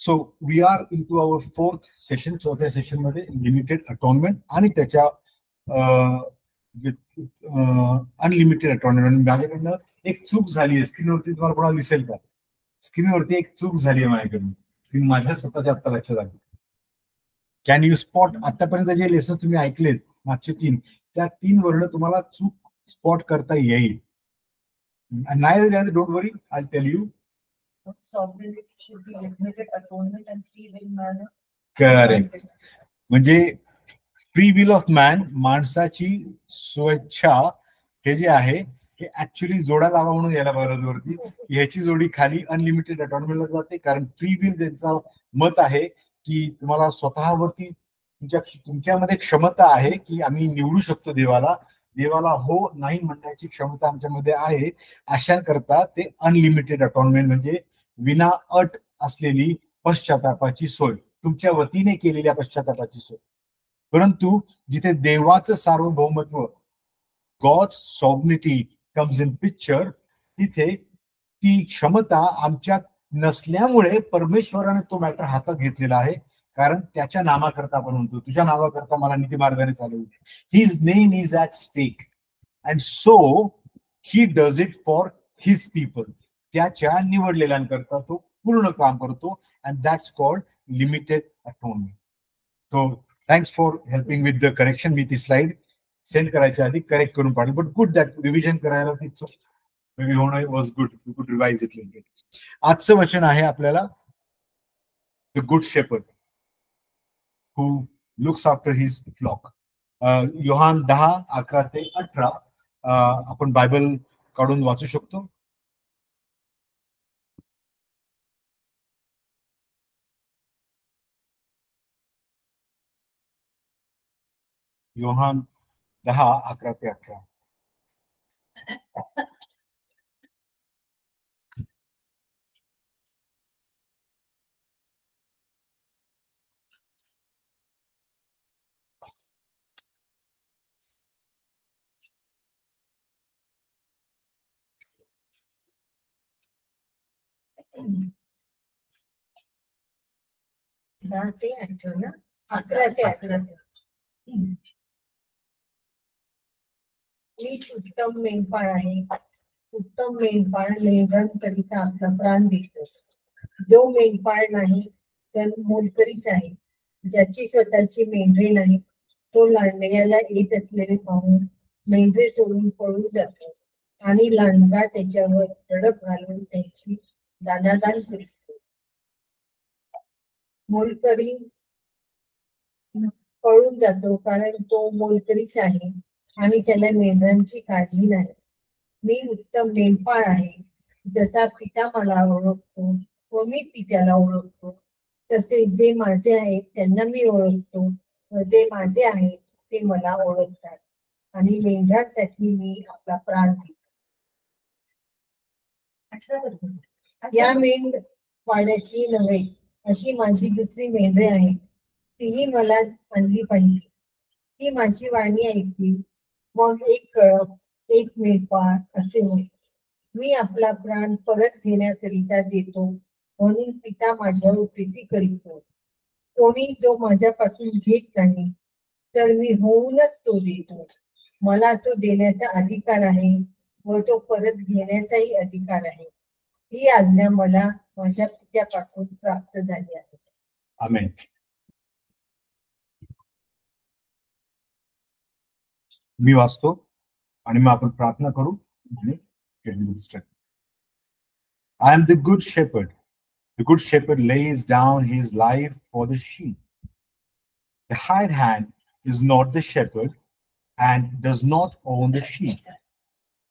So we are into our fourth session. चौथ्या session मध्ये limited atonement आणि त्याच्या अनलिमिटेड अटॉनमेंट. माझ्याकडनं एक चूक झाली आहे स्क्रीनवरती, तुम्हाला कोणाला दिसेल का? स्क्रीनवरती एक चूक झाली आहे माझ्याकडून, ती माझ्या स्वतःच्या आता लक्षात आली. Can you spot? आतापर्यंत जे लेसन तुम्ही ऐकलेत मागचे 3, त्या 3 वर्ण तुम्हाला चूक स्पॉट करता येईल. नाही, don't worry, I tell you. Correct. म्हणजे फ्री विल ऑफ मॅन, माणसाची स्वेच्छा, हे जे आहे हे ऍक्च्युली जोडा लावा म्हणून यायला बरोबर वरती. ह्याची जोडी खाली अनलिमिटेड अटॉनमेंटला जाते, कारण फ्री विल त्यांचा मत आहे की तुम्हाला स्वतःवरती तुमच्यामध्ये क्षमता आहे की आम्ही निवडू शकतो देवाला हो नाही म्हणण्याची क्षमता आमच्यामध्ये आहे. अशा करता ते अनलिमिटेड अटॉनमेंट म्हणजे विना अट असलेली पश्चातापाची सोय, तुमच्या वतीने केलेल्या पश्चातापाची सोय. परंतु जिथे देवाचं सार्वभौमत्व, गॉड्स सॉव्हर्निटी कम्स इन पिक्चर, तिथे ती क्षमता आमच्यात नसल्यामुळे परमेश्वराने तो मॅटर हातात घेतलेला आहे. कारण त्याच्या नामाकरता आपण म्हणतो, तुझ्या नावाकरता मला नीती मार्गाने चालवू दे. His name is at stake and so he does it for his people. त्याच्या निवडलेल्यांकरता तो पूर्ण काम करतो, and that's called limited atonement. So thanks for helping with the correction. मी ती स्लाइड सेंड करायच्या आधी करेक्ट करून पाडली, बट गुड दॅट रिव्हिजन करायला ती चूक मेबी होणं was good. You could revise it little. आजचं वचन आहे आपल्याला the good shepherd who looks after his flock. योहान 10:11-18 आपण बायबल काढून वाचू शकतो. योहान 10:11-18. मीच उत्तम मेंढपाळ आहे. उत्तम मेंढपाळ मेंढ्यांकरिता आपला प्राण देतो. जो मेंढपाळ नाही तर मोलकरीच आहे. ज्याची स्वतःची मेंढरे नाही तो लांडग्याला येत असलेले पाहून मेंढरे सोडून पळून जातो आणि लांडगा त्याच्यावर झडप घालून त्यांची दानादान करीतो. मोलकरी पळून जातो कारण तो मोलकरीच आहे आणि त्याला मेंढरांची काळजी नाही. मी उत्तम मेंढपाळ आहे. जसा पिता मला ओळखतो व मी पित्याला ओळखतो, तसे जे माझे आहेत त्यांना मी ओळखतो व जे माझे आहेत ते मला ओळखतात आणि मेंढरांसाठी मी आपला प्राण देतो. या मेंढ पाळण्याची नव्हे अशी माझी दुसरी मेंढरे आहे, तीही मला आणली पाहिजे. ती माझी वाणी ऐकतील, मग एक कळप एक मेंढपाळ असे होईल. मी आपला प्राण परत घेण्याकरिता देतो म्हणून पिता माझ्यावर प्रीती करीतो. कोणी जो माझ्यापासून घेत नाही तर मी होऊनच तो देतो. मला तो देण्याचा अधिकार आहे व तो परत घेण्याचाही अधिकार आहे. ही आज्ञा मला माझ्या पित्यापासून प्राप्त झाली आहे. आमेन. मी वाचतो आणि मग आपण प्रार्थना करू. I am the good shepherd. The good shepherd lays down his life for the sheep. The hired hand is not the shepherd and does not own the sheep.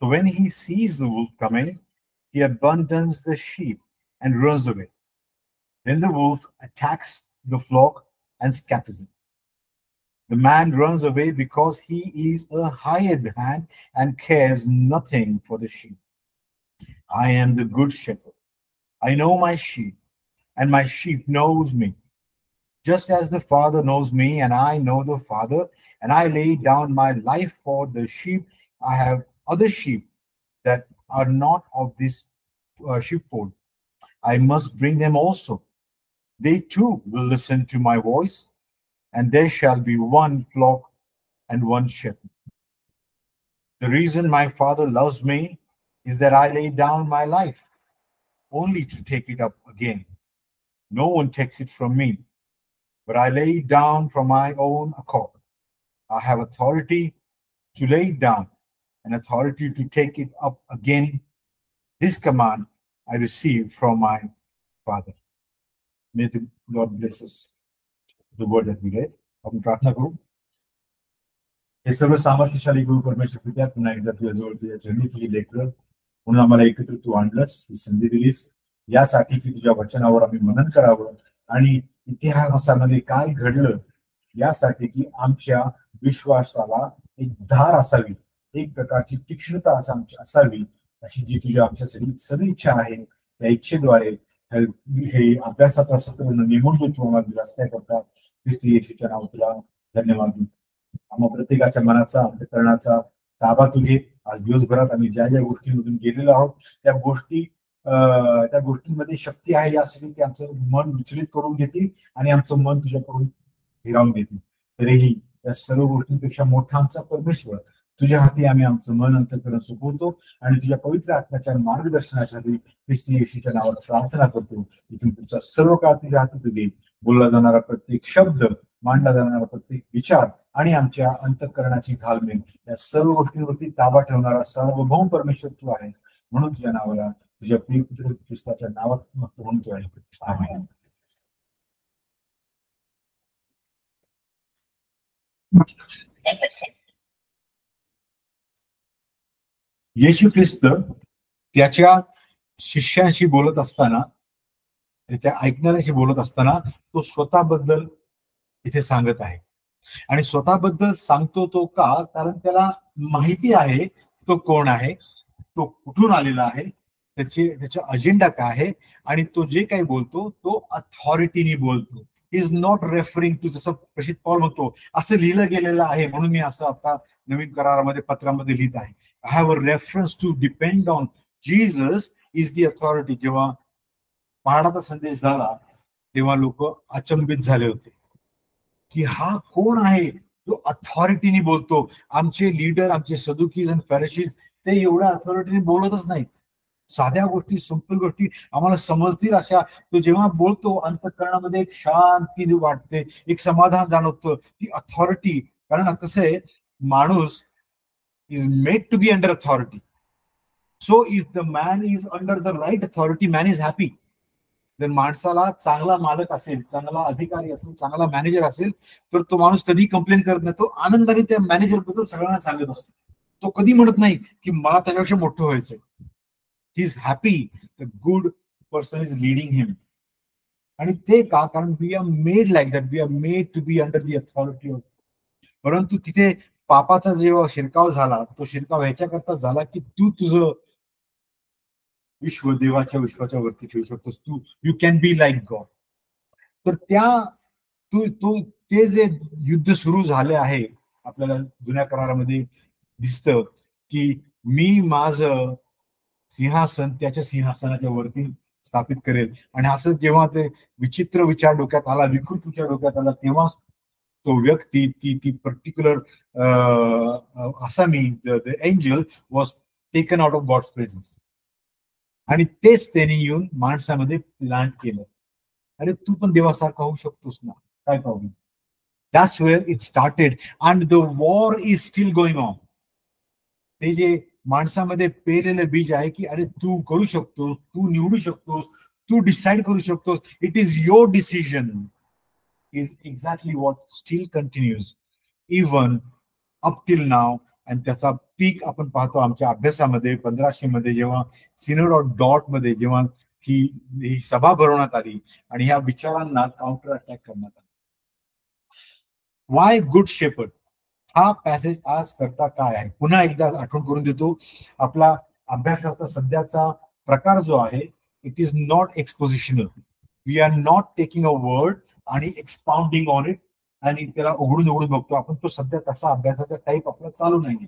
So when he sees the wolf coming, he abandons the sheep and runs away. Then the wolf attacks the flock and scatters it. The man runs away because he is a hired hand and cares nothing for the sheep. I am the good shepherd. I know my sheep, and my sheep knows me. Just as the Father knows me, and I know the Father, and I lay down my life for the sheep. I have other sheep that are not of this sheepfold. I must bring them also, they too will listen to my voice, and there shall be one flock and one shepherd. The reason my Father loves me is that I lay down my life only to take it up again. No one takes it from me, but I lay it down from my own accord. I have authority to lay it down and authority to take it up again. This command I received from my Father. May the Lord bless us. The word that we read. आपण प्रार्थना करू. हे सर्व सामर्थ्यशाली गुरु परमेश्वर पित्या, पुन्हा एकदा तुझ्याजवळ तुझ्या चरणी तुझी लेकरं म्हणून आम्हाला एकत्र तू आणलंस, ही संधी दिलीस यासाठी की तुझ्या वचनावर आम्ही मनन करावं आणि इतिहासामध्ये काय घडलं यासाठी की आमच्या विश्वासाला एक धार असावी, एक प्रकारची तीक्ष्णता असावी, अशी जी तुझ्या आमच्यासाठी सदिच्छा आहे. त्या इच्छेद्वारे हे अभ्यासाचा सत्र नेमून जो तू आम्हाला दिलास त्याकरता ख्रिस्ती येशूच्या नावात तुला धन्यवाद. आम्हा प्रत्येकाच्या मनाचा अंतःकरणाचा ताबा तू घे. आज दिवसभरात आम्ही ज्या ज्या गोष्टींमधून गेलेलो आहोत त्या गोष्टींमध्ये शक्ती आहे यासाठी ते आमचं मन विचलित करून घेतील आणि आमचं मन तुझ्याकडून फिरावून घेतील. तरीही या सर्व गोष्टींपेक्षा मोठा आमचा परमेश्वर तुझ्या हाती आम्ही आमचं मन अंतःकरण सुकवतो आणि तुझ्या पवित्र आत्म्याच्या मार्गदर्शनासाठी ख्रिस्ती येशूच्या नावात प्रार्थना करतो. इथून पुढचा सर्व काळ तुझ्या हाती तू दे. बोलला जाणारा प्रत्येक शब्द, मांडला जाणारा प्रत्येक विचार आणि आमच्या अंतःकरणाची घालमेल या सर्व गोष्टींवरती ताबा ठेवणारा सार्वभौम परमेश्वर तू आहेस. म्हणून तुझ्या नावाला, तुझ्या प्रिय पुत्र ख्रिस्ताच्या नावात म्हणतो आहे. आमेन. येशू ख्रिस्त त्याच्या शिष्यांशी बोलत असताना, त्या ऐकणाऱ्याशी बोलत असताना तो स्वतःबद्दल इथे सांगत आहे. आणि स्वतःबद्दल सांगतो तो का? कारण त्याला माहिती आहे तो कोण आहे, तो कुठून आलेला आहे, त्याचा अजेंडा काय आहे आणि तो जे काही बोलतो तो अथॉरिटीने बोलतो. इज नॉट रेफरिंग टू, जसं प्रसिद्ध पौल म्हणतो असं लिहिलं गेलेलं आहे म्हणून मी असं आता नवीन करारामध्ये पत्रामध्ये लिहित आहे. I have a reference to depend on Jesus is the authority. जेव्हा पहाडाचा संदेश झाला तेव्हा लोक अचंबित झाले होते की हा कोण आहे जो अथॉरिटीने बोलतो. आमचे लीडर, आमचे सदुकीज आणि फॅरिसीज ते एवढ्या अथॉरिटीने बोलतच नाहीत. साध्या गोष्टी, सिंपल गोष्टी आम्हाला समजतील अशा तो जेव्हा बोलतो अंतःकरणामध्ये एक शांती वाटते, एक समाधान जाणवतं. ती अथॉरिटी, कारण कसं आहे, माणूस is made to be under authority. So if the man is under the right authority, man is happy. जर माणसाला चांगला मालक असेल, चांगला अधिकारी असेल, चांगला मॅनेजर असेल तर तो माणूस कधी कंप्लेंट करत नाही. तो आनंदाने त्या मॅनेजर बद्दल सगळ्यांना सांगत असतो. तो कधी म्हणत नाही की मला त्याच्यापेक्षा मोठं व्हायचंय. He is happy the good person is leading him. आणि ते का? कारण we are made like that, we are made to be under the authority of. परंतु तिथे पापाचा जेव्हा शिरकाव झाला, तो शिरकाव ह्याच्याकरता झाला की तू तुझं विश्वाच्या वरती ठेवू शकतोस. तू you can be like God. तर ते जे युद्ध सुरू झाले आहे आपल्याला जुन्या करारामध्ये दिसतं की मी माझं सिंहासन त्याच्या सिंहासनाच्या वरती स्थापित करेल. आणि असं जेव्हा ते विचित्र विचार डोक्यात आला, विकृत विचार डोक्यात आला, तेव्हा तो व्यक्ती ती पर्टिक्युलर आसामी the angel was taken out of God's presence. आणि तेच त्यांनी येऊन माणसामध्ये प्लांट केलं. अरे तू पण देवासारखा होऊ शकतोस ना, काय problem? That's where it started and the war is steel going on. ते जे माणसामध्ये पेरलेलं बीज आहे की अरे तू करू शकतोस, तू निवडू शकतोस, तू डिसाईड करू शकतोस, it is your decision, is exactly what steel continues even up till नाव. आणि त्याचा पीक आपण पाहतो आमच्या अभ्यासामध्ये 1500 मध्ये जेव्हा सिनोड ऑफ डॉट मध्ये जेव्हा ही सभा भरवण्यात आली आणि ह्या विचारांना काउंटर अटॅक करण्यात आला. वाय गुड शेपर्ड हा पॅसेज आज करता काय आहे पुन्हा एकदा आठवण करून देतो. आपला अभ्यासाचा सध्याचा प्रकार जो आहे, it is not expositional. We are not taking a word आणि एक्सपाउंडिंग ऑन इट आणि त्याला उघडून बघतो आपण. तो सध्या तसा अभ्यासाचा टाईप आपला चालू नाही.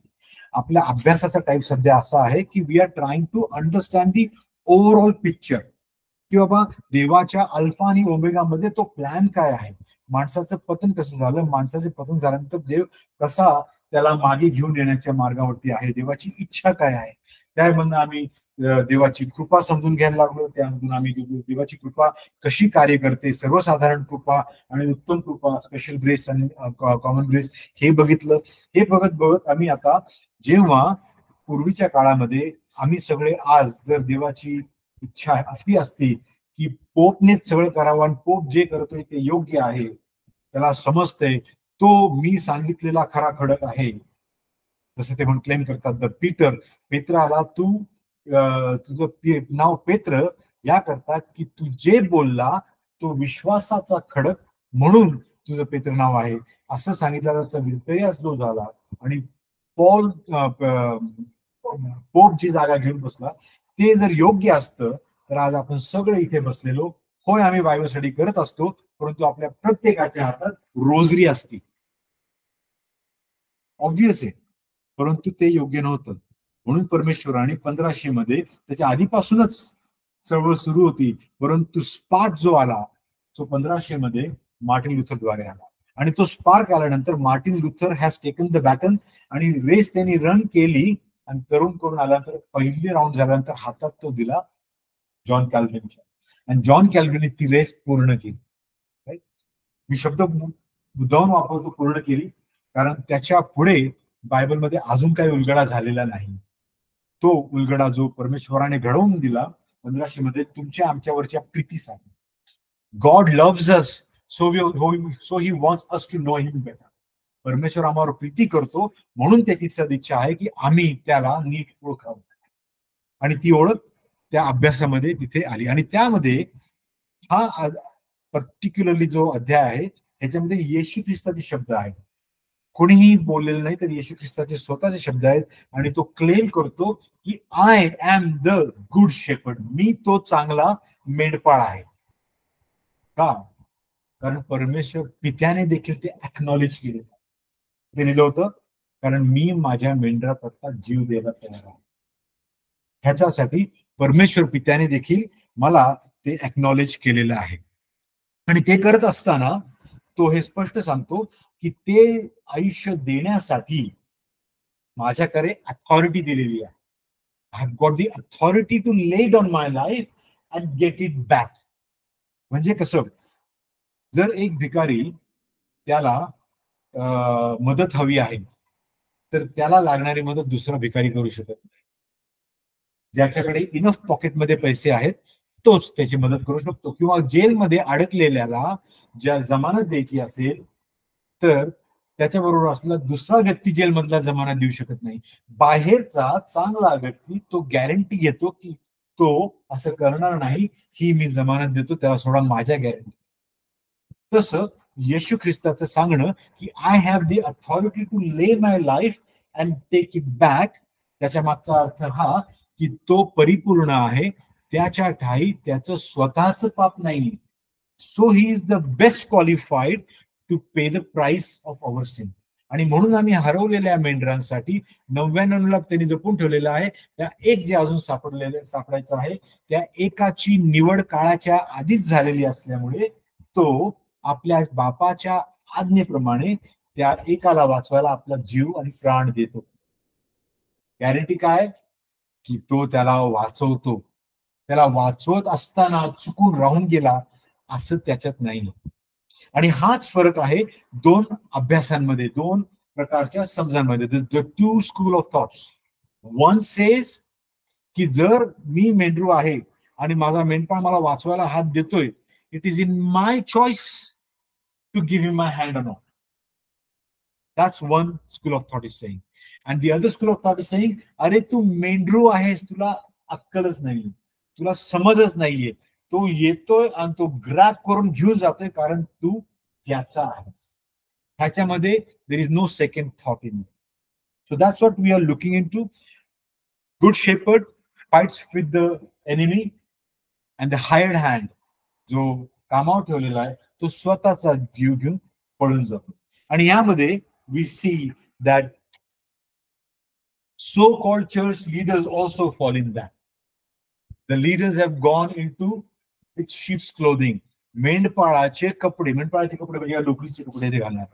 आपल्या अभ्यासाचा टाईप सध्या असा आहे की we are trying to understand the overall picture. की बाबा देवाच्या अल्फा आणि ओमेगा मध्ये तो प्लॅन काय आहे, माणसाचं पतन कसं झालं, माणसाचे पतन झाल्यानंतर देव कसा त्याला मागे घेऊन येण्याच्या मार्गावरती आहे, देवाची इच्छा काय आहे, त्यामधून आम्ही देवाची कृपा समजून घ्यायला लागलो. त्यामधून आम्ही देवाची कृपा कशी कार्य करते, सर्वसाधारण कृपा आणि उत्तम कृपा, स्पेशल ग्रेस आणि कॉमन ग्रेस, हे बघितलं. हे बघत बघत आम्ही आता, जेव्हा पूर्वीच्या काळामध्ये आम्ही सगळे आज जर देवाची इच्छा अशी असती की पोपनेच सगळं करावं आणि पोप जे करतोय ते योग्य आहे, त्याला समजतंय, तो मी सांगितलेला खरा खडक आहे, जसं ते म्हणून क्लेम करतात. द पीटर, पेत्राला तू तुझं नाव पेत्र या करता की तू जे बोलला तो विश्वासाचा खडक म्हणून तुझं पेत्र नाव आहे, असं सांगितलं. त्याचा विपर्यास जो झाला आणि पॉल पोप जी जागा घेऊन बसला, ते जर योग्य असतं तर आज आपण सगळे इथे बसलेलो. होय, आम्ही बायबल स्टडी करत असतो, परंतु आपल्या प्रत्येकाच्या हातात रोजरी असती, ऑब्विस आहे, परंतु ते योग्य नव्हतं. म्हणून परमेश्वराने 1500 मध्ये, त्याच्या आधीपासूनच चळवळ सुरू होती, परंतु स्पार्क जो आला तो 1500 मध्ये मार्टिन लुथरद्वारे आला. आणि तो स्पार्क आल्यानंतर Martin Luther has taken the baton आणि रेस त्यांनी रन केली आणि करून आल्यानंतर पहिली राऊंड झाल्यानंतर हातात तो दिला जॉन कॅल्विनच्या, आणि जॉन कॅल्विनने ती रेस पूर्ण केली. मी शब्द मुद्दाम वापरतो, पूर्ण केली, कारण त्याच्या पुढे बायबलमध्ये अजून काही उलगडा झालेला नाही. तो उलगडा जो परमेश्वराने घडवून दिला 1500 मध्ये तुमच्या आमच्यावरच्या प्रीतीसाठी. God loves us, so he wants us to know him better. परमेश्वर आम्हावर प्रीती करतो, म्हणून त्याची सदिच्छा आहे की आम्ही त्याला नीट ओळखावं. आणि ती ओळख त्या अभ्यासामध्ये तिथे आली. आणि त्यामध्ये हा पर्टिक्युलरली जो अध्याय आहे त्याच्यामध्ये येशू ख्रिस्ताचे शब्द आहेत. कोणीही बोललेलं नाही, तर येशू ख्रिस्ताचे स्वतःचे शब्द आहेत. आणि तो क्लेम करतो की I am the good shepherd, मी तो चांगला मेंढपाळ आहे. का? कारण परमेश्वर पित्याने देखील ते अॅक्नॉलेज केले. ते लिहिलं होतं, कारण मी माझ्या मेंढराकरता जीव द्यायला तयार आहे. ह्याच्यासाठी परमेश्वर पित्याने देखील मला ते अॅक्नॉलेज केलेलं आहे. आणि ते करत असताना तो हे स्पष्ट सांगतो की ते आयुष्य देण्यासाठी माझ्याकडे अथॉरिटी दिलेली आहे. I have got the authority to lay down my life and get it back. म्हणजे कसं, जर एक भिकारी त्याला मदत हवी आहे, तर त्याला लागणारी मदत दुसरा भिकारी करू शकत नाही. ज्याच्याकडे इनफ पॉकेटमध्ये पैसे आहेत तोच त्याची मदत करू शकतो. किंवा जेलमध्ये अडकलेल्याला ज्या जमानत द्यायची असेल तर त्याच्याबरोबर असलेला दुसरा व्यक्ती जेलमधला जमानत देऊ शकत नाही. बाहेरचा चांगला व्यक्ती तो गॅरंटी घेतो की तो असं करणार नाही, ही मी जमानत देतो, त्याला सोडा माझ्या गॅरंटी. तसं येशू ख्रिस्ताचं सांगणं की I have the authority to lay my life and take it back, त्याच्या मागचा अर्थ हा की तो परिपूर्ण आहे, त्याच्या ठाई त्याचं स्वतःच पाप नाही. So he is the best qualified to pay the price of our sin. आणि म्हणून आम्ही हरवलेल्या मेंढरांसाठी 99 लाख त्यांनी जपून ठेवलेलं आहे. त्या एक जे अजून सापडायचं आहे, त्या एकाची निवड काळाच्या आधीच झालेली असल्यामुळे तो आपल्या बापाच्या आज्ञेप्रमाणे त्या एकाला वाचवायला आपला जीव आणि प्राण देतो. गॅरंटी काय? की तो त्याला वाचवतो. त्याला वाचवत असताना चुकून राहून गेला असं त्याच्यात नाही. आणि हाच फरक आहे दोन अभ्यासांमध्ये, दोन प्रकारच्या समजांमध्ये. The two school of thoughts. One says की जर मी मेंढरू आहे आणि माझा मेंढपाळ मला वाचवायला हात देतोय, it is in my choice to give him my hand or not. That's one school of thought is saying. And the other school of thought is saying, अरे तू मेंढरू आहेस, तुला अक्कलच नाही, तुला समजच नाहीये. तो येतोय आणि तो ग्रॅब करून घेऊन जातोय कारण तू त्याचा आहेस. ह्याच्यामध्ये there is no second thought in. So that's what we are looking into. Good shepherd fights with the enemy and the hired hand, जो कामावर ठेवलेला आहे तो स्वतःचा जीव घेऊन पळून जातो. आणि यामध्ये we see that so-called church leaders also fall in that. The leaders have gone into with sheep's clothing. मेंढपाळाचे कपडे म्हणजे लोकरीचे कपडे ते घालणार.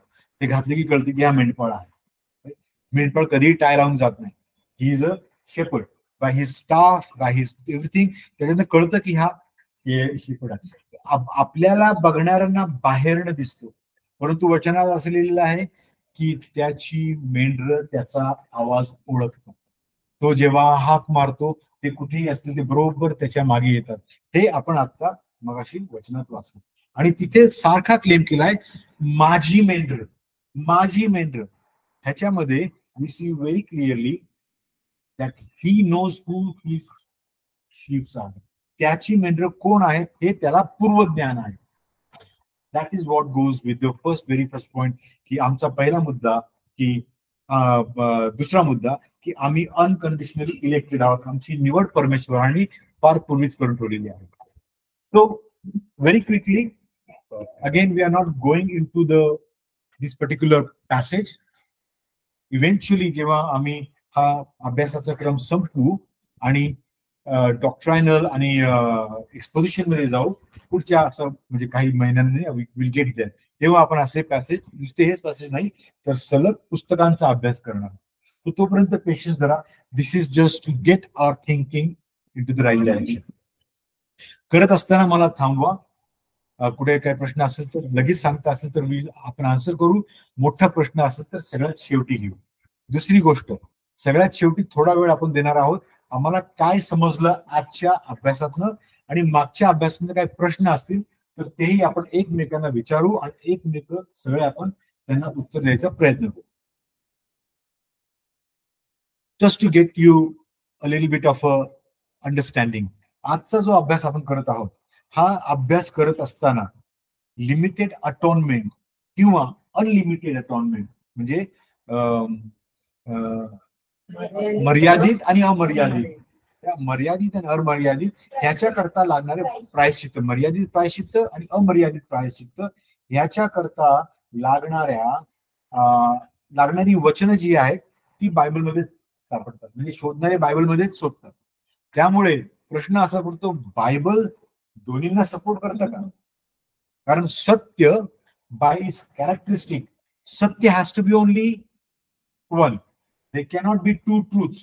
ते घातले की कळते की हा मेंढपाळ आहे. मेंढपाळ कधीही टाय लावून जात नाही. He is a shepherd by his staff, by his everything. त्याच्यानं कळतं की हा शेपर्ड आहे. आपल्याला बघणाऱ्यांना बाहेरनं दिसतो, परंतु वचनात असलेलं आहे की त्याची मेंढर त्याचा आवाज ओळखतो. तो जेव्हा हाक मारतो ते कुठेही असतील ते बरोबर त्याच्या मागे येतात. हे आपण आता मगाशी वचनात वाचतो. आणि तिथे सारखा क्लेम केलाय माझी मेंढर, माझी मेंढर. ह्याच्यामध्ये we see very clearly that he knows who his sheeps are. त्याची मेंढर कोण आहेत हे त्याला पूर्वज्ञान आहे. That is what goes with the very first point, की आमचा पहिला मुद्दा, की दुसरा मुद्दा की आम्ही अनकंडिशनली इलेक्टेड आहोत. आमची निवड परमेश्वरांनी फार पूर्वीच करून ठेवलेली आहे. So very quickly again we are not going into this particular passage. Eventually जेव्हा आम्ही हा अभ्यासाचा क्रम संपवू आणि डॉक्ट्रायनल आणि एक्सपोजिशन मध्ये जाऊ पुढच्या असं म्हणजे काही महिन्यांनी विल गेट देअर, तेव्हा आपण असे पॅसेज, नुसते हेच पॅसेज नाही तर सलग पुस्तकांचा अभ्यास करणार. तो तोपर्यंत पेशन्स धरा. This is just to get our thinking in to the right direction. करत असताना मला थांबवा. कुठे काही प्रश्न असेल तर लगेच सांगता असेल तर आपण आन्सर करू. मोठा प्रश्न असेल तर सगळ्यात शेवटी घेऊ. दुसरी गोष्ट, सगळ्यात शेवटी थोडा वेळ आपण देणार आहोत. आम्हाला काय समजलं आजच्या अभ्यासातनं आणि मागच्या अभ्यासातनं काही प्रश्न असतील तर तेही आपण एकमेकांना विचारू आणि एकमेक सगळे आपण त्यांना उत्तर द्यायचा प्रयत्न करू. Just to get you a little bit of a understanding. आजचा जो अभ्यास आपण करत आहोत, हा अभ्यास करत असताना लिमिटेड अटॉनमेंट किंवा अनलिमिटेड अटॉनमेंट म्हणजे मर्यादित आणि अमर्यादित, त्या मर्यादित आणि अमर्यादित ह्याच्याकरता लागणारे प्रायश्चित्त, मर्यादित प्रायश्चित्त आणि अमर्यादित प्रायश्चित्त ह्याच्याकरता लागणारी वचनं जी आहेत ती बायबलमध्ये सापडतात. म्हणजे शोधणारे बायबलमध्येच शोधतात. त्यामुळे प्रश्न असा पडतो, बायबल दोन्हींना सपोर्ट करतं का? कारण सत्य बाय इट्स कॅरेक्टरिस्टिक, सत्य has to be only one. They cannot be two truths.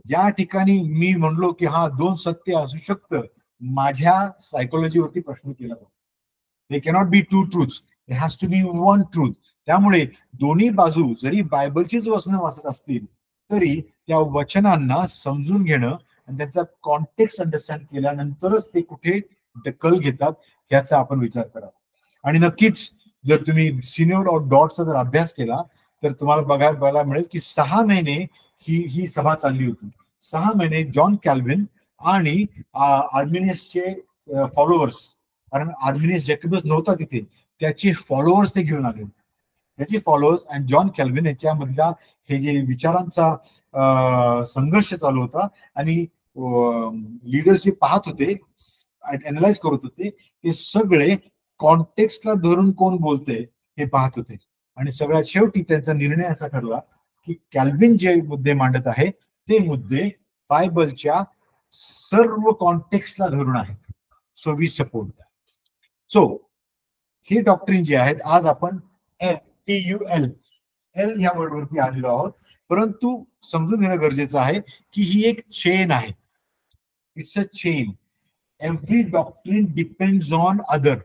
ज्या ठिकाणी मी म्हणलो की हा दोन सत्य असू शकतं, माझ्या सायकोलॉजीवरती प्रश्न केला जातो. They cannot be two truths, it has to be one truth. त्यामुळे दोन्ही बाजू जरी बायबलचीच वचनं वाचत असतील तरी त्या वचनांना समजून घेणं आणि त्यांचा कॉन्टेक्स्ट अंडरस्टँड केल्यानंतरच ते कुठे दखल घेतात याचा आपण विचार करावा. आणि नक्कीच जर तुम्ही सिनोड ऑफ डॉटचा जर अभ्यास केला तर तुम्हाला बघायला मिळेल की 6 महिने ही सभा चालली होती. 6 महिने जॉन कॅल्विन आणि आर्मिनियसचे फॉलोअर्स, कारण आर्मिनियस जॅकबस नव्हता तिथे, त्याचे फॉलोअर्स ते घेऊन आले. त्याचे फॉलोअर्स आणि जॉन कॅल्विन याच्यामधला हे जे विचारांचा संघर्ष चालू होता आणि लीडर्स जे पाहत होते, अनालाइज करत होते, ते सगळे कॉन्टेक्स्टला धरून कोण बोलते हे पाहत होते. आणि सगळ्यात शेवटी त्यांचा निर्णय असा ठरला की कॅल्विन जे मुद्दे मांडत आहे ते मुद्दे बायबलच्या सर्व कॉन्टेक्स्टला धरून आहेत. So we support that. So हे डॉक्ट्रिन जे आहेत, आज आपण TUL ह्या वर्डवरती आलेलो आहोत, परंतु समजून घेणं गरजेचं आहे की ही एक चेन आहे. It's a chain. Every doctrine depends on other.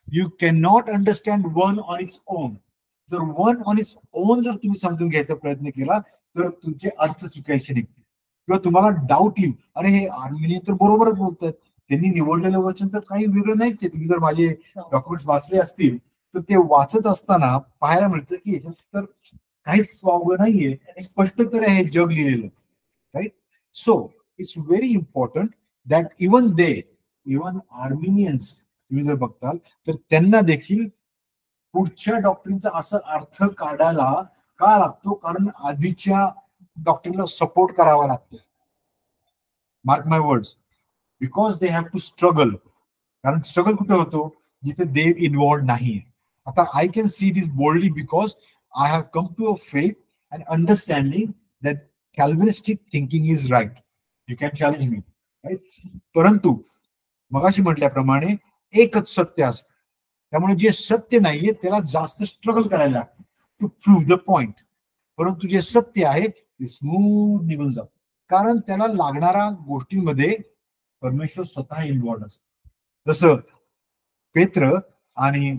You can not understand one on its own. जर वन ऑन इट्स ओन जर तुम्ही समजून घ्यायचा प्रयत्न केला तर तुमचे अर्थ चुकायचे निघतील किंवा तुम्हाला डाऊट येईल, अरे हे आर्मिनियन तर बरोबरच बोलतात, त्यांनी निवडलेलं वचन तर काही वेगळं नाहीच आहे. तुम्ही जर माझे डॉक्युमेंट्स वाचले असतील तर ते वाचत असताना पाहायला मिळतं की याच्यात तर काहीच वावगं नाहीये, स्पष्ट तर आहे जग लिहिलेलं, right. So it's very important that even Arminians तुम्ही जर बघताल तर त्यांना देखील पुढच्या डॉक्ट्रिनचा असा अर्थ काढायला का लागतो, कारण आधीच्या डॉक्ट्रिनला सपोर्ट करावा लागतो. Mark my words, because they have to struggle. कारण स्ट्रगल कुठे होतो, जिथे देव इन्व्हॉल्व नाही. आता I can see this boldly because I have come to a faith and understanding that Calvinistic thinking is right. You can challenge me, right. परंतु मगाशी म्हटल्याप्रमाणे एकच सत्य असतं. त्यामुळे जे सत्य नाहीये त्याला जास्त स्ट्रगल करायला लागतं टू प्रूव्ह द पॉइंट. परंतु जे सत्य आहे ते स्मूथ निघून जातं, कारण त्याला लागणाऱ्या गोष्टींमध्ये परमेश्वर स्वतः इन्व्हॉल्ड असतो. जसं पेत्र आणि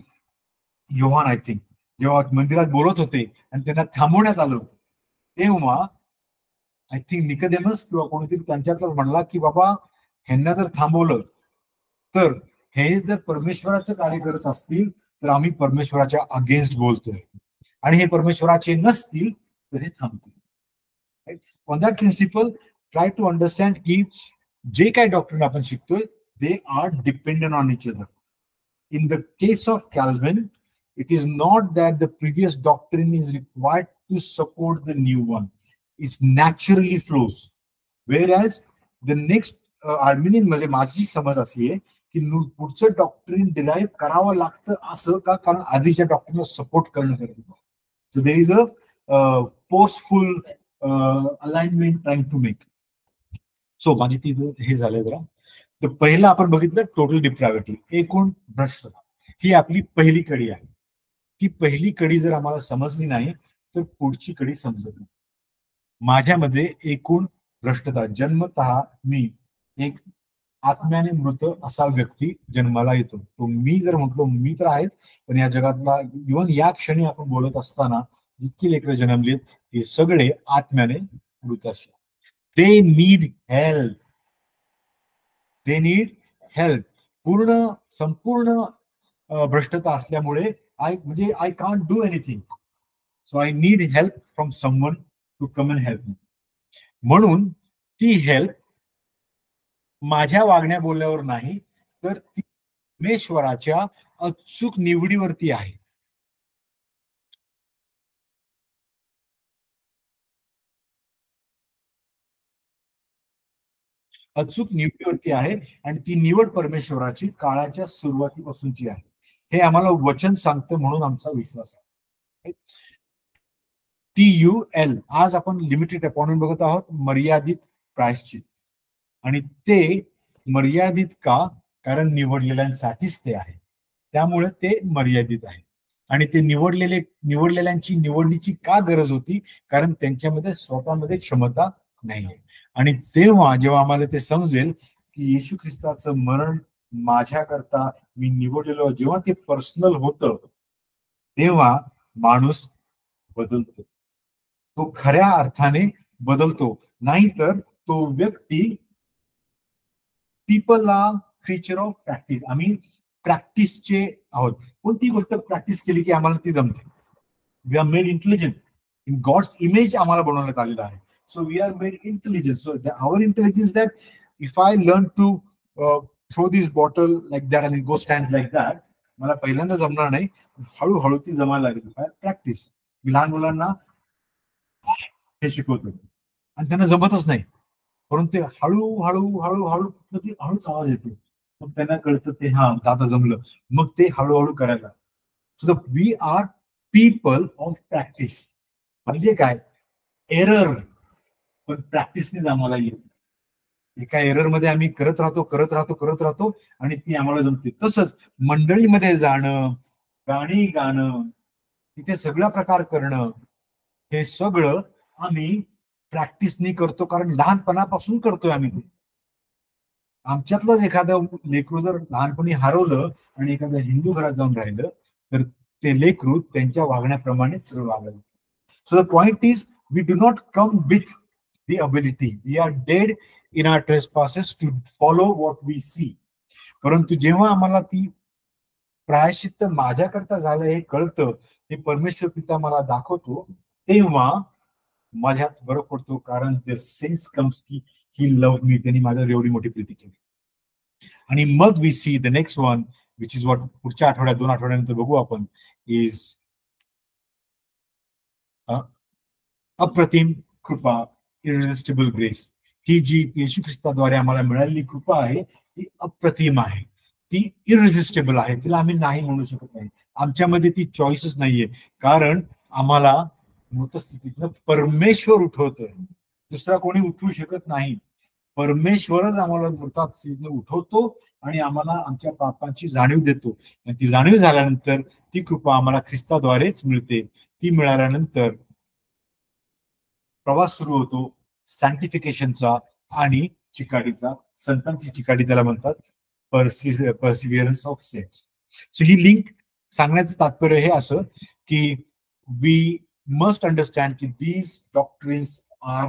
योहान आय थिंक जेव्हा मंदिरात बोलत होते आणि त्यांना थांबवण्यात आलं होतं, तेव्हा आय थिंक निकोदेमस किंवा कोणीतरी त्यांच्यातच म्हणला की बाबा ह्यांना जर थांबवलं तर हे जर परमेश्वराचं कार्य करत असतील तर आम्ही परमेश्वराच्या अगेन्स्ट बोलतोय, आणि हे परमेश्वराचे नसतील तर हे थांबतील. On that principle try to understand की जे काय डॉक्ट्रिन आपण शिकतोय they are dependent on each other. In the case of Calvin, it is not that the previous doctrine is required to support the new one. It naturally flows. Whereas the next Arminian मध्ये माझी समज अशी आहे की पुढचं doctrine derive करावं लागतं असं का, कारण आधीच्या डॉक्ट्रिनला सपोर्ट करणं गरजेचं. So there is a forceful alignment trying to make. So माझी ती हे झालं जरा. तर पहिलं आपण बघितलं टोटल डिप्रायव्हिटी, एकूण भ्रष्टता. ही आपली पहिली कडी आहे. ती पहिली कडी जर आम्हाला समजली नाही तर पुढची कडी समजत नाही. माझ्यामध्ये एकूण भ्रष्टता, जन्मतः मी एक आत्म्याने मृत असा व्यक्ती जन्माला येतो. तो मी जर म्हटलो मी तर आहेत, पण या जगातला इव्हन या क्षणी आपण बोलत असताना जितकी लेकरं जन्मलीत ते सगळे आत्म्याने मृत असतात. They need help. They need help. पूर्ण संपूर्ण भ्रष्टता असल्यामुळे I can't do anything. So I need help from someone to come and help me. म्हणून ती हेल्प माझ्या वागण्या बोलण्यावर नाही तर ती परमेश्वराच्या अचूक निवडीवरती आहे. अचूक निवडीवरती आहे, आणि ती निवड परमेश्वराची काळाच्या सुरुवातीपासूनची आहे. हे आम्हाला वचन सांगतं, म्हणून आमचा विश्वास आहे. TUL आज आपण लिमिटेड अपॉइंटमेंट बघत आहोत, मर्यादित प्रायश्चित. आणि ते मर्यादित का, कारण निवडलेल्यांसाठीच ते आहे, त्यामुळे ते मर्यादित आहे. आणि ते निवडलेल्यांची निवडणीची का गरज होती, कारण त्यांच्यामध्ये स्वतःमध्ये क्षमता नाही. आणि तेव्हा जेव्हा आम्हाला ते समजेल की येशू ख्रिस्ताचं मरण माझ्याकरता मी निवडलेलो, जेव्हा ते पर्सनल होतं तेव्हा माणूस बदलतो. तो खऱ्या अर्थाने बदलतो. नाहीतर तो व्यक्ती people are creature of practice. आम्ही प्रॅक्टिसचे आहोत. कोणती गोष्ट प्रॅक्टिस केली की आम्हाला ती जमते. We are made intelligent. In God's image आम्हाला बनवण्यात आलेला आहे. So we are made intelligent. So our intelligence that if I learn to throw this bottle like that and it goes stands like that, मला पहिल्यांदा जमणार नाही, हळूहळू ती जमायला लागली. प्रॅक्टिस. मी लहान मुलांना हे शिकवतो आणि त्यांना जमतच नाही, परंतु ते हळूहळू हळूहळू ती हळूच आवाज येतो, मग त्यांना कळतं ते हा दादा जमलं, मग ते हळूहळू करायला. So we are people of practice. म्हणजे काय, एरर पण प्रॅक्टिसनेच आम्हाला येते. एका एरर मध्ये आम्ही करत राहतो आणि ती आम्हाला जमते. तसंच मंडळीमध्ये जाणं, गाणी गाणं, तिथे सगळा प्रकार करणं, हे सगळं आम्ही प्रॅक्टिसनी करतो, कारण लहानपणापासून करतोय आम्ही ते. आमच्यातलंच एखादं लेकरू जर लहानपणी हरवलं आणि एखाद्या हिंदू घरात जाऊन राहिलं तर ते लेकरू त्यांच्या वागण्याप्रमाणेच सगळं वागलं. So the point is we do not come with the ability. We are dead in our trespasses to follow what we see. परंतु जेव्हा आम्हाला ती प्रायश्चित्त माझ्याकरता झालं हे कळतं, हे परमेश्वर पिता मला दाखवतो, तेव्हा माझ्यात बरं पडतो, कारण द सेन्स कम्स की ही लव्ह मी, त्यांनी माझ्यावर एवढी मोठी प्रीती केली. आणि मग we see the next one which is what पुढच्या आठवड्यात 2 आठवड्यानंतर बघू आपण, इज अप्रतिम कृपा, इररेसिस्टिबल ग्रेस. ही जी येशू ख्रिस्ताद्वारे आम्हाला मिळालेली कृपा आहे ती अप्रतिम आहे, ती इररेसिस्टिबल आहे, तिला आम्ही नाही म्हणू शकत नाही. आमच्यामध्ये ती चॉईसच नाहीये, कारण आम्हाला मृतस्थितीतनं परमेश्वर उठवतोय, दुसरा कोणी उठवू शकत नाही. परमेश्वरच आम्हाला मृतात स्थितीतून उठवतो आणि आम्हाला आमच्या पापांची जाणीव देतो. आणि ती जाणीव झाल्यानंतर ती कृपा आम्हाला ख्रिस्ताद्वारेच मिळते. ती मिळाल्यानंतर प्रवास सुरू होतो सॅन्टिफिकेशनचा आणि चिकाटीचा. संतांची चिकाटी त्याला म्हणतात, परसिव्हिअरन्स ऑफ सेंट्स. सो ही लिंक सांगण्याचं तात्पर्य हे असं की वी मस्ट अंडरस्टँड की these doctrines are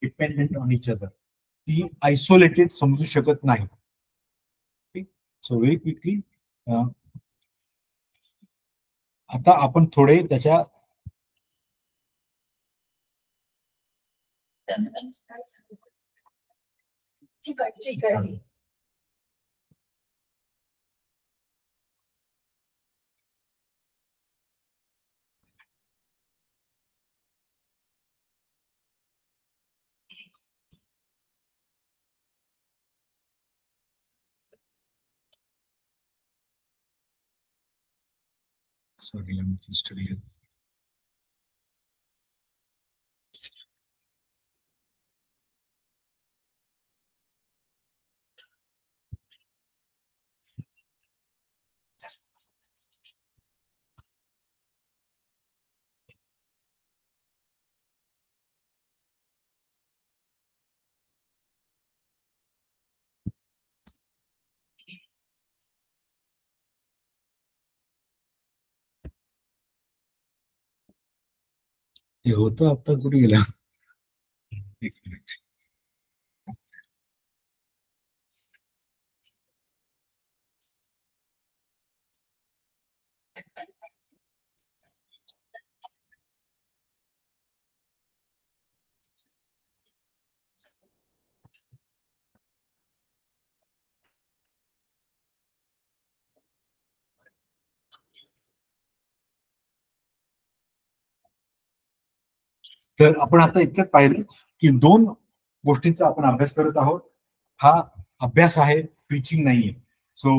dependent on each other. ती आयसोलेटेड समजू शकत नाही. सो व्हेरी क्विकली आता आपण थोडे त्याच्या चिकाटी. Sorry, let me just study it. हे होतं आता कुठे गेला? एक मिनिट. तर आपण आता इतकंच पाहिलं की दोन गोष्टींचा आपण अभ्यास करत आहोत. हा अभ्यास आहे, प्रीचिंग नाहीये. So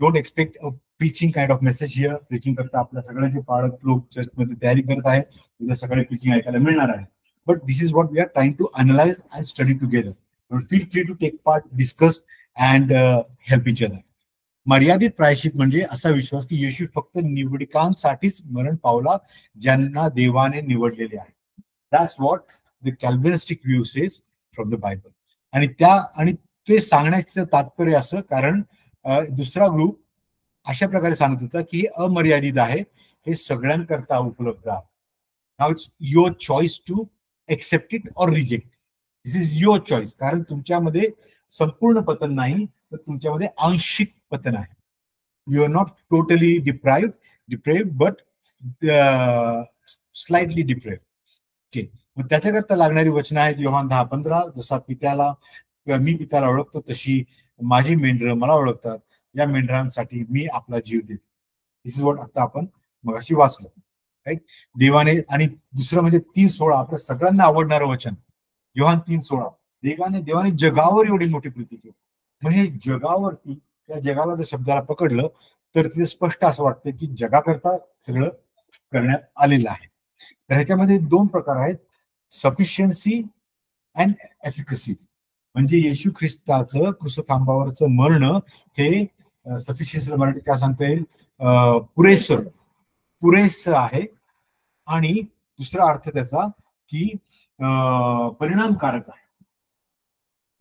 don't expect a preaching kind of message here. Preaching करता आपल्या सगळ्यांचे पाळक लोक चर्चमध्ये तयारी करत आहेत, उद्या सगळे प्रीचिंग ऐकायला मिळणार आहे. But this is what we are trying to analyse and study together. Feel free to take part, discuss and help each other. मर्यादित प्रायश्चित म्हणजे असा विश्वास की येशू फक्त निवडिकांसाठीच मरण पावला, ज्यांना देवाने निवडलेले आहे. That's what the Calvinistic view says from the Bible. आणि ते सांगण्याचं तात्पर्य असं, कारण दुसरा ग्रुप अशा प्रकारे सांगत होता की हे अमर्यादित आहे, हे सगळ्यांकरता उपलब्ध आहे. Now it's your choice to accept it or reject. This is your choice. कारण तुमच्यामध्ये संपूर्ण पतन नाही, तर तुमच्यामध्ये आंशिक पतन आहे. You are not totally depraved but slightly depraved. Okay. मग त्याच्याकरता लागणारी वचनं आहेत योहान 10:15. जसा पित्याला किंवा मी पित्याला ओळखतो तशी माझी मेंढरं मला ओळखतात, या मेंढरांसाठी मी आपला जीव देतो. दिस इज वॉट आता आपण मगाशी वाचलो. राईट. देवाने, आणि दुसरं म्हणजे 3:16, आपल्या सगळ्यांना आवडणारं वचन योहान 3:16. देवाने जगावर एवढी मोठी प्रीती केली. म्हणजे जगावरती, त्या जगाला जर शब्दाला पकडलं तर तिथे स्पष्ट असं वाटतं की जगाकरता सगळं करण्यात आलेलं आहे. तर ह्याच्यामध्ये दोन प्रकार आहेत, सफिशियन्सी अँड एफिकसी. म्हणजे येशू ख्रिस्ताचं क्रूसखांबावरचं मरण हे सफिशियन्सी मराठी काय सांगता येईल, पुरेसं आहे. आणि दुसरा अर्थ त्याचा की परिणामकारक आहे.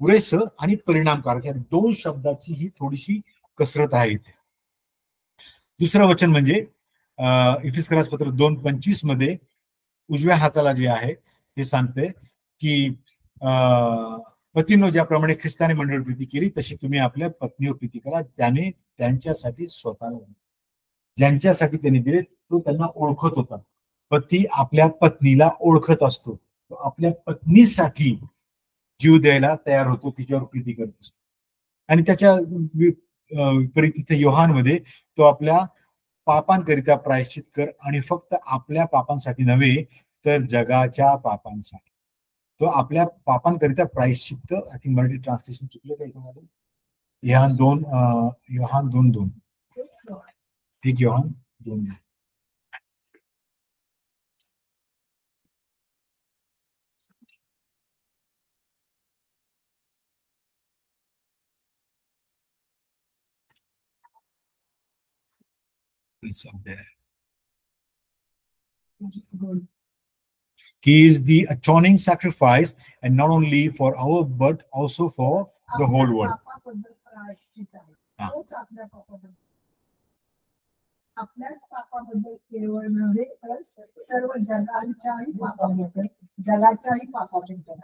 पुरेसं आणि परिणामकारक या दोन शब्दाची ही थोडीशी कसरत आहे इथे. दुसरं वचन म्हणजे इफिसकरास पत्र 2:25 मध्ये उजव्या हाताला जे आहे ते सांगते की पतीनो ज्याप्रमाणे ख्रिस्ताने मंडळ प्रीती केली तशी तुम्ही आपल्या पत्नीवर प्रीती करा. त्याने त्यांच्यासाठी स्वतःला, ज्यांच्यासाठी त्यांनी दिले, तो त्यांना ओळखत होता. पती आपल्या पत्नीला ओळखत असतो, तो आपल्या पत्नीसाठी जीव द्यायला तयार होतो, तिच्यावर प्रीती करत असतो. आणि त्याच्या विपरीत इथे योहानमध्ये तो आपल्या पापांकरिता प्रायश्चित कर, आणि फक्त आपल्या पापांसाठी नव्हे तर जगाच्या पापांसाठी. तो आपल्या पापांकरिता प्रायश्चित्त, आय थिंक मराठी ट्रान्सलेशन चुकलं का याच्यामध्ये, योहान 2:2. ठीक, Yohan 2:2. It's up there. He is the atoning sacrifice, and not only for our, but also for the whole world. आपल्याच पापाबद्दल केवळ नव्हे तर सर्व जगाच्याही पापाबद्दल, जगाच्याही पापाबद्दल.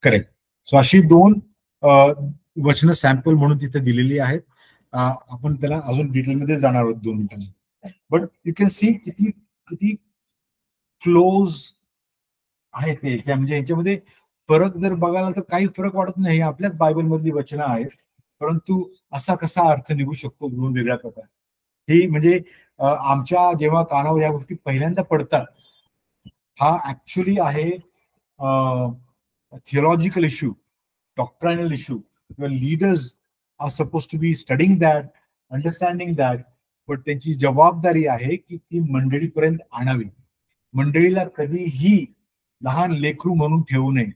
करेक्ट. सो अशी दोन वचन सॅम्पल म्हणून तिथे दिलेली आहेत. आपण त्याला अजून डिटेलमध्ये जाणार आहोत 2 मिनिटांनी. बट यू कॅन सी किती किती क्लोज आहे ते. म्हणजे याच्यामध्ये फरक जर बघायला तर काही फरक वाटत नाही. आपल्याच बायबल मधली वचनं आहेत, परंतु असा कसा अर्थ निघू शकतो 2 वेगळ्या प्रकारे. ही म्हणजे आमच्या जेव्हा कानावर या गोष्टी पहिल्यांदा पडतात, हा ऍक्च्युअली आहे theological issue, doctrinal issue. Leaders are suppose to be studying that, understanding that, पण त्यांची जबाबदारी आहे की ती मंडळीपर्यंत आणावी. मंडळीला कधीही लहान लेकरू म्हणून ठेवू नये.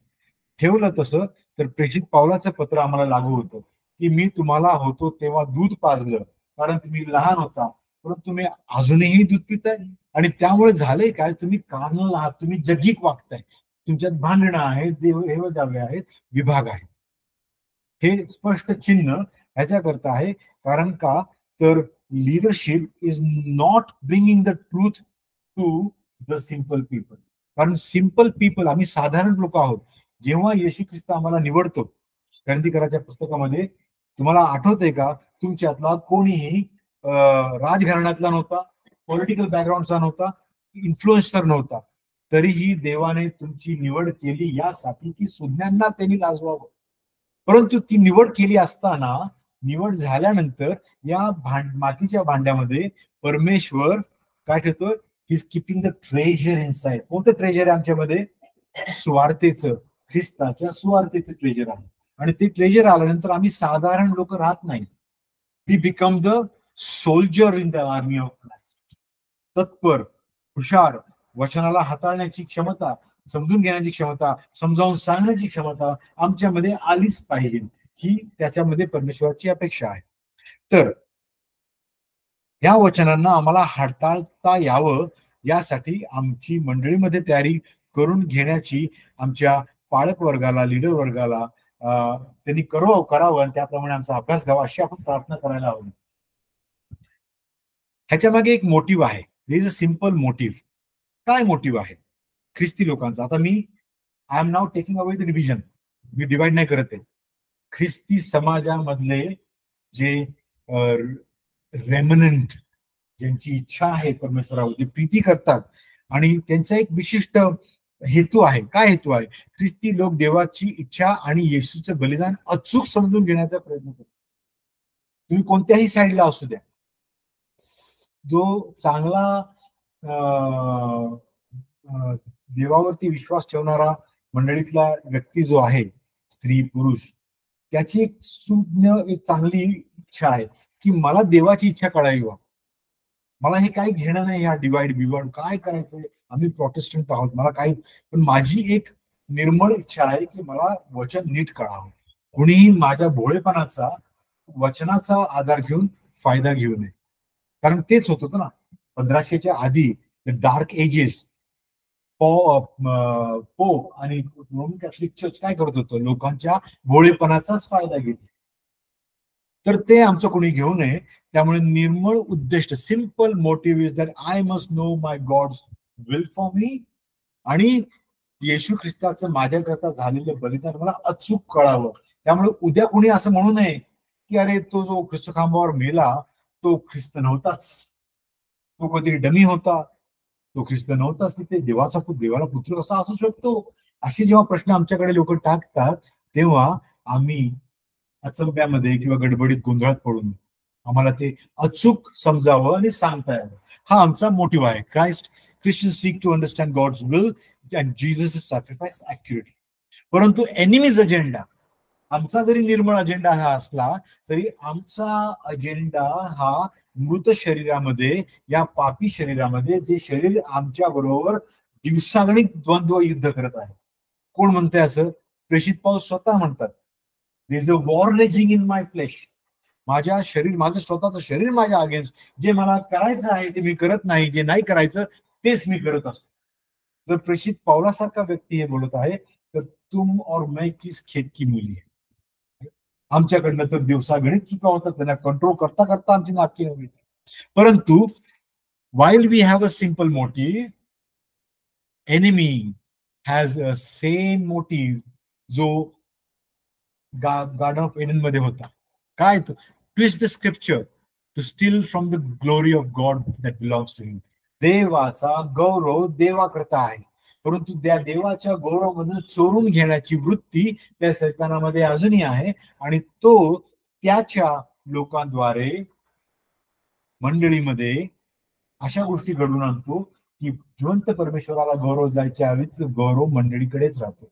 ठेवलं तसं तर प्रेषित पावलाचं पत्र आम्हाला लागू होतं की मी तुम्हाला होतो तेव्हा दूध पाजलं, कारण तुम्ही लहान होता, परंतु तुम्ही अजूनही दूध पिताय. आणि त्यामुळे झालंय काय, तुम्ही कार्नल आहात, तुम्ही जगिक वागताय, तुमच्यात भांडणं आहेत, देवदावे आहेत, विभाग आहेत. हे स्पष्ट चिन्ह ह्याच्याकरता आहे. कारण का तर leadership is not bringing the truth to the simple people. कारण सिंपल पीपल, आम्ही साधारण लोक आहोत. जेव्हा येशू ख्रिस्त आम्हाला निवडतो, क्रांतिकाराच्या पुस्तकामध्ये तुम्हाला आठवतंय का, तुमच्यातला कोणीही राजघराण्यातला नव्हता, पॉलिटिकल बॅकग्राऊंडचा नव्हता, इन्फ्लुएन्सर नव्हता, तरीही देवाने तुमची निवड केली यासाठी की सुज्ञांना त्यांनी लाजवावं. परंतु ती निवड केली असताना, निवड झाल्यानंतर या मातीच्या भांड्यामध्ये परमेश्वर काय करतोय, he is keeping the treasure inside. कोणतं ट्रेजर आहे आमच्यामध्ये? स्वार्थेचं, ख्रिस्ताच्या स्वार्थेचं ट्रेजर आहे. आणि ते ट्रेजर आल्यानंतर आम्ही साधारण लोक राहत नाही. We become the soldier in the army of Christ. तत्पर, हुशार, वचनाला हाताळण्याची क्षमता, समजून घेण्याची क्षमता, समजावून सांगण्याची क्षमता आमच्यामध्ये आलीच पाहिजे. ही त्याच्यामध्ये परमेश्वराची अपेक्षा आहे. तर या वचनांना आम्हाला हाताळता यावं यासाठी आमची मंडळीमध्ये तयारी करून घेण्याची आमच्या पालक वर्गाला, लीडर वर्गाला त्यांनी करावं आणि त्याप्रमाणे आमचा अभ्यास घ्यावा अशी आपण प्रार्थना करायला हवी. ह्याच्या मागे एक मोटिव्ह आहे. There is a simple motive. काय मोटिव्ह आहे ख्रिस्ती लोकांचा? आता मी I am now taking away the division. मी डिवाइड नाही करत आहे. ख्रिस्ती समाजामधले जे रेमनंट, ज्यांची इच्छा आहे परमेश्वरावर, जे प्रीती करतात आणि त्यांचा एक विशिष्ट हेतू आहे. काय हेतू आहे? ख्रिस्ती लोक देवाची इच्छा आणि येशूचं बलिदान अचूक समजून घेण्याचा प्रयत्न करतात. तुम्ही कोणत्याही साईडला असू द्या, जो चांगला देवावरती विश्वास ठेवणारा मंडळीतला व्यक्ती जो आहे, स्त्री पुरुष, त्याची एक सुज्ञ, एक चांगली इच्छा आहे की मला देवाची इच्छा कळावी. मला हे काही घेणं नाही या डिवाइड बिवाइड काय करायचंय, आम्ही प्रोटेस्टंट आहोत, मला काही, पण माझी एक निर्मळ इच्छा आहे की मला वचन नीट कळावं. कुणीही माझ्या भोळेपणाचा, वचनाचा आधार घेऊन फायदा घेऊ नये. कारण तेच होत होतं ना 1500च्या आधी, डार्क एजेस. पोप आणि रोमन कॅथलिक चर्च काय करत होतं? लोकांच्या भोळेपणाचाच फायदा घेत. तर ते आमचं कोणी घेऊ नये. त्यामुळे निर्मळ उद्दिष्ट, simple motive is that I must know my God's will for me, आणि येशू ख्रिस्ताचं माझ्याकरता झालेलं बलिदान मला अचूक कळावं. त्यामुळे उद्या कोणी असं म्हणू नये की अरे तो जो ख्रिस्त खांबावर मेला तो ख्रिस्त नव्हताच, तो कधी डमी होता, तो ख्रिस्त नव्हताच, तिथे देवाला पुत्र कसा असू शकतो, असे जेव्हा प्रश्न आमच्याकडे लोक टाकतात तेव्हा आम्ही अचंब्यामध्ये किंवा गडबडीत गोंधळात पडून आम्हाला ते अचूक समजावं आणि सांगता यावं. हा आमचा मोटिव्ह आहे. Christians seek to understand God's will and Jesus' sacrifice accurately. परंतु एनिमीज अजेंडा, आमचा जरी निर्मळ अजेंडा हा असला तरी आमचा अजेंडा हा मृत शरीरामध्ये, या पापी शरीरामध्ये, जे शरीर आमच्या बरोबर दिवसागणिक द्वंद्व युद्ध करत आहे. कोण म्हणते असं? प्रेषित पाऊल स्वतः म्हणतात, there is a war raging in my flesh. माझं स्वतःचं शरीर माझ्या अगेन्स्ट, जे मला करायचं आहे ते मी करत नाही, जे नाही करायचं तेच मी करत असतो. जर प्रेषित पावलासारखा व्यक्ती हे बोलत आहे तर तुम और मैं किस खेत की मुली आहे. आमच्याकडनं तर दिवसागणिक चुका होतात, त्यांना कंट्रोल करता करता आमची नाटकी नव्हे. परंतु while we have a simple motive, enemy has a same motive जो गार्डन ऑफ एडन मध्ये होता. काय तो? Twist the scripture to steal from the glory of God that belongs to him. देवाचा गौरव देवाकरता आहे, परंतु त्या देवाच्या गौरवमधून चोरून घेण्याची वृत्ती त्या सैतानामध्ये अजूनही आहे, आणि तो त्याच्या लोकांद्वारे मंडळीमध्ये अशा गोष्टी घडून आणतो की जिवंत परमेश्वराला गौरव जायच्या हवीत, गौरव मंडळीकडेच राहतो.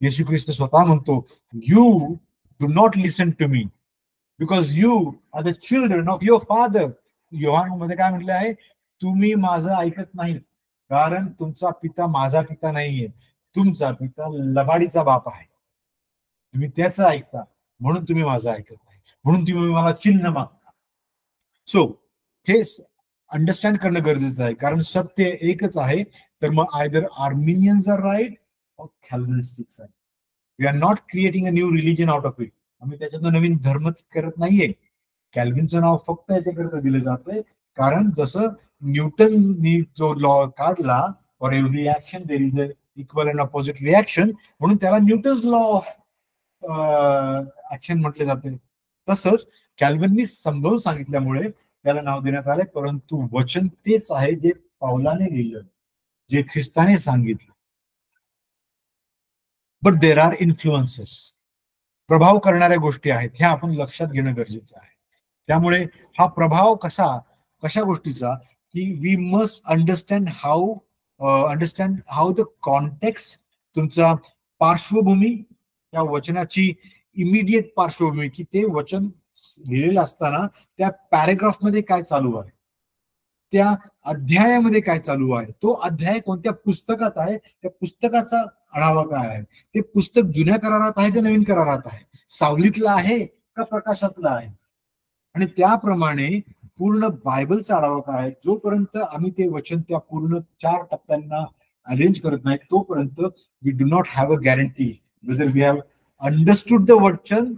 येशू ख्रिस्त स्वतः म्हणतो, you do not listen to me because you are the children of your father. योहान मध्ये काय म्हटलं आहे? तुम्ही माझं ऐकत नाही कारण तुमचा पिता माझा पिता नाहीये, तुमचा पिता लबाडीचा बाप आहे. तुम्ही त्याचं ऐकता म्हणून तुम्ही माझं ऐकत नाही, म्हणून तुम्ही मला चिन्ह मागता. सो हे अंडरस्टँड करणं गरजेचं आहे, कारण सत्य एकच आहे. तर मग either आर्मिनियन्स R right or Calvinistics आहे. We are not creating a new religion out of it. आम्ही त्याच्यातून नवीन धर्म करत नाहीये. कॅल्विनचं नाव फक्त याच्याकरता दिलं जातंय कारण जसं न्यूटननी जो लॉ काढला, for every action there is a equal and opposite reaction, म्हणून त्याला न्यूटन्स लॉ ऑफ ऍक्शन म्हटले जाते. तसंच कॅल्विननी समजावून सांगितल्यामुळे त्याला नाव देण्यात आले. परंतु वचन तेच आहे जे पावलाने लिहिलं, जे ख्रिस्ताने सांगितलं. But there are influences. प्रभाव करणाऱ्या गोष्टी आहेत, ह्या आपण लक्षात घेणं गरजेचं आहे. त्यामुळे हा प्रभाव कशा गोष्टीचा की we must understand how the context, तुमचा पार्श्वभूमी, त्या वचनाची इमिडिएट पार्श्वभूमी, की ते वचन लिहिलेलं असताना त्या पॅरेग्राफ मध्ये काय चालू आहे, त्या अध्यायामध्ये काय चालू आहे, तो अध्याय कोणत्या पुस्तकात आहे, त्या पुस्तकाचा आढावा काय आहे, ते पुस्तक जुन्या करारात आहे का नवीन करारात आहे, सावलीतला आहे का प्रकाशातला आहे, आणि त्याप्रमाणे पूर्ण बायबलचा आढावा काय आहे. जोपर्यंत आम्ही ते वचन त्या पूर्ण 4 टप्प्यांना अरेंज करत नाही तोपर्यंत we do not have a guarantee whether we have understood the वचन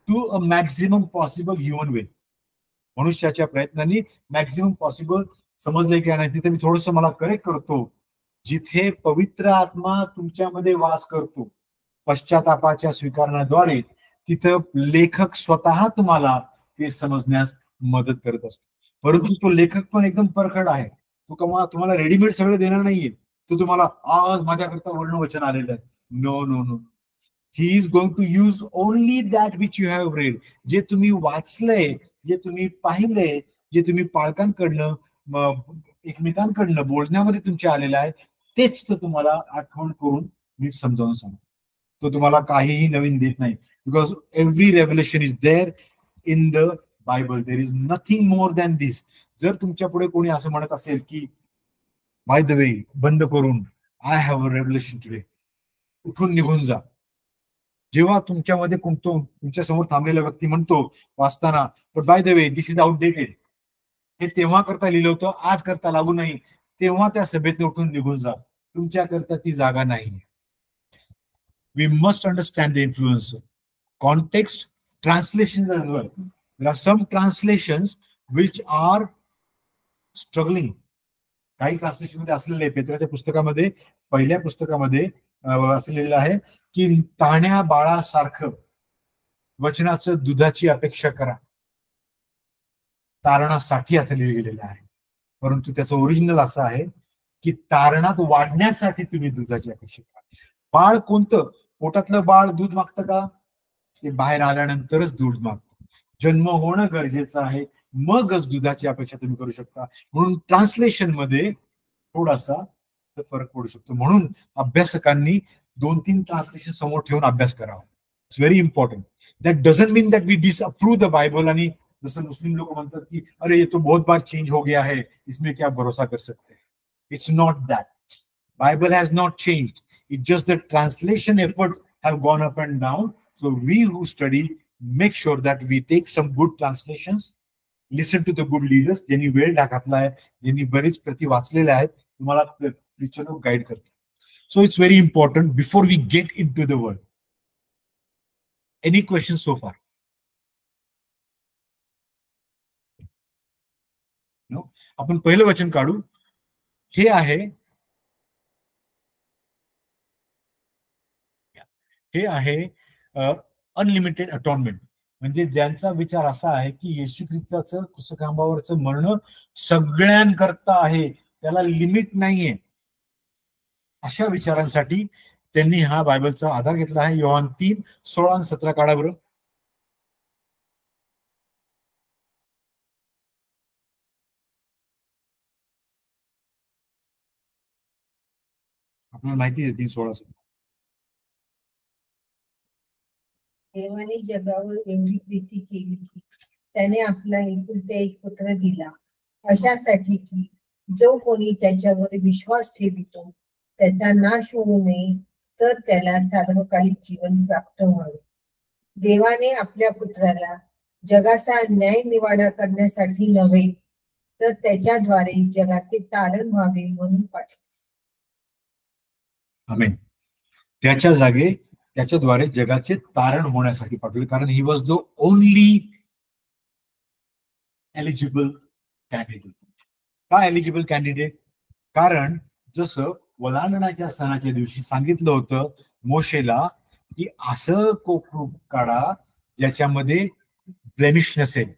to a maximum possible human way. मनुष्याच्या प्रयत्नांनी मॅक्झिमम पॉसिबल समजले की नाही. तिथे मी थोडस मला करेक्ट करतो. जिथे पवित्र आत्मा तुमच्यामध्ये वास करतो पश्चातापाच्या स्वीकारण्याद्वारे, तिथं लेखक स्वतः तुम्हाला ते समजण्यास मदत करत असतो. परंतु तो लेखक पण एकदम परखड आहे. तो तुम्हाला रेडीमेड सगळं देणार नाहीये. तो तुम्हाला आज माझ्याकरता वर्णवचन आलेलं आहे. No no no. He is going to use only that which you have read. जे तुम्ही वाचलंय, जे तुम्ही पाहिलंय, जे तुम्ही पालकांकडनं एकमेकांकडनं बोलण्यामध्ये तुमच्या आलेलं आहे, तेच तो तुम्हाला आठवण करून नीट समजावून सांगतो. तो तुम्हाला काहीही नवीन देत नाही. Because every revelation is there in the Bible. There is nothing more than this. जर तुमच्या पुढे कोणी असं म्हणत असेल की बाय द वे बंद करून I have a revelation today, उठून निघून जा. जेव्हा तुमच्यामध्ये तुमच्या समोर थांबलेला व्यक्ती म्हणतो वाचताना, but by the way this is outdated, हे तेव्हा करता लिहिलं होतं, आज करता लागू नाही, तेव्हा त्या सभेत उठून निघून जा. तुमच्याकरता ती जागा नाही. We must understand the influence, context, translation as well. There are some translations which are struggling. काही ट्रान्सलेशन मध्ये असलेले पेत्राच्या पुस्तकामध्ये, पहिल्या पुस्तकामध्ये असलेलं आहे की ताण्या बाळासारखं वचनाचं दुधाची अपेक्षा करा. तारणासाठी असं लिहिलं गेलेलं आहे. परंतु त्याचं ओरिजिनल असं आहे की तारणात वाढण्यासाठी तुम्ही दुधाची अपेक्षा करा. बाळ कोणतं? पोटातलं बाळ दूध मागतं का? ते बाहेर आल्यानंतरच दूध मागतं. जन्म होणं गरजेचं आहे, मगच दुधाची अपेक्षा तुम्ही करू शकता. म्हणून ट्रान्सलेशन मध्ये थोडासा फरक पडू शकतो. म्हणून अभ्यासकांनी 2-3 ट्रान्सलेशन समोर ठेवून अभ्यास करावा. It's very important. That doesn't mean that we disapprove the Bible. आणि जसं मुस्लिम लोक म्हणतात की अरे ये तो बहुत बार चेंज हो गया है, इसमें क्या भरोसा कर सकते हैं. It's not that. Bible has not changed. It's just the translation effort have gone up and down. So we who study make sure that we take some good translations, listen to the good leaders, ज्यांनी वेळ घातला आहे, ज्यांनी बरेच प्रति वाचलेल्या आहेत, तुम्हाला प्रिचर गाईड करतात. So it's very important before we get in to the world. Any question so far? आपण पहिलं वचन काढू. हे आहे अनलिमिटेड अटॉनमेंट. म्हणजे ज्यांचा विचार असा आहे की येशू ख्रिस्ताचं क्रूसखांबावरचं मरण सगळ्यांकरता आहे, त्याला लिमिट नाहीये, अशा विचारांसाठी त्यांनी हा बायबलचा आधार घेतला आहे. योहान 3:16-17 काढा बरं. आपल्याला माहिती आहे 3:16. देवाने जगावर एवढी प्रीती केली की त्याने आपला एकुलता एक पुत्र दिला, अशासाठी की जो कोणी त्याच्यावर विश्वास ठेवितो त्याचा नाश होऊ नये, तर त्याला सार्वकालिक जीवन प्राप्त व्हावे. देवाने आपल्या पुत्राला जगाचा न्याय निवाडा करण्यासाठी नव्हे, तर त्याच्याद्वारे जगाचे तारण व्हावे म्हणून पाठवले. आमेन. त्याच्या जागे त्याच्याद्वारे जगाचे तारण होण्यासाठी पाठवले, कारण ही was the only eligible candidate. का एलिजिबल कॅन्डिडेट? कारण जसं वलांडणाच्या सणाच्या दिवशी सांगितलं होतं मोशेला की असं कोकरू काढा ज्याच्यामध्ये ब्लेमिश नसेल,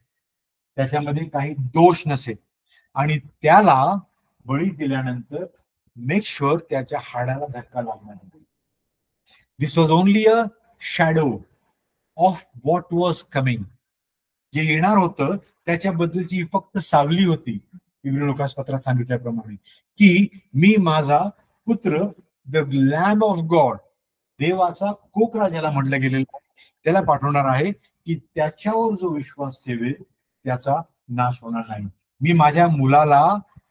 त्याच्यामध्ये काही दोष नसेल, आणि त्याला बळी दिल्यानंतर मेक शुअर त्याच्या हाडाला धक्का लागणार नाही. This was only a shadow of what was coming. जे येणार होतं त्याच्याबद्दलची फक्त सावली होती. लोकास पत्रात सांगितल्याप्रमाणे की मी माझा पुत्र द लॅम्ब ऑफ गॉड, देवाचा कोकरा ज्याला म्हटलं गेलेलं, त्याला पाठवणार आहे की त्याच्यावर जो विश्वास ठेवेल त्याचा नाश होणार नाही. मी माझ्या मुलाला,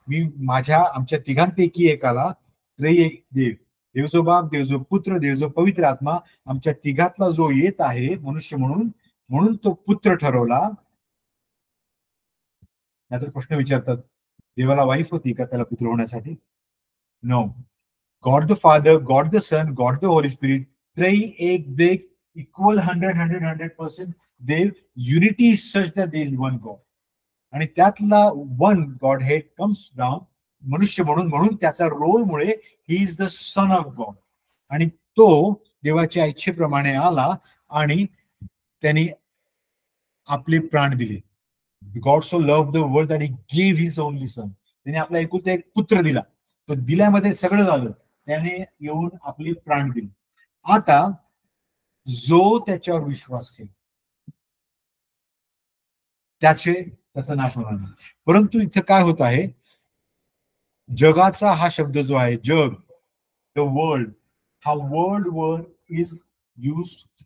मी माझ्या आमच्या तिघांपैकी एकाला त्रयी देव, देव जो बाप, देव जो पुत्र, देव जो पवित्र आत्मा, आमच्या तिघातला जो येत आहे मनुष्य म्हणून तो पुत्र ठरवला. नाहीतर प्रश्न विचारतात देवाला वाईफ होती का त्याला पुत्र होण्यासाठी? No. God the Father, God the Son, God the Holy Spirit, त्रयी एक देव, इक्वल 100% देव. Unity is such that there is one God, आणि त्यातला one God head comes down मनुष्य म्हणून त्याचा रोलमुळे he is the Son of God, आणि तो देवाच्या इच्छेप्रमाणे आला आणि त्यांनी आपले प्राण दिले. God so loved the world that he gave his only son. त्याने आपला एकुलता एक पुत्र दिला. तो दिल्यामध्ये सगळं झालं, त्याने येऊन आपले प्राण दिले. आता जो त्याच्यावर विश्वास ठेवेल त्याचा नाश होणार नाही. परंतु इथं काय होत आहे, जगाचा हा शब्द जो आहे जग, द वर्ल्ड, हा वर्ल्ड वर is used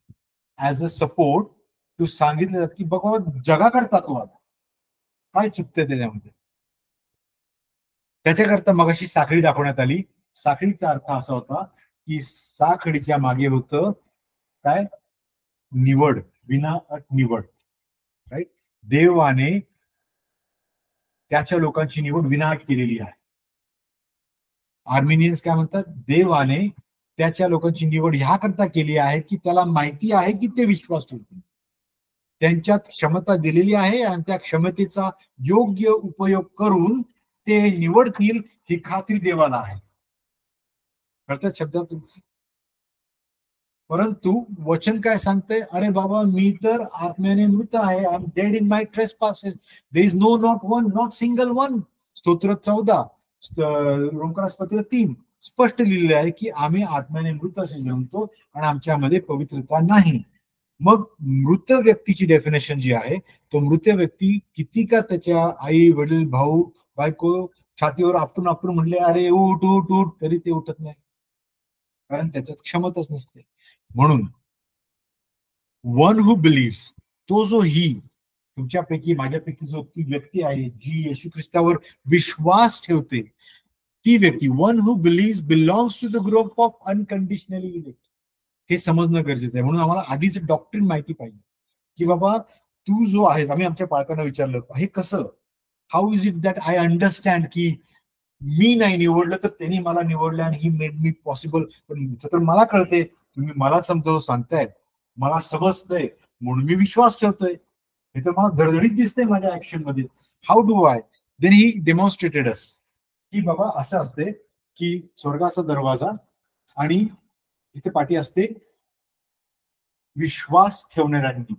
as a support to सांगितलं जात की बघा जगाकरता तो आता काय चुकते त्याच्यामध्ये. त्याच्याकरता मगाशी साखळी दाखवण्यात आली. साखळीचा अर्थ असा होता की साखळीच्या मागे होतं काय? निवड, विना अट निवड. राईट. देवाने त्याच्या लोकांची निवड विनाअट केलेली आहे. आर्मेनियन्स काय म्हणतात? देवाने त्याच्या लोकांची निवड ह्या करता केली आहे की त्याला माहिती आहे की ते विश्वास ठेवतील, त्यांच्यात क्षमता दिलेली आहे आणि त्या क्षमतेचा योग्य उपयोग करून ते निवडतील ही खात्री देवाला आहे. कळतात शब्दात? परंतु वचन काय सांगते? अरे बाबा मी तर आत्म्याने मृत आहे. I am dead in my trespasses. There is no not one, not single one. स्तोत्र 14, रोमकरासपत्र 3 स्पष्ट लिहिलेलं आहे की आम्ही आत्म्याने मृत असे जन्मतो आणि आमच्यामध्ये पवित्रता नाही. मग मृत व्यक्तीची डेफिनेशन जी आहे, तो मृत व्यक्ती किती का त्याच्या आई वडील भाऊ बायको छातीवर आपटून आपटून म्हणले अरे उठ उठ उठ, तरी ते उठत नाही, कारण त्याच्यात क्षमताच नसते. म्हणून वन हू बिलीव्स, तो जो ही तुमच्यापैकी माझ्यापैकी जो ती व्यक्ती आहे जी येशू ख्रिस्तावर विश्वास ठेवते, ती व्यक्ती one who believes belongs to the group of unconditionally elect. हे समजणं गरजेचं आहे. म्हणून आम्हाला आधीच डॉक्ट्रिन माहिती पाहिजे की बाबा तू जो आहेस, आम्ही आमच्या पालकांना विचारलं हे कसं, how is it that I understand की मी नाही निवडलं तर त्यांनी मला निवडलं आणि ही मेड मी पॉसिबल. पण तर मला कळते, तुम्ही मला समजावून सांगताय, मला समजतंय, म्हणून मी विश्वास ठेवतोय. हे तर मला धडधडीत दिसतंय माझ्या ऍक्शन मध्ये. How do I? Then he demonstrated us की बाबा असं असते की स्वर्गाचा दरवाजा आणि इथे पाठी असते विश्वास ठेवणाऱ्यांनी.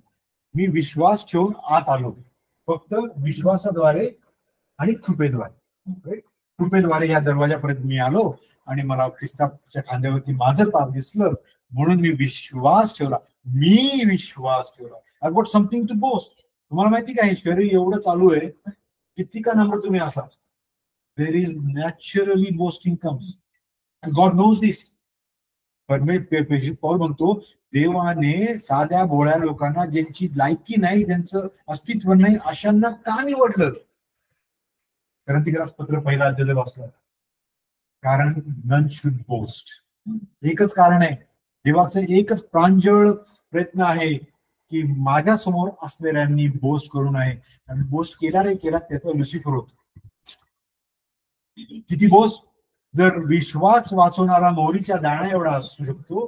मी विश्वास ठेवून आत आलो, फक्त विश्वासाद्वारे आणि कृपेद्वारे. कृपेद्वारे या दरवाजापर्यंत मी आलो आणि मला ख्रिस्ताच्या खांद्यावरती माझं पाप दिसलं, म्हणून मी विश्वास ठेवला. मी विश्वास ठेवला. I got something to boast. तुम्हाला माहिती काय, शरीर एवढं चालू आहे, किती का नंबर तुम्ही असा, there is naturally boasting comes and God knows this. Paul म्हणतो, देवाने साध्या भोळ्या लोकांना, ज्यांची लायकी नाही, ज्यांचं अस्तित्व नाही, अशांना का निवडलं? क्रांतिकारास पत्र पहिला अध्याय वाचलं, कारण नन शुड बोस्ट. एकच कारण आहे, देवाचं एकच प्रांजळ प्रयत्न आहे की माझ्या समोर असलेल्यांनी बोस्ट करू नये. आणि बोस्ट केला रे केला त्याचा लुसिफर होतो. किती बोस्ट? जर विश्वास वाचवणारा मोहरीच्या दाण्या एवढा असू शकतो,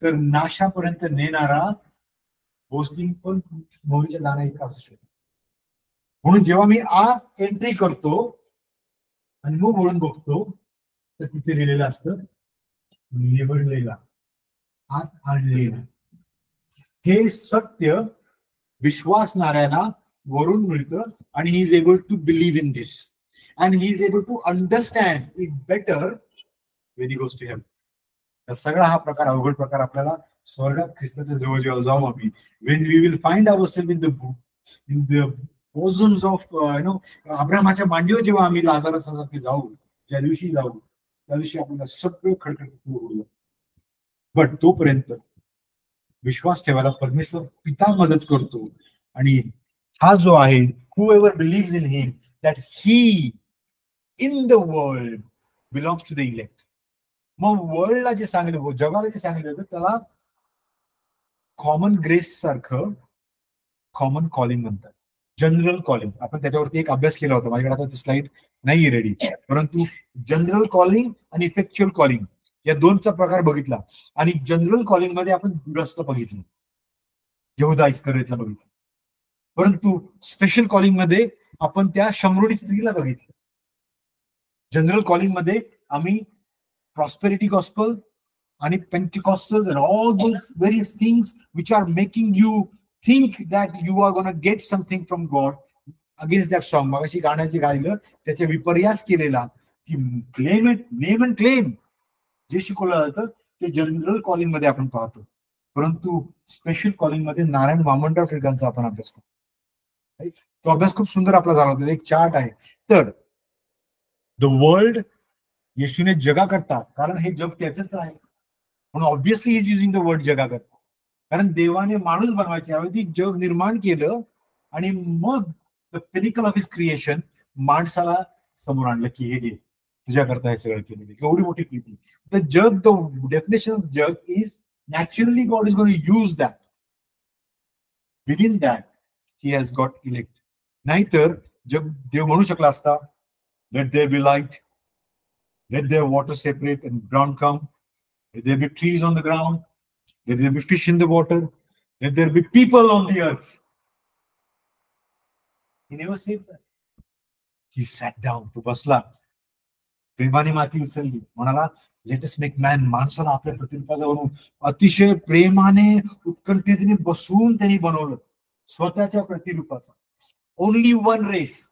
तर नाशापर्यंत नेणारा बोस्टिंग पण मोहरीच्या दाण्या इतका असू शकतो. म्हणून जेव्हा मी आत एंट्री करतो आणि मग वळून बघतो, तर तिथे लिहिलेलं असतं निवडलेला, आत आणलेला. हे सत्य विश्वासणाऱ्याला वरून मिळतं आणि he is able to believe in this and he is able to understand it better when he goes to heaven. सगळा हा प्रकार, अवघड प्रकार, आपल्याला स्वर्गात ख्रिस्ताच्या जवळ जेव्हा जाऊ आम्ही, when we will find ourselves in the bosoms of अब्राहमाच्या मांडीवर जेव्हा आम्ही लाजारसारखे जाऊ, ज्या दिवशी जाऊ त्या दिवशी आपल्याला सगळं खडखड. बट तोपर्यंत विश्वास ठेवायला परमेश्वर पिता मदत करतो. आणि हा जो आहे, whoever believes in him, that he in the world belongs to the elect. मग वर्ल्डला जे सांगितलं, जगाला जे सांगितलं, त्याला कॉमन ग्रेस सारखं कॉमन कॉलिंग म्हणतात, जनरल कॉलिंग. आपण त्याच्यावरती एक अभ्यास केला होता, माझ्याकडे आता ती स्लाइड नाही रेडी, परंतु जनरल कॉलिंग आणि इफेक्च्युअल कॉलिंग या दोनचा प्रकार बघितला. आणि जनरल कॉलिंग मध्ये आपण दुरस्त बघितलं, यहूदा इस्करियोतला बघितलं, परंतु स्पेशल कॉलिंग मध्ये आपण त्या शमरोडी स्त्रीला बघितलं. जनरल कॉलिंग मध्ये आम्ही prosperity gospel and Pentecostal and all those various things which are making you think that you are going to get something from God. Against that song, मगाशी गाण्याचे गायलं, त्याचा विपर्यास केलेला की claim it, name and claim जे शिकवलं जातं ते जनरल कॉलिंग मध्ये आपण पाहतो. परंतु स्पेशल कॉलिंग मध्ये नारायण वामनराव टिळकांचा आपण अभ्यास करतो. तो अभ्यास खूप सुंदर आपला झाला होता, एक चार्ट आहे. तर द वर्ल्ड, येशूने जगा करता, कारण हे जग त्याच आहे, म्हणून obviously is using the word जगा करता. कारण देवाने माणूस बनवायच्या ऐवजी जग निर्माण केलं आणि मग the pinnacle of his creation माणसाला समोर आणलं की हे घे, तुझ्या करता हे सगळं केलेलं. एवढी मोठी कृती. द जग, द डेफिनेशन ऑफ जग is naturally God is going to use that. Within that he has got elect. नाहीतर जग देव म्हणू शकला असता, let there be light, let their water separate and ground come, let there be trees on the ground, let there be fish in the water, let there be people on the earth. He never said that. He sat down, to बसला, प्रेमाने माती उचलली, म्हणाला let us make man, माणसाला आपल्या प्रतिरूपाचा बनवून. अतिशय प्रेमाने उत्कंठेने बसून त्यांनी बनवलं स्वतःच्या प्रतिरूपाचा. Only one race.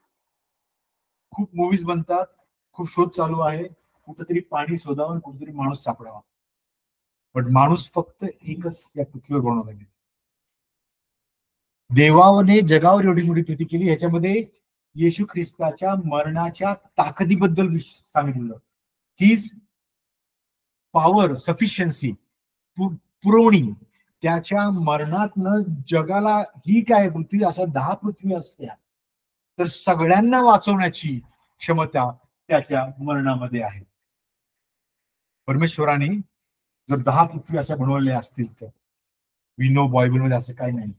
खूप मूवीज बनतात, खूप शोध चालू आहे, कुठेतरी पाणी शोधावं, कुठेतरी माणूस सापडावा, पण माणूस फक्त एकच या पृथ्वीवर बनवला गेला. देवाने जगावर एवढी मोठी प्रीती केली. ह्याच्यामध्ये येशू ख्रिस्ताच्या मरणाच्या ताकदीबद्दल सांगितलं. हिज पॉवर, सफिशियन्सी, पुरवणी, त्याच्या मरणातनं जगाला, ही काय पृथ्वी, अशा 10 पृथ्वी असत्या, तर सगळ्यांना वाचवण्याची क्षमता त्याच्या मरणामध्ये आहे. परमेश्वराने जर 10 पृथ्वी अशा बनवलेल्या असतील तर वी नो बायबलमध्ये असं काही नाही.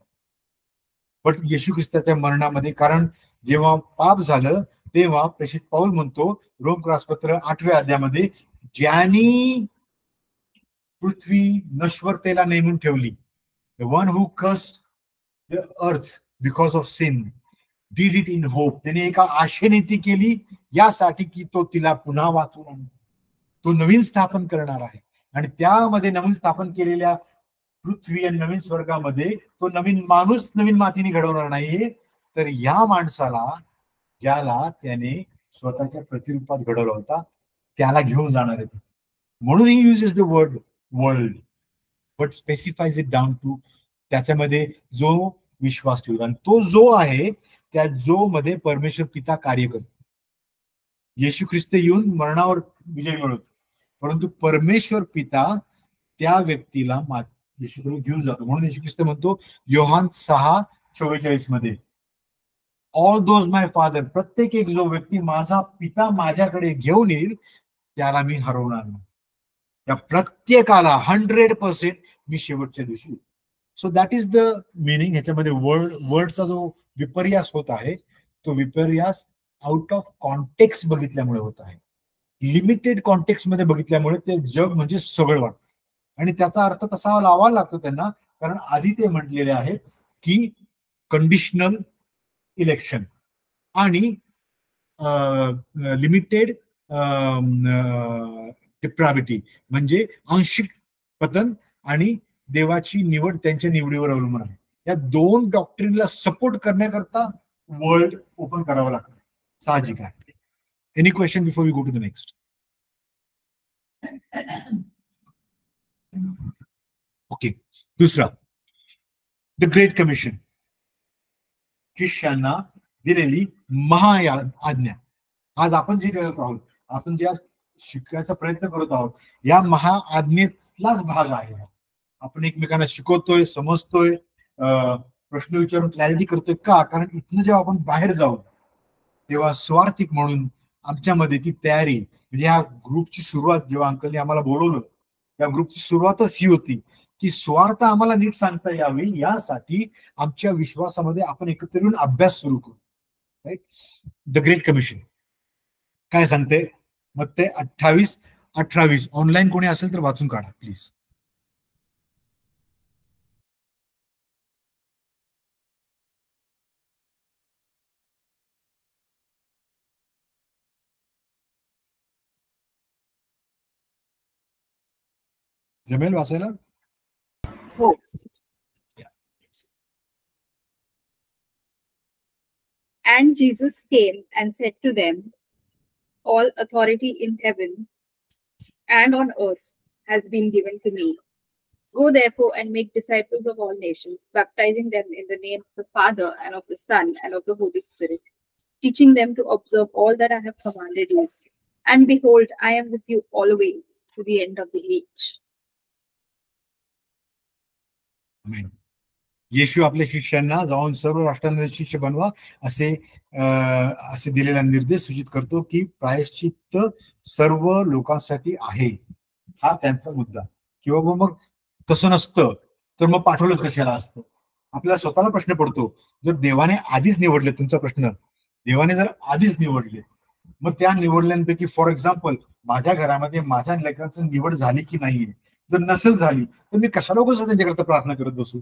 बट येशू ख्रिस्ताच्या मरणामध्ये, कारण जेव्हा पाप झालं तेव्हा प्रेषित पाऊल म्हणतो रोम क्रासपत्र 8व्या अध्यायामध्ये, ज्यांनी पृथ्वी नश्वरतेला नेमून ठेवली, the one who cursed the earth because of sin did it in hope, त्याने एका आशेने ती केली यासाठी की तो तिला पुन्हा वाचून आणतो, तो नवीन स्थापन करणार आहे. आणि त्यामध्ये नवीन स्थापन केलेल्या पृथ्वी आणि नवीन स्वर्गामध्ये तो नवीन माणूस नवीन मातीने घडवणार नाहीये, तर या माणसाला ज्याला त्याने स्वतःच्या प्रतिरूपात घडवला होता त्याला घेऊन जाणार आहे. म्हणून he uses the word world, but specifies it down to त्याच्यामध्ये जो विश्वास ठेवतो, आणि तो जो आहे त्या जो मध्ये परमेश्वर पिता कार्य करतो. येशू ख्रिस्त येऊन मरणावर विजय मिळवतो, परंतु परमेश्वर पिता त्या व्यक्तीला येशूकडे घेऊन जातो. म्हणून येशू ख्रिस्त म्हणतो योहान 6:44 मध्ये, ऑल दोज माय फादर, प्रत्येक एक जो व्यक्ती माझा पिता माझ्याकडे घेऊन येईल त्याला मी हरवणार नाही, त्या प्रत्येकाला 100% मी शेवटच्या दिवशी. So that is the meaning. ह्याच्यामध्ये वर्डचा जो विपर्यास होत आहे तो विपर्यास आउट ऑफ कॉन्टेक्स्ट बघितल्यामुळे होत आहे. लिमिटेड कॉन्टेक्स्ट मध्ये बघितल्यामुळे ते जग म्हणजे सगळं वाटतं, आणि त्याचा अर्थ तसा लावावा लागतो त्यांना, कारण आधी ते म्हटलेले आहेत की कंडिशनल इलेक्शन आणि लिमिटेड डिप्राविटी म्हणजे आंशिक पतन आणि देवाची निवड त्यांच्या निवडीवर अवलंबून आहे. या दोन डॉक्ट्रिनला सपोर्ट करण्याकरता वर्ल्ड ओपन करावं लागतं, साहजिक आहे. Any question before we go to the next? Okay. दुसरा, द ग्रेट कमिशन, शिष्यांना दिलेली महाआज्ञा. आज आपण जे करत आहोत, आपण जे शिकायचा प्रयत्न करत आहोत, या महाआज्ञेतलाच भाग आहे. आपण एकमेकांना शिकवतोय, समजतोय, प्रश्न विचारून क्लॅरिटी करतोय. का? कारण इथनं जेव्हा आपण बाहेर जाऊ तेव्हा स्वार्थिक म्हणून आमच्यामध्ये ती तयारी, म्हणजे ह्या ग्रुपची सुरुवात जेव्हा अंकलने आम्हाला बोलवलं, या ग्रुपची सुरुवातच ही होती की स्वार्थ आम्हाला नीट सांगता यावी यासाठी आमच्या विश्वासामध्ये आपण एकत्र येऊन अभ्यास सुरू करू. राईट. द ग्रेट कमिशन काय सांगते? मग ते 28-28 ऑनलाईन कोणी असेल तर वाचून काढा प्लीज. जमेल वाचायला? हो. And Jesus came and said to them, all authority in heaven and on earth has been given to me. Go therefore and make disciples of all nations, baptizing them in the name of the Father and of the Son and of the Holy Spirit, teaching them to observe all that I have commanded you. And behold, I am with you always to the end of the age. Amen. येशू आपल्या शिष्यांना जाऊन सर्व राष्ट्रांमध्ये शिष्य बनवा असे दिलेला निर्देश सूचित करतो की प्रायश्चित्त सर्व लोकांसाठी आहे, हा त्यांचा मुद्दा. किंवा मग तसं नसतं तर मग पाठवलंच कशाला असतं? आपल्याला स्वतःला प्रश्न पडतो, जर देवाने आधीच निवडले, तुमचा प्रश्न, देवाने जर आधीच निवडले, मग त्या निवडल्यांपैकी फॉर एक्झाम्पल माझ्या घरामध्ये माझ्या लेकरांची निवड झाली की नाहीये, जर नसेल झाली तर मी कशाला उगाच त्यांच्याकरता प्रार्थना करत बसू?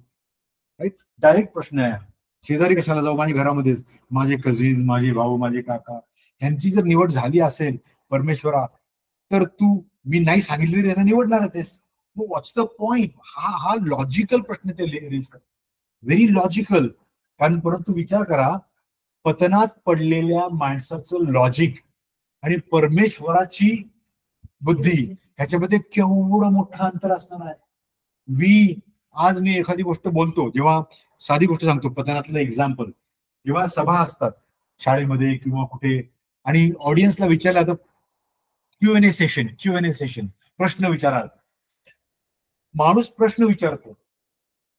राईट. डायरेक्ट प्रश्न आहे. शेजारी कशाला जाऊ? माझ्या घरामध्येच माझे कझिन्स, माझे भाऊ, माझे काका, यांची जर निवड झाली असेल परमेश्वरा, तर तू मी नाही सांगितले त्यांना निवडणारच. मग व्हॉट्स द पॉइंट? हा लॉजिकल प्रश्न ते रेज करतात, व्हेरी लॉजिकल. कारण परंतु विचार करा, पतनात पडलेल्या माणसाचं लॉजिक आणि परमेश्वराची बुद्धी ह्याच्यामध्ये केवढं मोठं अंतर असणार आहे. आज मी एखादी गोष्ट बोलतो, जेव्हा साधी गोष्ट सांगतो, पतनातलं एक्झाम्पल, जेव्हा सभा असतात शाळेमध्ये किंवा कुठे आणि ऑडियन्सला विचारलं जातं क्यूएनए सेशन, प्रश्न विचाराल. माणूस प्रश्न विचारतो,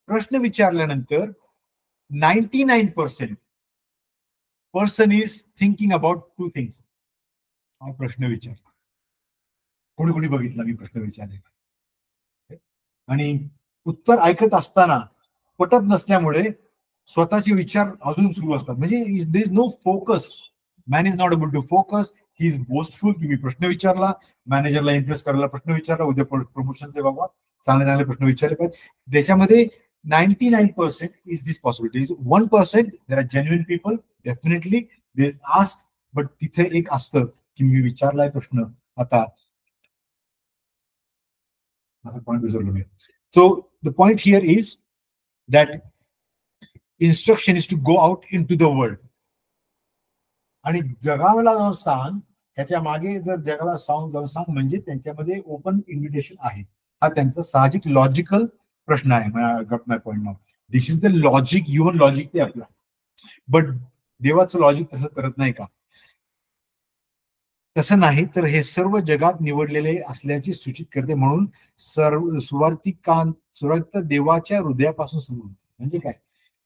प्रश्न विचारल्यानंतर 99% person is thinking about 2 things. हा प्रश्न विचारला, कोणी कोणी बघितला मी प्रश्न विचारलेला, आणि उत्तर ऐकत असताना पटत नसल्यामुळे स्वतःचे विचार अजून सुरू असतात. म्हणजे there is no focus. Man is not able to focus. He is boastful की मी प्रश्न विचारला, मॅनेजरला इम्प्रेस करायला प्रश्न विचारला, उद्या प्रमोशनचे बाबा चांगले चांगले प्रश्न विचारले पाहिजे. त्याच्यामध्ये 99% is this possibility. 1% there are genuine people, definitely they ask, but तिथे एक असतं की मी विचारलाय प्रश्न, आता माझा पॉइंट विसरलो मी. So the point here is that instruction is to go out into the world. आणि जगाला जाऊन सांग, ह्याच्या मागे जर जगाला जाऊन सांग म्हणजे त्यांच्यामध्ये ओपन इन्व्हिटेशन आहे. हा त्यांचा साहजिक लॉजिकल प्रश्न आहे. My point now, this is the logic, human logic ते आपलं. बट देवाचं लॉजिक तसं करत नाही का? तसं नाही, तर हे सर्व जगात निवडलेले असल्याचे सूचित करते. म्हणून सुवार्तिक देवाच्या हृदयापासून सुरू होते. म्हणजे काय?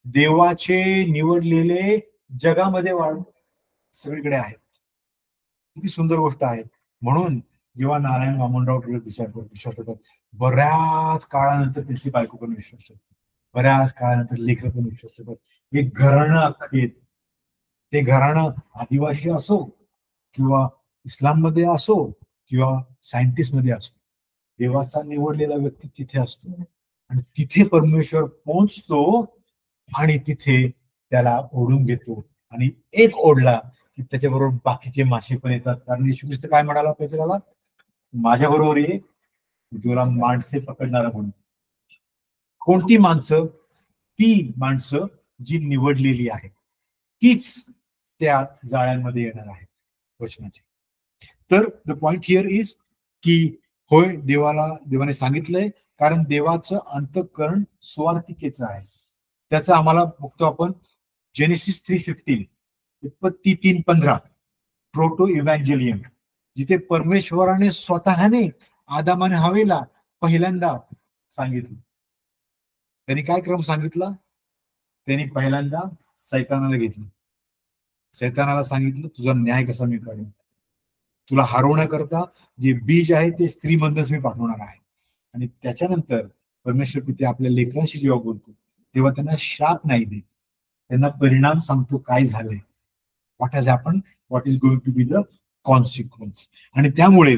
देवाचे निवडलेले जगामध्ये सगळीकडे आहेत. किती सुंदर गोष्ट आहे. म्हणून जेव्हा नारायण वामनराव विश्वास ठेवतात, बऱ्याच काळानंतर त्यांची बायको पण विश्वास ठेवतात, बऱ्याच काळानंतर लेकरं पण विश्वास ठेवतात. एक घराणं अख्खं येत. ते घराणं आदिवासी असो किंवा इस्लाम मध्ये असो किंवा सायंटिस्ट मध्ये असो, देवाचा निवडलेला व्यक्ती तिथे असतो आणि तिथे परमेश्वर पोहोचतो आणि तिथे त्याला ओढून घेतो. आणि एक ओढला की त्याच्याबरोबर बाकीचे मासे पण येतात. कारण येशू ख्रिस्त काय म्हणाला पाहिजे त्याला? माझ्या बरोबर ये, तुला माणसे पकडणारा म्हणून. कोणती माणसं? ती माणसं जी निवडलेली आहेत, तीच त्या जाळ्यांमध्ये येणार आहेत वचनाचे. तर द पॉइंट हिअर इज की होय, देवाने सांगितलंय, कारण देवाचं अंतःकरण स्वार्थिकेचं आहे. त्याचं आम्हाला बघतो आपण जेनेसिस 3:15, उत्पत्ती 3:15, प्रोटो इव्हॅन्जेलियम, जिथे परमेश्वराने स्वतःने आदामाने हवेला पहिल्यांदा सांगितलं. त्यांनी काय क्रम सांगितला? त्यांनी पहिल्यांदा सैतानाला घेतलं. सैतानाला सांगितलं, तुझा न्याय कसा मी करेन, तुला हरवण्याकरता जे बीज आहे ते स्त्रीमधूनच मी पाठवणार आहे. आणि त्याच्यानंतर परमेश्वर पिते आपल्या लेकरांशी जेव्हा बोलतो तेव्हा त्यांना श्राप नाही देत, त्यांना परिणाम सांगतो काय झालंय, what has happened, what is going to be the consequence. आणि त्यामुळे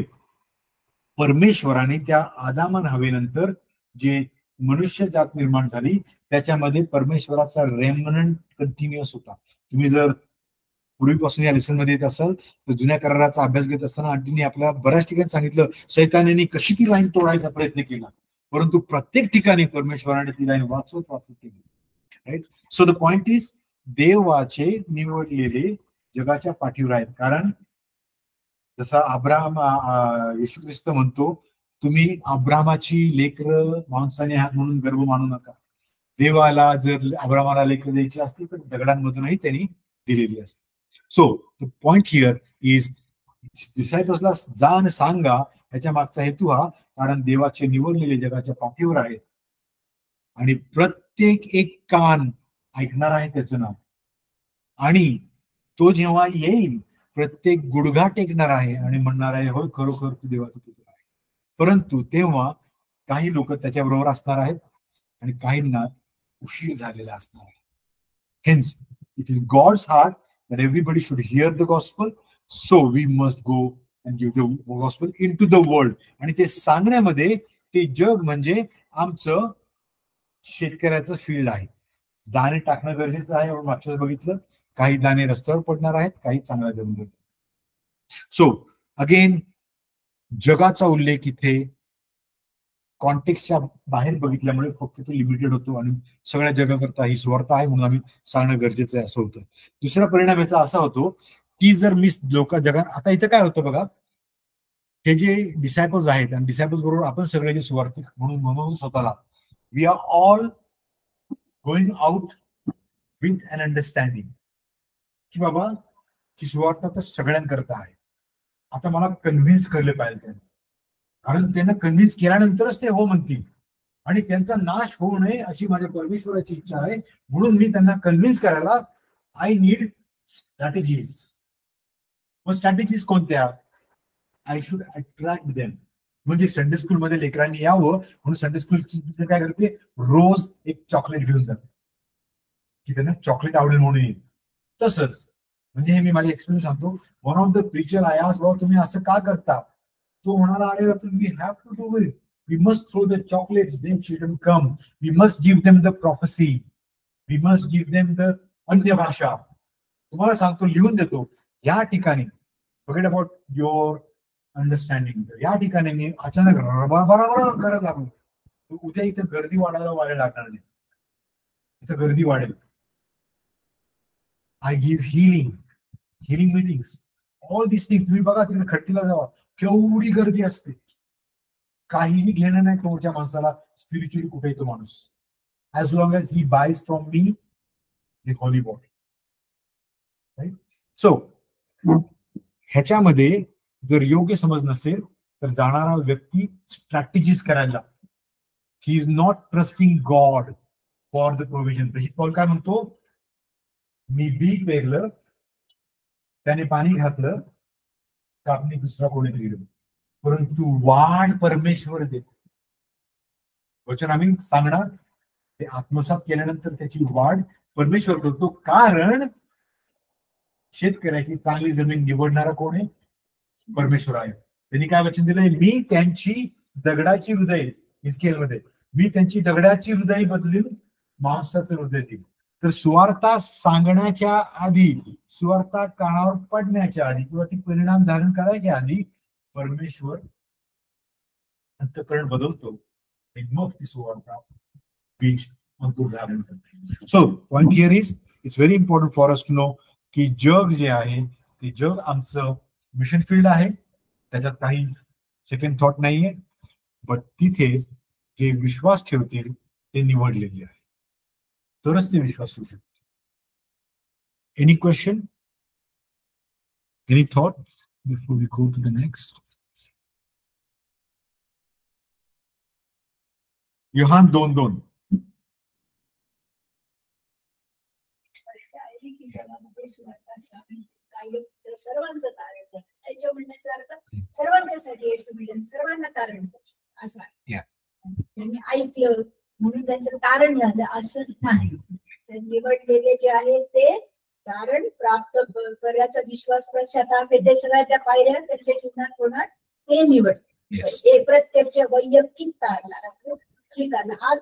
परमेश्वराने त्या आदामान हवेनंतर जे मनुष्य जात निर्माण झाली त्याच्यामध्ये परमेश्वराचा रेमनंट कंटिन्युअस होता. तुम्ही जर पूर्वीपासून या लेसन मध्ये येत असाल तर जुन्या कराराचा अभ्यास घेत असताना आंटीने आपल्याला बऱ्याच ठिकाणी सांगितलं सैतानाने कशी ती लाईन तोडायचा प्रयत्न केला, परंतु प्रत्येक ठिकाणी परमेश्वराने ती लाईन वाचवत केली. Right. So the point is, देवाचे निवडलेले जगाच्या पाठीवर आहेत. कारण जसा अब्राहम, येशू ख्रिस्त म्हणतो, तुम्ही अब्राहमाची लेकरं माणसाने आहात म्हणून गर्व मानू नका. देवाला जर अब्राहमाला लेकरं द्यायची असतील तर दगडांमधूनही त्यांनी दिलेली असते. So the point here is, डिसायपल्सला जा आणि सांगा, ह्याच्या मागचा हेतू हा, कारण देवाचे निवडलेले जगाच्या पाठीवर आहेत आणि प्रत्येक एक कान ऐकणार आहे त्याचं नाव. आणि तो जेव्हा येईल प्रत्येक गुडघा टेकणार आहे आणि म्हणणार आहे, होय खरोखर तू देवाचं पुत्र आहे. परंतु तेव्हा काही लोक त्याच्याबरोबर असणार आहेत आणि काहींना उशीर झालेला असणार आहे. Hence it is God's heart that everybody should hear the gospel, so we must go and give the gospel into the world. आणि ते सांगण्यामध्ये ते जग म्हणजे आमचं शेतकऱ्याचं फील्ड आहे. दाणे टाकणं गरजेचं आहे. आपण मागच्याच बघितलं, काही दाणे रस्त्यावर पडणार आहेत, काही चांगल्या जमिनीवर. सो अगेन जगाचा उल्लेख इथे कॉन्टेक्स्टच्या बाहेर बघितल्यामुळे फक्त तो लिमिटेड होतो आणि सगळ्या जगाकरता ही स्वार्थ आहे म्हणून आम्ही सांगणं गरजेचं आहे असं होतं. दुसरा परिणाम याचा असा होतो की जर मी जगात, आता इथं काय होतं बघा, हे जे डिसायपल्स आहेत आणि डिसायपल्स बरोबर आपण सगळे जे स्वार्थी म्हणून स्वतःला, we are all going out with an understanding की बाबा की स्वार्थ तर सगळ्यांकरता आहे. आता मला कन्व्हिन्स करले पाहिजे, कारण त्यांना कन्व्हिन्स केल्यानंतरच ते हो म्हणतील आणि त्यांचा नाश होऊ नये अशी माझ्या परमेश्वराची इच्छा आहे. म्हणून मी त्यांना कन्व्हिन्स करायला आय नीड स्ट्रॅटेजीज. मग स्ट्रॅटेजीज कोणत्या? I should attract them. म्हणजे संडे स्कूलमध्ये लेकरांनी यावं म्हणून संडे स्कूलची काय करते, रोज एक चॉकलेट घेऊन जाते. की त्यांना चॉकलेट आवडेल म्हणून येईल. तसंच म्हणजे हे मी माझे एक्सपिरियन्स सांगतो. One of the preacher I asked, बाबा तुम्ही असं का करता? तो म्हणाला, अरे we have to do it. We must throw the chocolates, then children come. We must give them the prophecy. We must give them the अन्य भाषा. तुम्हाला सांगतो, लिहून देतो, या ठिकाणी फॉरगेट अबाउट युअर अंडरस्टँडिंग. या ठिकाणी मी अचानक बरोबर करत लागलो, उद्या इथं गर्दी वाढायला लागणार नाही. इथं गर्दी वाढेल. I give healing meetings, all this things. तुम्ही बघा तिकडे खट्टीला जावा, केवढी गर्दी असते. काहीही घेणं नाही तुमच्या माणसाला स्पिरिच्युअली कुठे येतो माणूस, as long as he buys from me the holy body. Right. So ह्याच्यामध्ये जर योग्य समज नसेल तर जाणारा व्यक्ती स्ट्रॅटेजीज करायला लागतो. He is not trusting God for the provision. प्रेषित पौल काय म्हणतो, मी बी पेरलं, त्याने पाणी घातलं, कापणी दुसरा कोणीतरी गेलो, परंतु वाढ परमेश्वर देतो. वचन आम्ही सांगणार, ते आत्मसात केल्यानंतर त्याची वाढ परमेश्वर करतो. कारण शेतकऱ्याची चांगली जमीन निवडणारा कोण आहे? परमेश्वर आहे. त्यांनी काय वचन दिलंय, मी त्यांची दगडाची हृदय, हिजकियेलमध्ये, मी त्यांची दगडाची हृदय बदलून मांसाचं हृदय देईल. तर सुवार्ता सांगण्याच्या आधी, सुवार्ता कानावर पडण्याच्या आधी किंवा ती परिणाम धारण करायच्या आधी परमेश्वर अंतःकरण बदलतो आणि मग ती सुवार्ता बीज अंकुर धारण करते. So point here is, it's very important for us to know की जग जे आहे ते जग आमचं मिशन फील्ड आहे. त्याच्यात काही सेकंड थॉट नाहीये. बट तिथे जे विश्वास ठेवतील ते निवडलेले आहे, तरच ते विश्वास ठेवू शकतील. Any question, any thought before we go to the next? योहान 2:2. सर्वांचं कारण त्याच्या म्हणण्याचा अर्थ सर्वांच्यासाठी सर्वांना कारण असा. त्यांनी ऐकलं म्हणून त्यांचं कारण झालं असं नाही. निवडलेले जे आहे ते कारण प्राप्त करायचा विश्वास, पश्चाताप, ते सगळ्या त्या पायऱ्या त्यांच्या जीवनात होणार, ते निवड. हे प्रत्यक्ष वैयक्तिक कारण आज